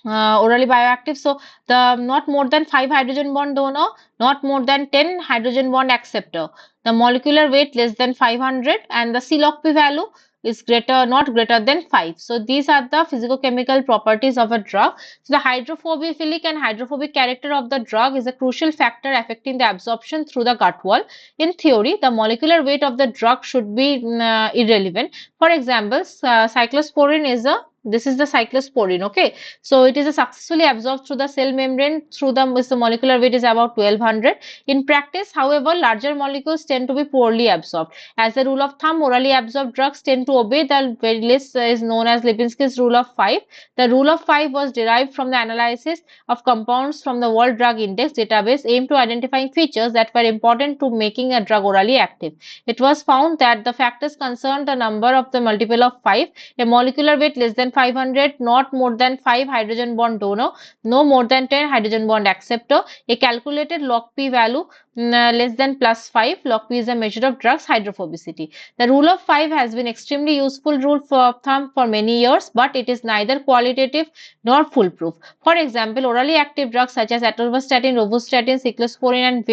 orally bioactive. So the not more than 5 hydrogen bond donor, not more than 10 hydrogen bond acceptor. The molecular weight less than 500 and the CLOCP value is not greater than 5. So these are the physicochemical properties of a drug. So the hydrophilic and hydrophobic character of the drug is a crucial factor affecting the absorption through the gut wall. In theory, the molecular weight of the drug should be irrelevant. For example, cyclosporine is a this is the cyclosporine, okay. So it is a successfully absorbed through the cell membrane through the molecular weight is about 1200. In practice, however, larger molecules tend to be poorly absorbed. As a rule of thumb, orally absorbed drugs tend to obey the very list is known as Lipinski's rule of 5. The rule of 5 was derived from the analysis of compounds from the World Drug Index database aimed to identifying features that were important to making a drug orally active. It was found that the factors concerned the number of the multiple of 5, a molecular weight less than 500, not more than 5 hydrogen bond donor, no more than 10 hydrogen bond acceptor, a calculated log P value less than plus 5. Log P is a measure of drugs hydrophobicity. The rule of 5 has been extremely useful rule for thumb for many years, but it is neither qualitative nor foolproof. For example, orally active drugs such as atorvastatin, robustatin, cyclosporine, and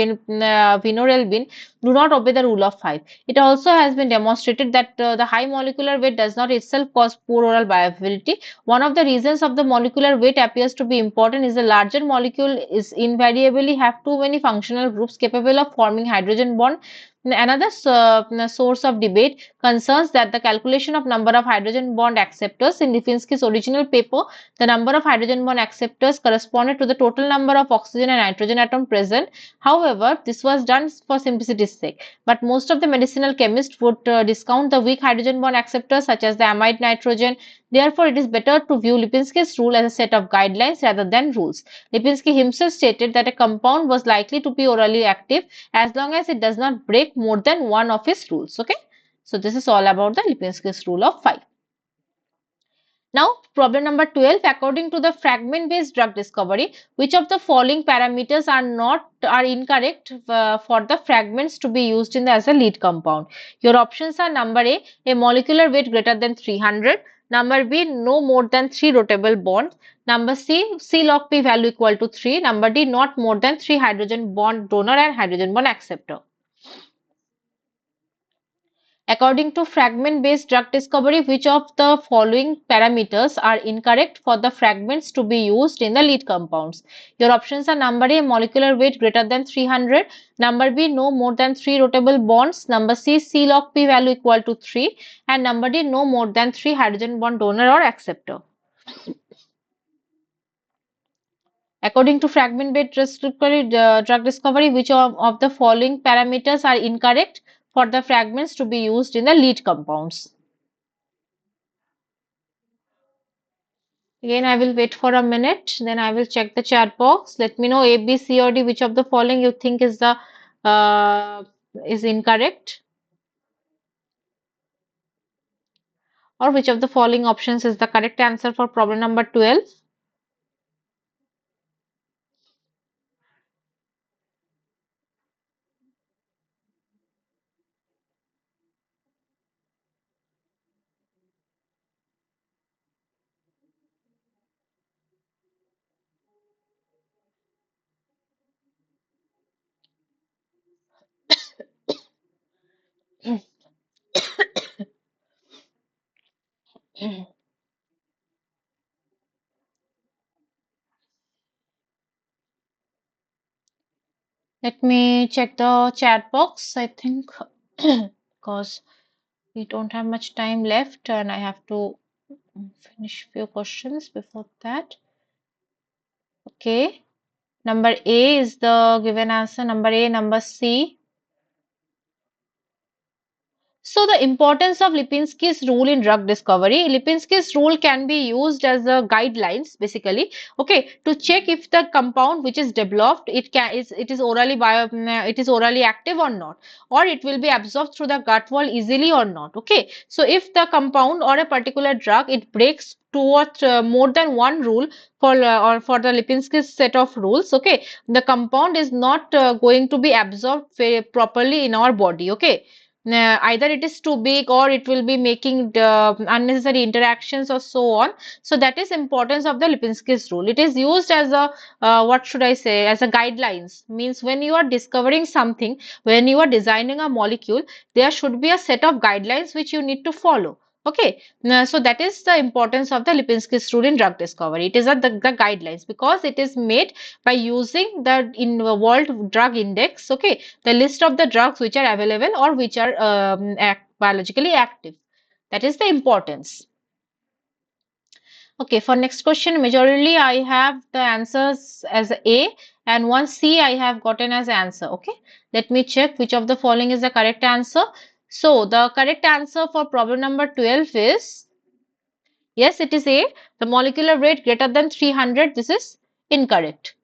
vinorelbine do not obey the rule of 5. It also has been demonstrated that the high molecular weight does not itself cause poor oral bioavailability. One of the reasons of the molecular weight appears to be important is the larger molecule is invariably have too many functional groups capable of forming hydrogen bond. Another source of debate concerns that the calculation of number of hydrogen bond acceptors in Lipinski's original paper, the number of hydrogen bond acceptors corresponded to the total number of oxygen and nitrogen atom present. However, this was done for simplicity's sake, but most of the medicinal chemists would discount the weak hydrogen bond acceptors such as the amide nitrogen. Therefore, it is better to view Lipinski's rule as a set of guidelines rather than rules. Lipinski himself stated that a compound was likely to be orally active as long as it does not break more than one of his rules. Okay, so this is all about the Lipinski's rule of 5. Now, problem number 12, according to the fragment based drug discovery, which of the following parameters are incorrect for the fragments to be used as a lead compound? Your options are number A molecular weight greater than 300, number B, no more than 3 rotable bonds, number C log P value equal to 3, number D, not more than 3 hydrogen bond donor and hydrogen bond acceptor. According to fragment-based drug discovery, which of the following parameters are incorrect for the fragments to be used in the lead compounds? Your options are number A, molecular weight greater than 300, number B, no more than 3 rotable bonds, number C log P value equal to 3, and number D, no more than 3 hydrogen bond donor or acceptor. According to fragment-based drug discovery, which of the following parameters are incorrect for the fragments to be used in the lead compounds? Again, I will wait for a minute, then I will check the chat box. Let me know A, B, C, or D, which of the following you think is incorrect, or which of the following options is the correct answer for problem number 12. Let me check the chat box. I think because we don't have much time left and I have to finish few questions before that. Okay, number A is the given answer. Number A, number C. So the importance of Lipinski's rule in drug discovery. Lipinski's rule can be used as a guidelines basically, okay, to check if the compound which is developed it is orally active or not, or it will be absorbed through the gut wall easily or not. Okay, so if the compound or a particular drug it breaks towards more than one rule or for the Lipinski's set of rules, okay, the compound is not going to be absorbed very properly in our body. Okay, Either it is too big or it will be making the unnecessary interactions or so on. So that is importance of the Lipinski's rule. It is used as a what should I say, as a guidelines. Means when you are discovering something, when you are designing a molecule, there should be a set of guidelines which you need to follow. Okay, so that is the importance of the Lipinski's rule in drug discovery. It is the guidelines, because it is made by using the in World Drug Index. Okay, the list of the drugs which are available or which are biologically active. That is the importance. Okay, for next question, majorly I have the answers as A, and one C I have gotten as answer. Okay, let me check which of the following is the correct answer. So the correct answer for problem number 12 is yes, it is A. The molecular weight greater than 300. This is incorrect.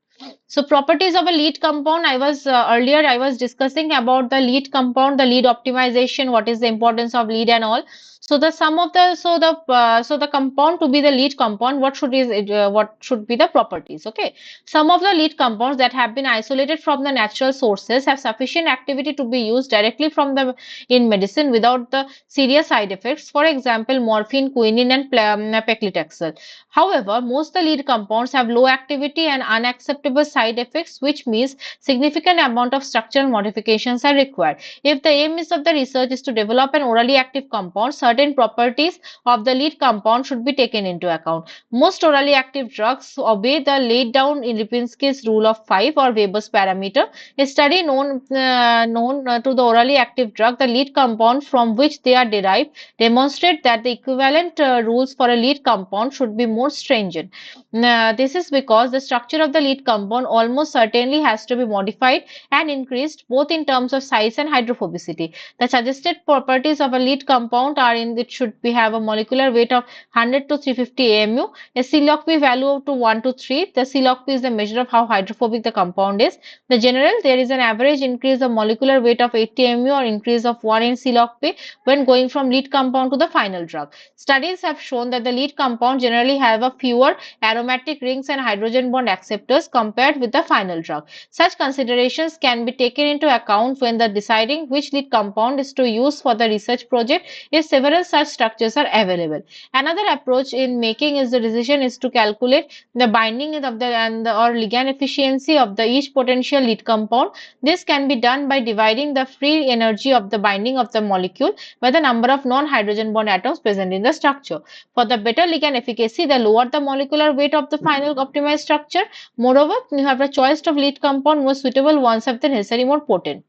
So properties of a lead compound, I was earlier I was discussing about the lead compound, the lead optimization, what is the importance of lead and all. So the sum of the so the compound to be the lead compound, what should is it, what should be the properties? Okay, some of the lead compounds that have been isolated from the natural sources have sufficient activity to be used directly from the in medicine without the serious side effects. For example, morphine, quinine, and paclitaxel. However, most the lead compounds have low activity and unacceptable side effects, which means significant amount of structural modifications are required. If the aim is of the research is to develop an orally active compound, certain properties of the lead compound should be taken into account. Most orally active drugs obey the laid down in Lipinski's rule of 5 or Weber's parameter. A study known to the orally active drug, the lead compound from which they are derived, demonstrate that the equivalent rules for a lead compound should be more stringent. This is because the structure of the lead compound almost certainly has to be modified and increased both in terms of size and hydrophobicity. The suggested properties of a lead compound are in it should be have a molecular weight of 100 to 350 AMU, a ClOC value of to 1 to 3. The ClOC is the measure of how hydrophobic the compound is. The general, there is an average increase of molecular weight of 80 AMU or increase of 1 in ClOC when going from lead compound to the final drug. Studies have shown that the lead compound generally have a fewer aromatic rings and hydrogen bond acceptors compared with the final drug. Such considerations can be taken into account when the deciding which lead compound is to use for the research project if several such structures are available. Another approach in making is the decision is to calculate the binding of the or ligand efficiency of the each potential lead compound. This can be done by dividing the free energy of the binding of the molecule by the number of non-hydrogen bond atoms present in the structure. For the better ligand efficacy, the lower the molecular weight of the final optimized structure. Moreover, you have the choice of lead compound more suitable ones have the necessary more potent.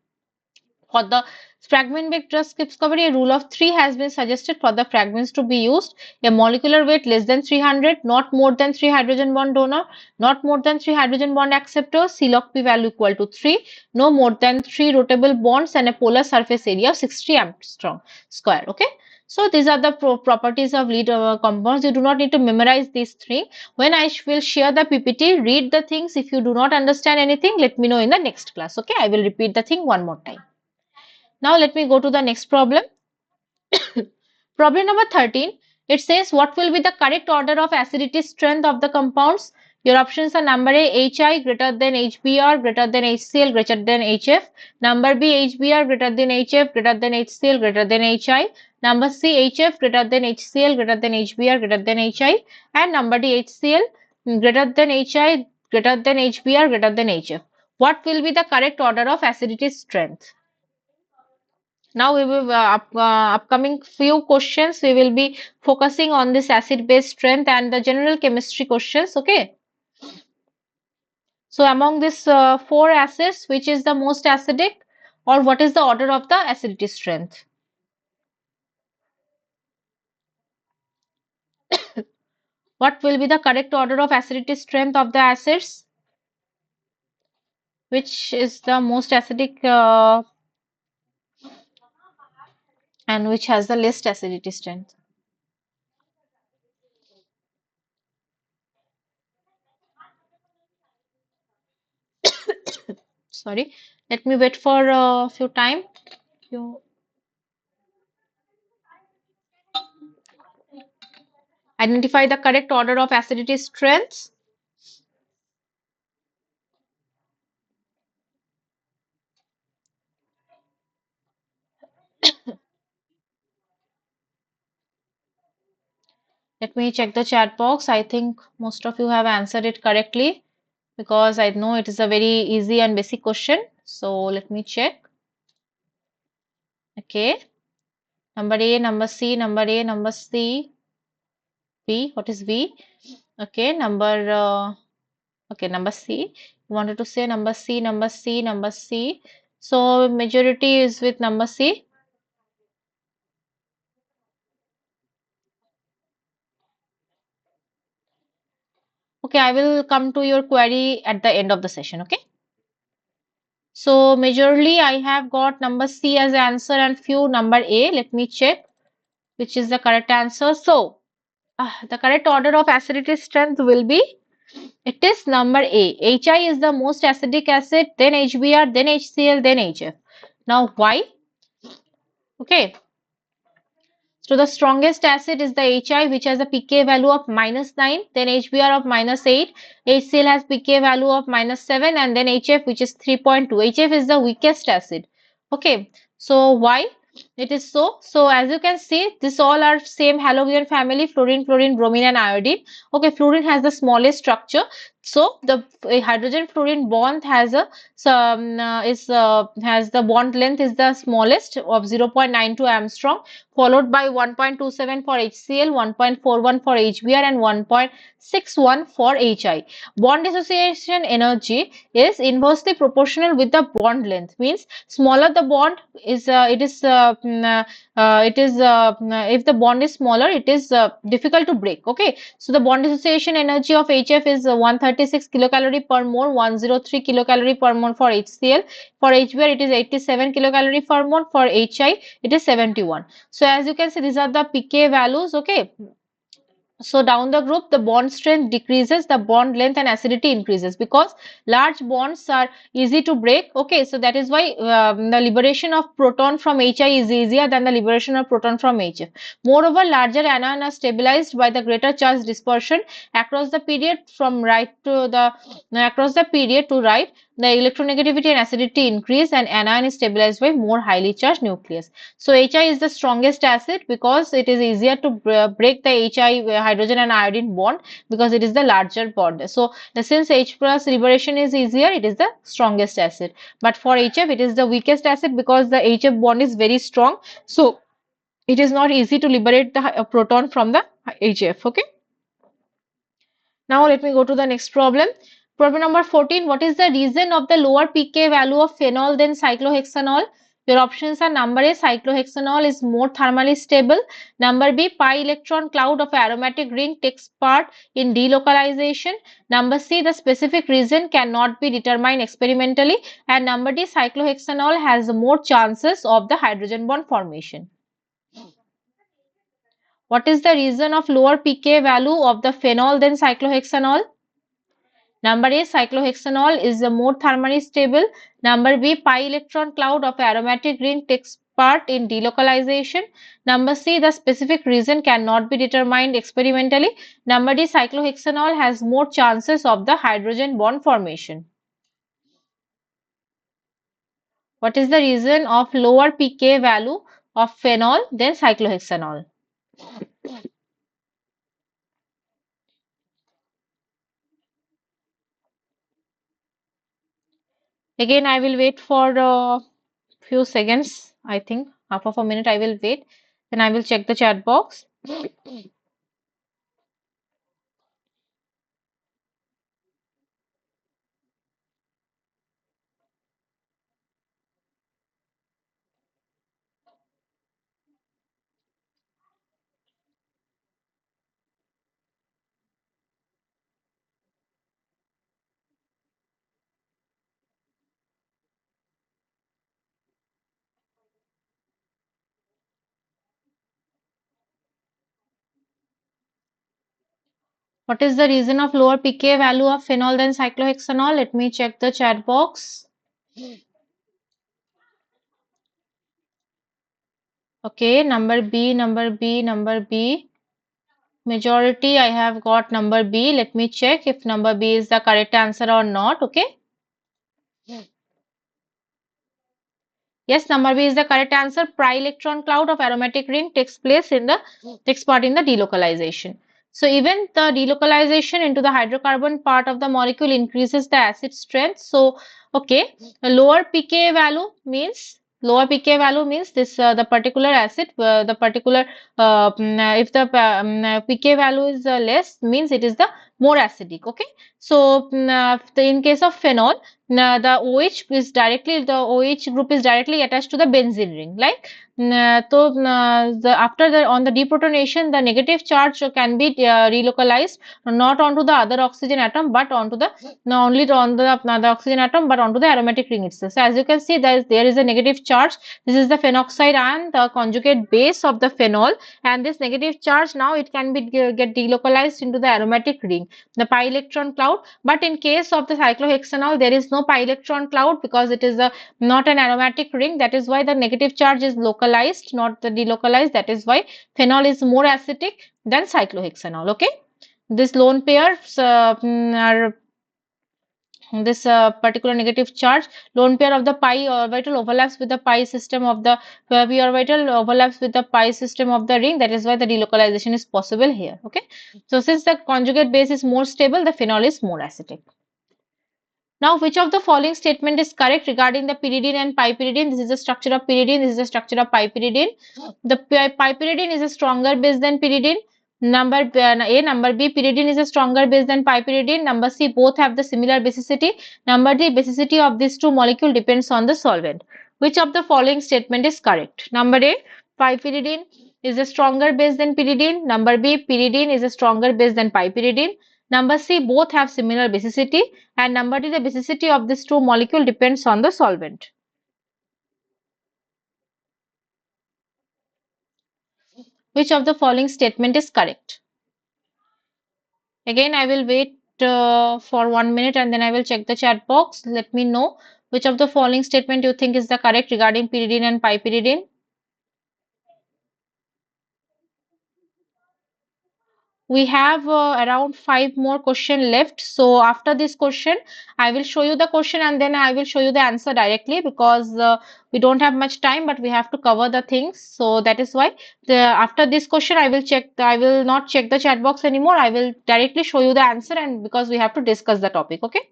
For the fragment-based drug discovery, a rule of 3 has been suggested for the fragments to be used. A molecular weight less than 300, not more than 3 hydrogen bond donor, not more than 3 hydrogen bond acceptors, ClOC value equal to 3, no more than 3 rotable bonds, and a polar surface area of 60 angstrom square. Okay. So these are the properties of lead compounds. You do not need to memorize these three. When I will share the PPT, read the things. If you do not understand anything, let me know in the next class. Okay, I will repeat the thing one more time. Now let me go to the next problem. Problem number 13. It says what will be the correct order of acidity strength of the compounds? Your options are number A, HI greater than HBr greater than HCl greater than HF. Number B, HBr greater than HF greater than HCl greater than HI. Number C, HF greater than HCl greater than HBr greater than HI. And number D, HCl greater than HI greater than HBr greater than HF. What will be the correct order of acidity strength? Now we will upcoming few questions we will be focusing on this acid base strength and the general chemistry questions. Okay. So among these four acids, which is the most acidic, or what is the order of the acidity strength? What will be the correct order of acidity strength of the acids? Which is the most acidic and which has the least acidity strength? Sorry, let me wait for a few time. You identify the correct order of acidity strengths. Let me check the chat box. I think most of you have answered it correctly because I know it is a very easy and basic question. So let me check. Okay. Number A, number C, number A, number C, V. What is V? Okay. Okay, number C. You wanted to say number C, number C, number C. So majority is with number C. Okay, I will come to your query at the end of the session. Okay. So majorly I have got number C as answer and few number A. Let me check which is the correct answer. So the correct order of acidity strength will be, it is number A. HI is the most acidic acid, then HBr, then HCl, then HF. Now why? Okay. So the strongest acid is the HI, which has a pK value of -9, then HBr of -8, HCl has pK value of -7, and then HF, which is 3.2. HF is the weakest acid. Okay, so why it is so? So as you can see, this all are same halogen family: fluorine, chlorine, bromine, and iodine. Okay, fluorine has the smallest structure. So the hydrogen fluorine bond has a has the bond length is the smallest of 0.92 Armstrong, followed by 1.27 for HCl, 1.41 for HBr, and 1.61 for HI. Bond dissociation energy is inversely proportional with the bond length. Means smaller the bond is, if the bond is smaller, it is difficult to break. Okay, so the bond dissociation energy of HF is 136 kilocalorie per mole, 103 kilocalorie per mole for HCl. For HBr, it is 87 kilocalorie per mole. For HI, it is 71. So as you can see, these are the pK values. Okay, so down the group, the bond strength decreases, the bond length and acidity increases because large bonds are easy to break. Okay, so that is why the liberation of proton from HI is easier than the liberation of proton from HF. Moreover, larger anion are stabilized by the greater charge dispersion across the period from right to the across the period to right. The electronegativity and acidity increase, and anion is stabilized by more highly charged nucleus. So HI is the strongest acid because it is easier to break the HI hydrogen and iodine bond because it is the larger bond. So since H plus liberation is easier, it is the strongest acid. But for HF, it is the weakest acid because the HF bond is very strong. So it is not easy to liberate the proton from the HF. Okay. Now let me go to the next problem. Problem number 14. What is the reason of the lower pK value of phenol than cyclohexanol? Your options are: number A, cyclohexanol is more thermally stable. Number B, pi electron cloud of aromatic ring takes part in delocalization. Number C, the specific reason cannot be determined experimentally. And number D, cyclohexanol has more chances of the hydrogen bond formation. What is the reason of lower pK value of the phenol than cyclohexanol? Number A, cyclohexanol is the more thermally stable. Number B, pi electron cloud of aromatic ring takes part in delocalization. Number C, the specific reason cannot be determined experimentally. Number D, cyclohexanol has more chances of the hydrogen bond formation. What is the reason of lower pK value of phenol than cyclohexanol? Again, I will wait for a few seconds. I think half of a minute I will wait. Then I will check the chat box. What is the reason of lower pK value of phenol than cyclohexanol? Let me check the chat box. Okay, number B, number B, number B. Majority I have got number B. Let me check if number B is the correct answer or not. Okay. Yes, number B is the correct answer. Pi electron cloud of aromatic ring takes part in the delocalization. So even the delocalization into the hydrocarbon part of the molecule increases the acid strength. So okay, a lower pK value means this the particular acid, the particular if the pK value is less, means it is the more acidic. Okay, so in case of phenol, the OH group is directly attached to the benzene ring. Like after the on the deprotonation, the negative charge can be relocalized not onto the other oxygen atom, but onto the not only on the oxygen atom, but onto the aromatic ring itself. So as you can see, there is a negative charge. This is the phenoxide and the conjugate base of the phenol, and this negative charge now it can be get delocalized into the aromatic ring, the pi electron cloud. But in case of the cyclohexanol, there is no pi electron cloud because it is a not an aromatic ring. That is why the negative charge is localized, not the delocalized. That is why phenol is more acidic than cyclohexanol. Okay, this lone pairs are this particular negative charge. Lone pair of the pi orbital overlaps with the pi system of the p orbital overlaps with the pi system of the ring. That is why the delocalization is possible here. Okay, so since the conjugate base is more stable, the phenol is more acidic. Now, which of the following statement is correct regarding the pyridine and pipyridine? This is the structure of pyridine. This is the structure of pipyridine. The pipyridine is a stronger base than pyridine. Number A. Number B. Pyridine is a stronger base than pipyridine. Number C. Both have the similar basicity. Number D. Basicity of these two molecules depends on the solvent. Which of the following statement is correct? Number A. Pipyridine is a stronger base than pyridine. Number B. Pyridine is a stronger base than pipyridine. Number C. Both have similar basicity. And number D, the basicity of this two molecule depends on the solvent. Which of the following statement is correct? Again, I will wait for 1 minute and then I will check the chat box. Let me know which of the following statement you think is the correct regarding pyridine and pipyridine. We have around 5 more questions left. So after this question, I will show you the question and then I will show you the answer directly because we don't have much time, but we have to cover the things. So that is why after this question, I will not check the chat box anymore. I will directly show you the answer, and because we have to discuss the topic. Okay.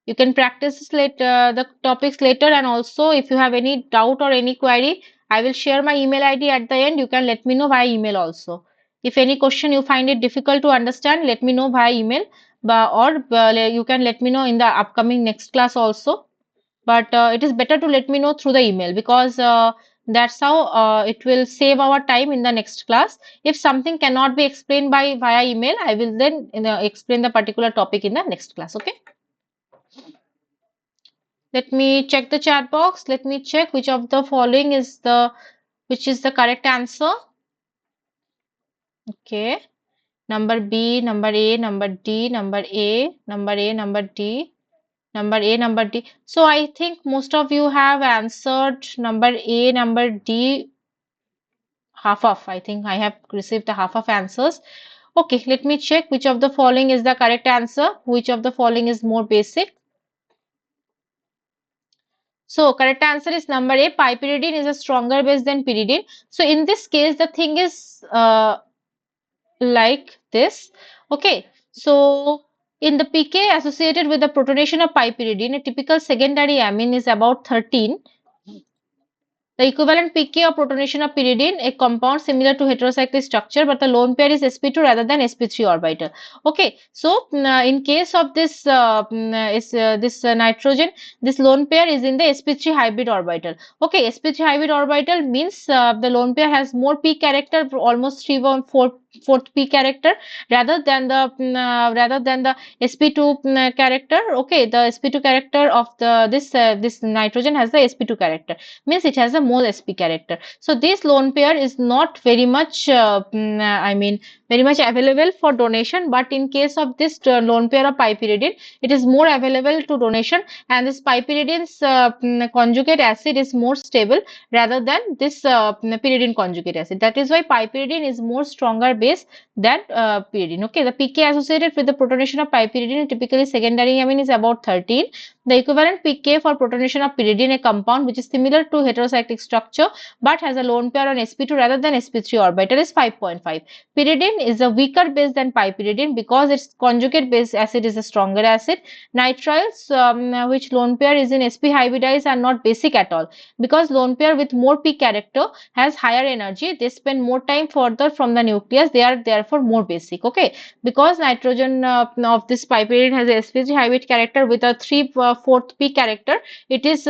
You can practice the topics later, and also if you have any doubt or any query, I will share my email ID at the end. You can let me know via email also. If any question you find it difficult to understand, let me know via email, or you can let me know in the upcoming next class also. But it is better to let me know through the email because that's how it will save our time in the next class. If something cannot be explained by via email, I will then explain the particular topic in the next class. Okay. Let me check the chat box. Let me check which of the following is the correct answer. Okay. Number B, number A, number D, number A, number A, number D, number A, number D. So I think most of you have answered number A, number D, half of. I think I have received the half of answers. Okay, let me check which of the following is the correct answer. Which of the following is more basic? So correct answer is number A. Piperidine is a stronger base than pyridine. So in this case, the thing is like this. Okay. So in the pK associated with the protonation of piperidine, a typical secondary amine is about 13. The equivalent pK of protonation of pyridine, a compound similar to heterocyclic structure, but the lone pair is sp2 rather than sp3 orbital. Okay, so in case of this nitrogen, this lone pair is in the sp3 hybrid orbital. Okay, sp3 hybrid orbital means the lone pair has more p character, almost 314 fourth p character rather than the sp2 character. Okay, the sp2 character of this nitrogen has the sp2 character, means it has a more sp character. So this lone pair is not very much I mean very much available for donation, but in case of this lone pair of piperidine, it is more available to donation, and this piperidine's conjugate acid is more stable rather than this pyridine conjugate acid. That is why piperidine is more stronger base than pyridine. Okay, the pK associated with the protonation of pyridine, typically secondary amine, is about 13. The equivalent pK for protonation of pyridine, a compound which is similar to heterocyclic structure but has a lone pair on sp2 rather than sp3 orbital, is 5.5. Pyridine is a weaker base than piperidine because its conjugate base acid is a stronger acid. Nitriles, which lone pair is in sp hybridize, are not basic at all because lone pair with more p character has higher energy. They spend more time further from the nucleus. They are therefore more basic. Okay, because nitrogen of this piperidine has a sp3 hybrid character with a 3/4 p character, it is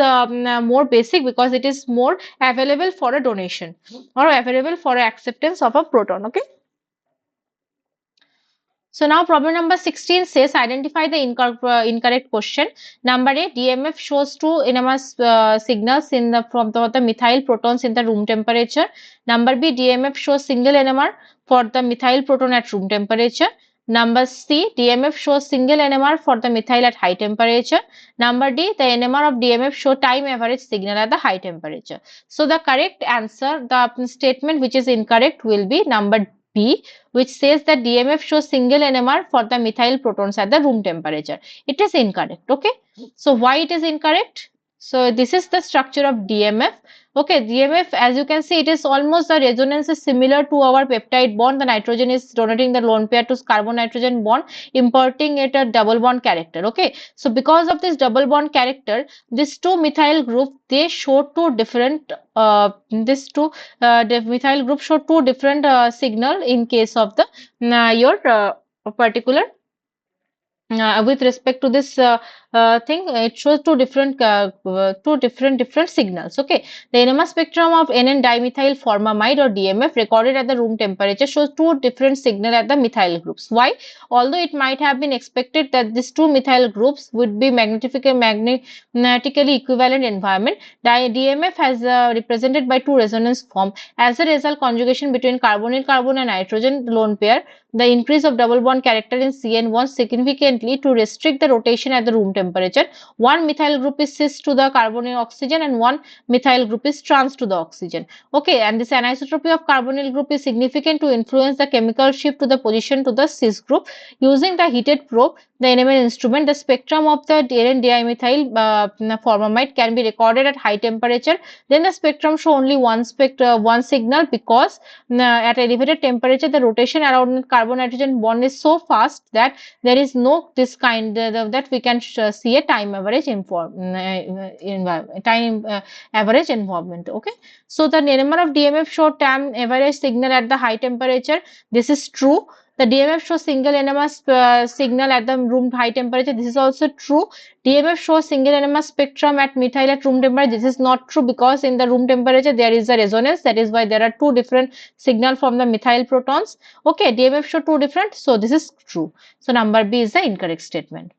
more basic because it is more available for a donation or available for acceptance of a proton. Okay. So now problem number 16 says identify the incorrect question. Number A, DMF shows two NMR signals in the from the methyl protons in the room temperature. Number B, DMF shows single NMR for the methyl proton at room temperature. Number C, DMF shows single NMR for the methyl at high temperature. Number D, the NMR of DMF show time average signal at the high temperature. So the correct answer, the statement which is incorrect will be number B, which says that DMF shows single NMR for the methyl protons at the room temperature. It is incorrect. Okay. So why it is incorrect? So this is the structure of DMF. Okay, DMF, as you can see, it is almost the resonance is similar to our peptide bond. The nitrogen is donating the lone pair to carbon nitrogen bond, imparting it a double bond character. Okay, so because of this double bond character, these two methyl group, they show two different the methyl group show two different signal in case of the your particular with respect to this thing. It shows two different signals. Okay, the NMR spectrum of NN dimethyl formamide or DMF recorded at the room temperature shows two different signal at the methyl groups. Why? Although it might have been expected that these two methyl groups would be magnetically equivalent environment, DMF has represented by two resonance form. As a result, conjugation between carbonyl carbon and nitrogen lone pair, the increase of double bond character in CN1 significantly to restrict the rotation at the room temperature. One methyl group is cis to the carbonyl oxygen and one methyl group is trans to the oxygen. Okay, and this anisotropy of carbonyl group is significant to influence the chemical shift to the position to the cis group. Using the heated probe, the NMR instrument, the spectrum of the NN dimethyl formamide can be recorded at high temperature. Then the spectrum show only one signal because at elevated temperature the rotation around carbon nitrogen bond is so fast that there is no this kind that we can see a time average average involvement. Okay, so the NMR of DMF show time average signal at the high temperature. This is true. The DMF shows single NMR signal at the room high temperature. This is also true. DMF shows single NMR spectrum at methyl at room temperature. This is not true because in the room temperature there is a resonance. That is why there are two different signal from the methyl protons. Okay, DMF show two different. So this is true. So number B is the incorrect statement.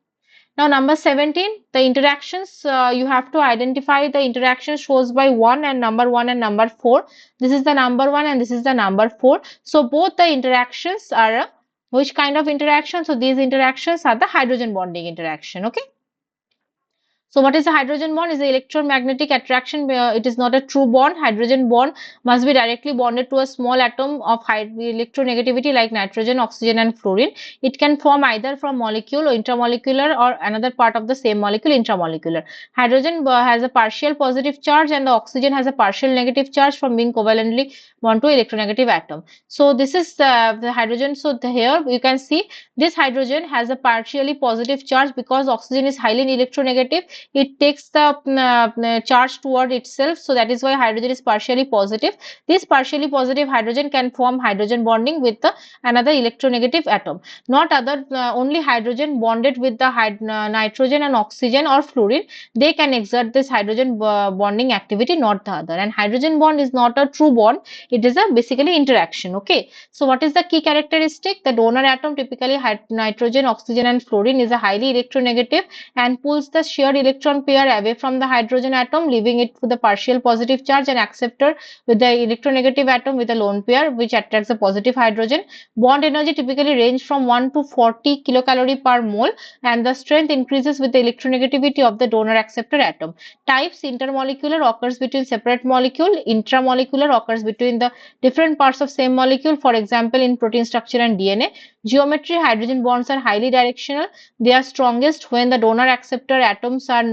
Now number 17, the interactions, you have to identify the interaction shows by 1 and number 4. This is the number 1 and this is the number 4. So both the interactions are which kind of interaction? So these interactions are the hydrogen bonding interaction. Okay. So what is a hydrogen bond? Is the electromagnetic attraction. It is not a true bond. Hydrogen bond must be directly bonded to a small atom of high electronegativity like nitrogen, oxygen and fluorine. It can form either from molecule or intramolecular or another part of the same molecule intramolecular. Hydrogen has a partial positive charge and the oxygen has a partial negative charge from being covalently bond to electronegative atom. So this is the hydrogen. So here you can see this hydrogen has a partially positive charge because oxygen is highly electronegative. It takes the charge toward itself, so that is why hydrogen is partially positive. This partially positive hydrogen can form hydrogen bonding with another electronegative atom. Not other only hydrogen bonded with the nitrogen and oxygen or fluorine, they can exert this hydrogen bonding activity, not the other. And hydrogen bond is not a true bond, it is a basically interaction. Okay, so what is the key characteristic? The donor atom, typically nitrogen, oxygen and fluorine, is a highly electronegative and pulls the shared electron pair away from the hydrogen atom, leaving it with a partial positive charge, and acceptor with the electronegative atom with a lone pair, which attracts the positive hydrogen. Bond energy typically range from 1 to 40 kilocalorie per mole, and the strength increases with the electronegativity of the donor acceptor atom. Types: intermolecular occurs between separate molecule, intramolecular occurs between the different parts of same molecule, for example in protein structure and DNA. Geometry: hydrogen bonds are highly directional. They are strongest when the donor acceptor atoms are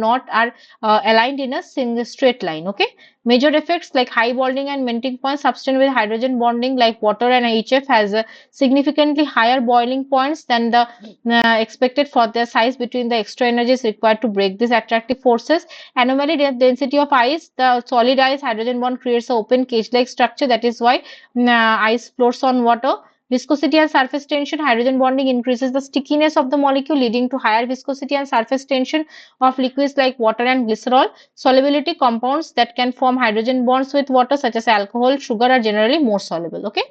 aligned in a single straight line. Okay. Major effects like high bonding and melting point. Substance with hydrogen bonding like water and HF has a significantly higher boiling points than the expected for their size between the extra energies required to break these attractive forces. Anomaly density of ice. The solid ice hydrogen bond creates an open cage-like structure. That is why ice floats on water. Viscosity and surface tension. Hydrogen bonding increases the stickiness of the molecule, leading to higher viscosity and surface tension of liquids like water and glycerol. Solubility: compounds that can form hydrogen bonds with water, such as alcohol, sugar, are generally more soluble. Okay.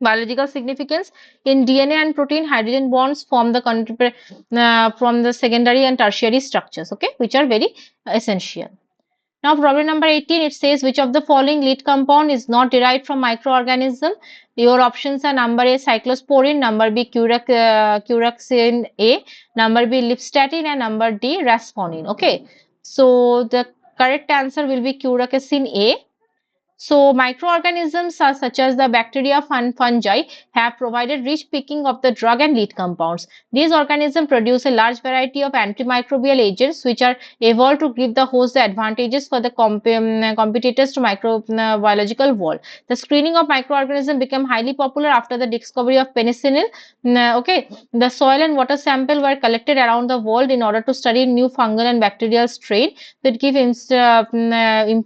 Biological significance: in DNA and protein, hydrogen bonds form from the secondary and tertiary structures, okay, which are very essential. Now, problem number 18, it says which of the following lead compound is not derived from microorganism? Your options are number A, cyclosporin, number B, curaxin A, number B, lipstatin, and number D, rasponin. Okay, so the correct answer will be curaxin A. So, microorganisms such as the bacteria, fungi have provided rich picking of the drug and lead compounds. These organisms produce a large variety of antimicrobial agents which are evolved to give the host the advantages for the competitors to microbiological world. The screening of microorganisms became highly popular after the discovery of penicillin. Okay, the soil and water sample were collected around the world in order to study new fungal and bacterial strain that give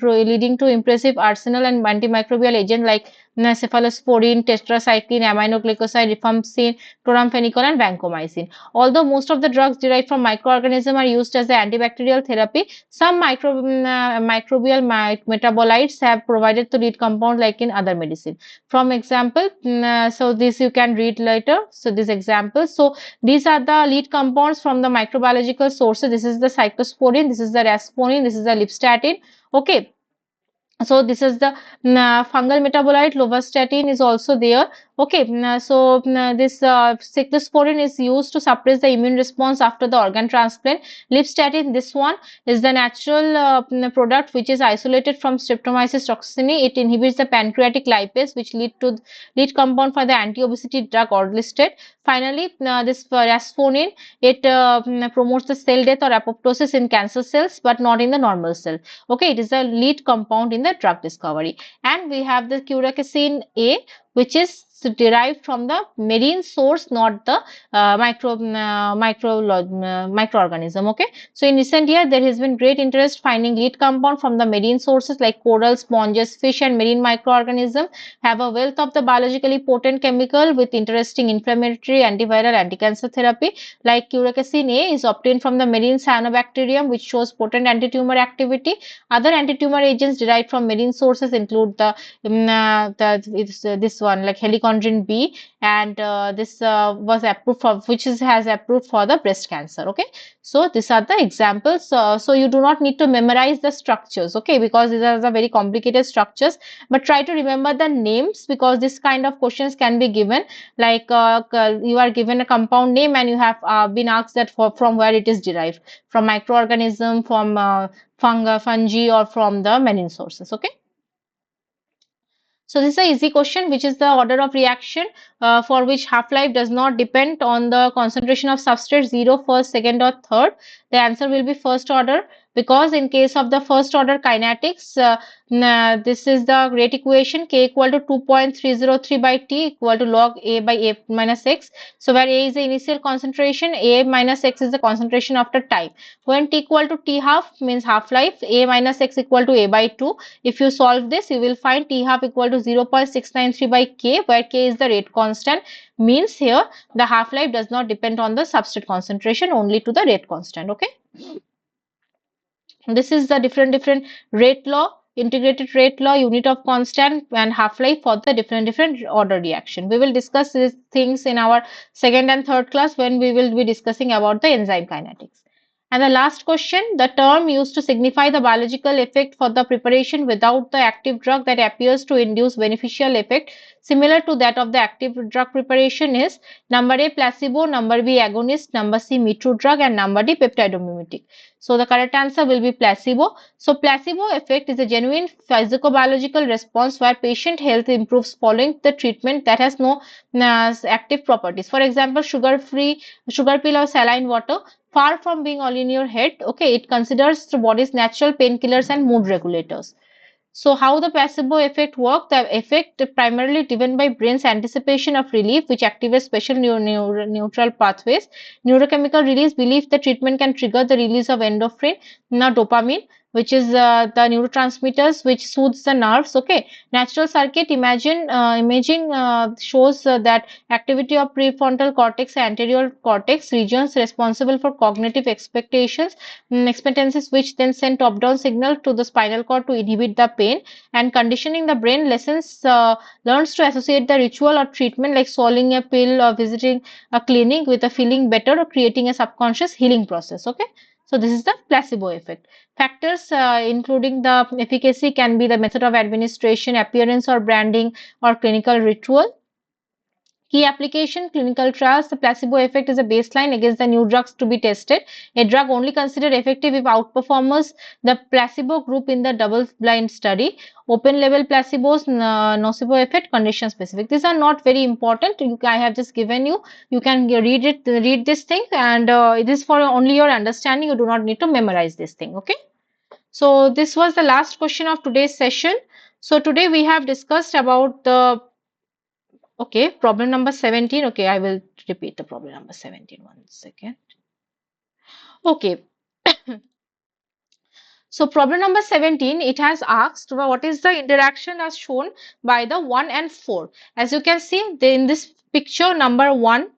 leading to impressive arsenal and antimicrobial agent like cephalosporin, tetracycline, aminoglycoside, rifampicin, chloramphenicol, and vancomycin. Although most of the drugs derived from microorganisms are used as the antibacterial therapy, some microbial metabolites have provided to lead compound like in other medicine. From example, so this you can read later. So this example. So these are the lead compounds from the microbiological sources. This is the cyclosporin, this is the rasponin, this is the lipstatin. Okay. So this is the fungal metabolite. Lovastatin is also there. Okay, so this cyclosporin is used to suppress the immune response after the organ transplant. Lipstatin, this one is the natural product which is isolated from Streptomyces toxini. It inhibits the pancreatic lipase, which lead compound for the anti-obesity drug orlistat. Finally, this rasponin, it promotes the cell death or apoptosis in cancer cells, but not in the normal cell. Okay, it is the lead compound in the drug discovery. And we have the curaxin A, which is derived from the marine source, not the microorganism. Okay, so in recent year there has been great interest finding lead compound from the marine sources like coral, sponges, fish, and marine microorganisms have a wealth of the biologically potent chemical with interesting inflammatory, antiviral, anti-cancer therapy. Like curaxin A is obtained from the marine cyanobacterium, which shows potent anti-tumor activity. Other anti-tumor agents derived from marine sources include this one like helicondrin B, and this was approved for has approved for the breast cancer. Okay, so these are the examples. So you do not need to memorize the structures, okay, because these are the very complicated structures, but try to remember the names, because this kind of questions can be given, like you are given a compound name and you have been asked that from where it is derived, from microorganism, from fungi, or from the marine sources. Okay. So this is an easy question, which is the order of reaction for which half-life does not depend on the concentration of substrate 0, first, second, or third. The answer will be first order, because in case of the first order kinetics, this is the rate equation k equal to 2.303 by t equal to log a by a minus x. So where a is the initial concentration, a minus x is the concentration after time. When t equal to t half means half-life, a minus x equal to a by 2. If you solve this, you will find t half equal to 0.693 by k, where k is the rate constant. Means here the half-life does not depend on the substrate concentration, only to the rate constant. Okay. This is the different rate law, integrated rate law, unit of constant, and half-life for the different order reaction. We will discuss these things in our second and third class when we will be discussing about the enzyme kinetics. And the last question, the term used to signify the biological effect for the preparation without the active drug that appears to induce beneficial effect similar to that of the active drug preparation is number A placebo, number B agonist, number C me too drug, and number D peptidomimetic. So the correct answer will be placebo. So placebo effect is a genuine physicobiological response where patient health improves following the treatment that has no active properties. For example, sugar-free sugar pill or saline water, far from being all in your head, okay, it considers the body's natural painkillers and mood regulators. So how the placebo effect work? The effect primarily driven by brain's anticipation of relief, which activates special neutral pathways. Neurochemical release belief the treatment can trigger the release of endorphin, now dopamine, which is the neurotransmitters which soothes the nerves. Okay, natural circuit imaging shows that activity of prefrontal cortex and anterior cortex regions responsible for cognitive expectancies, which then send top-down signal to the spinal cord to inhibit the pain, and conditioning the brain learns to associate the ritual or treatment like swallowing a pill or visiting a clinic with a feeling better or creating a subconscious healing process. Okay, so this is the placebo effect. Factors including the efficacy can be the method of administration, appearance or branding, or clinical ritual. Key application, clinical trials. The placebo effect is a baseline against the new drugs to be tested. A drug only considered effective if outperforms the placebo group in the double-blind study. Open label placebos, nocebo effect, condition specific. These are not very important. I have just given you. You can read this thing, and it is for only your understanding. You do not need to memorize this thing. Okay. So this was the last question of today's session. So today we have discussed about the okay, problem number 17. Okay, I will repeat the problem number 17. One second. Okay, so problem number 17, it has asked what is the interaction as shown by the 1 and 4. As you can see, in this picture, number 1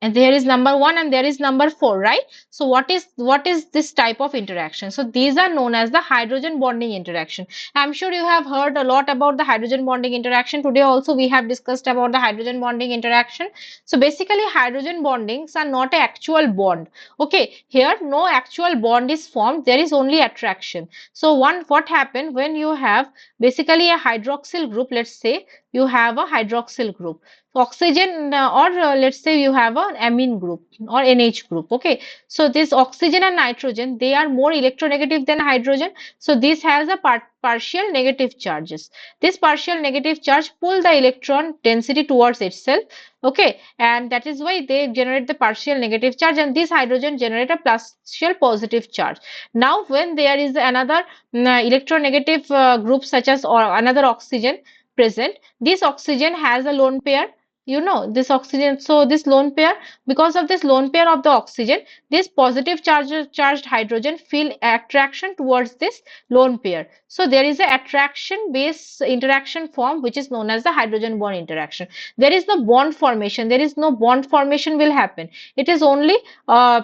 and there is number 1 and there is number 4, right? So what is this type of interaction? So these are known as the hydrogen bonding interaction. I'm sure you have heard a lot about the hydrogen bonding interaction. Today also we have discussed about the hydrogen bonding interaction. So basically hydrogen bondings are not an actual bond. Okay, here no actual bond is formed, there is only attraction. So what happened when you have basically a hydroxyl group, let's say you have a hydroxyl group, oxygen or let's say you have an amine group or NH group. Okay, so this oxygen and nitrogen, they are more electronegative than hydrogen, so this has a partial negative charges. This partial negative charge pull the electron density towards itself. Okay, and that is why they generate the partial negative charge, and this hydrogen generate a partial positive charge. Now when there is another electronegative group such as or another oxygen present, this oxygen has a lone pair, this oxygen. So this lone pair, because of this lone pair of the oxygen, this positive charged hydrogen feel attraction towards this lone pair. So there is a attraction based interaction form which is known as the hydrogen bond interaction. There is no bond formation, there is no bond formation will happen, it is only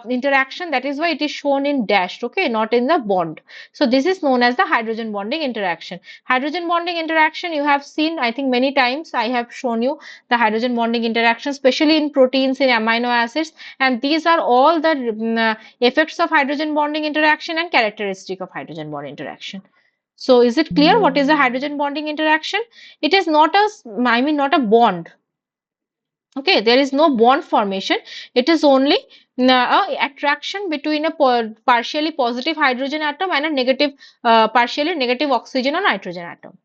interaction. That is why it is shown in dashed, okay, not in the bond. So this is known as the hydrogen bonding interaction. Hydrogen bonding interaction you have seen, I think many times I have shown you the hydrogen bonding interaction, especially in proteins, in amino acids, and these are all the effects of hydrogen bonding interaction and characteristic of hydrogen bond interaction. So is it clear what is a hydrogen bonding interaction? It is not a, I mean, not a bond. Okay, there is no bond formation. It is only a attraction between a partially positive hydrogen atom and a partially negative oxygen or nitrogen atom.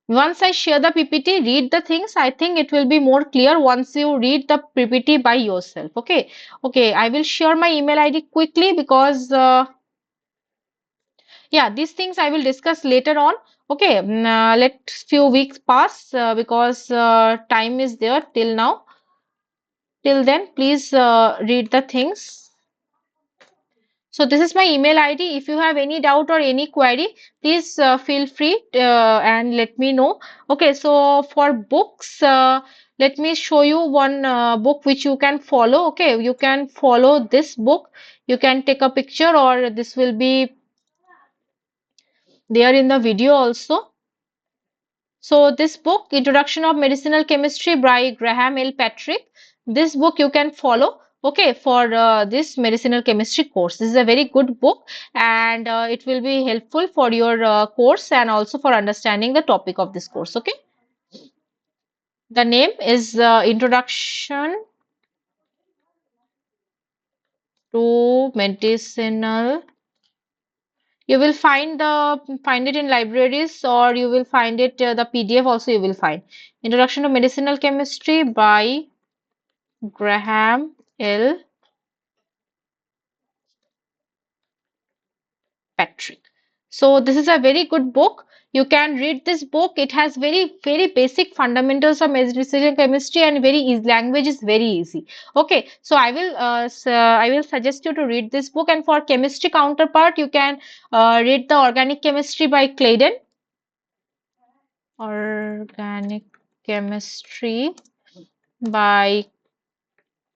Once I share the PPT, read the things. I think it will be more clear once you read the PPT by yourself. Okay. Okay. I will share my email ID quickly because, yeah, these things I will discuss later on. Okay. Let few weeks pass because time is there till now. Till then, please read the things. So this is my email ID. If you have any doubt or any query, please feel free and let me know. Okay, so for books, let me show you one book which you can follow. Okay, you can follow this book. You can take a picture or this will be there in the video also. So this book, Introduction of Medicinal Chemistry by Graham L. Patrick. this book you can follow, okay, for this medicinal chemistry course. This is a very good book, and it will be helpful for your course and also for understanding the topic of this course, okay. The name is Introduction to Medicinal. You will find it in libraries, or you will find it the PDF also you will find. Introduction to Medicinal Chemistry by Graham L. Patrick. So this is a very good book. You can read this book. It has very basic fundamentals of medicinal chemistry, and very easy language is very easy. Okay, so I will suggest you to read this book. And for chemistry counterpart, you can read the Organic Chemistry by Claydon. Organic Chemistry by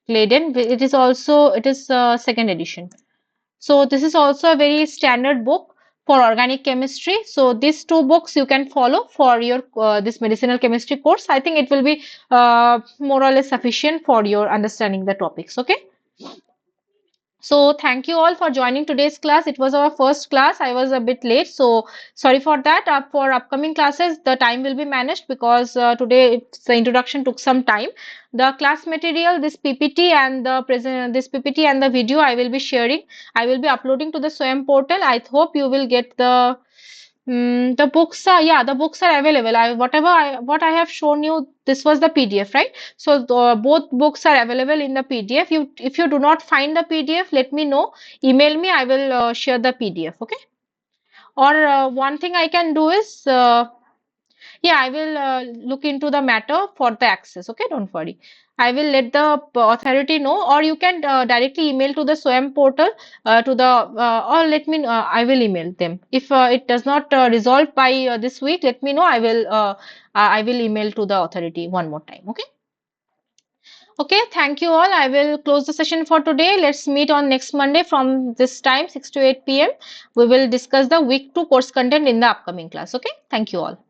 Claydon. It is second edition. So this is also a very standard book for organic chemistry. So these two books you can follow for your this medicinal chemistry course. I think it will be more or less sufficient for your understanding the topics. Okay. So thank you all for joining today's class. It was our first class. I was a bit late, so sorry for that. For upcoming classes, the time will be managed because the introduction took some time. The class material, this PPT and this PPT and the video I will be sharing. I will be uploading to the SWAYAM portal. I hope you will get the books are, yeah, the books are available. What I have shown you, this was the PDF, right? So both books are available in the PDF. If you do not find the PDF, let me know. Email me. I will share the PDF. Okay. Or one thing I can do is yeah, I will look into the matter for the access. Okay, don't worry. I will let the authority know, or you can directly email to the SWAYAM portal or let me. I will email them. If it does not resolve by this week, let me know. I will email to the authority one more time. Okay. Okay. Thank you all. I will close the session for today. Let's meet on next Monday from this time 6 to 8 p.m. We will discuss the week 2 course content in the upcoming class. Okay. Thank you all.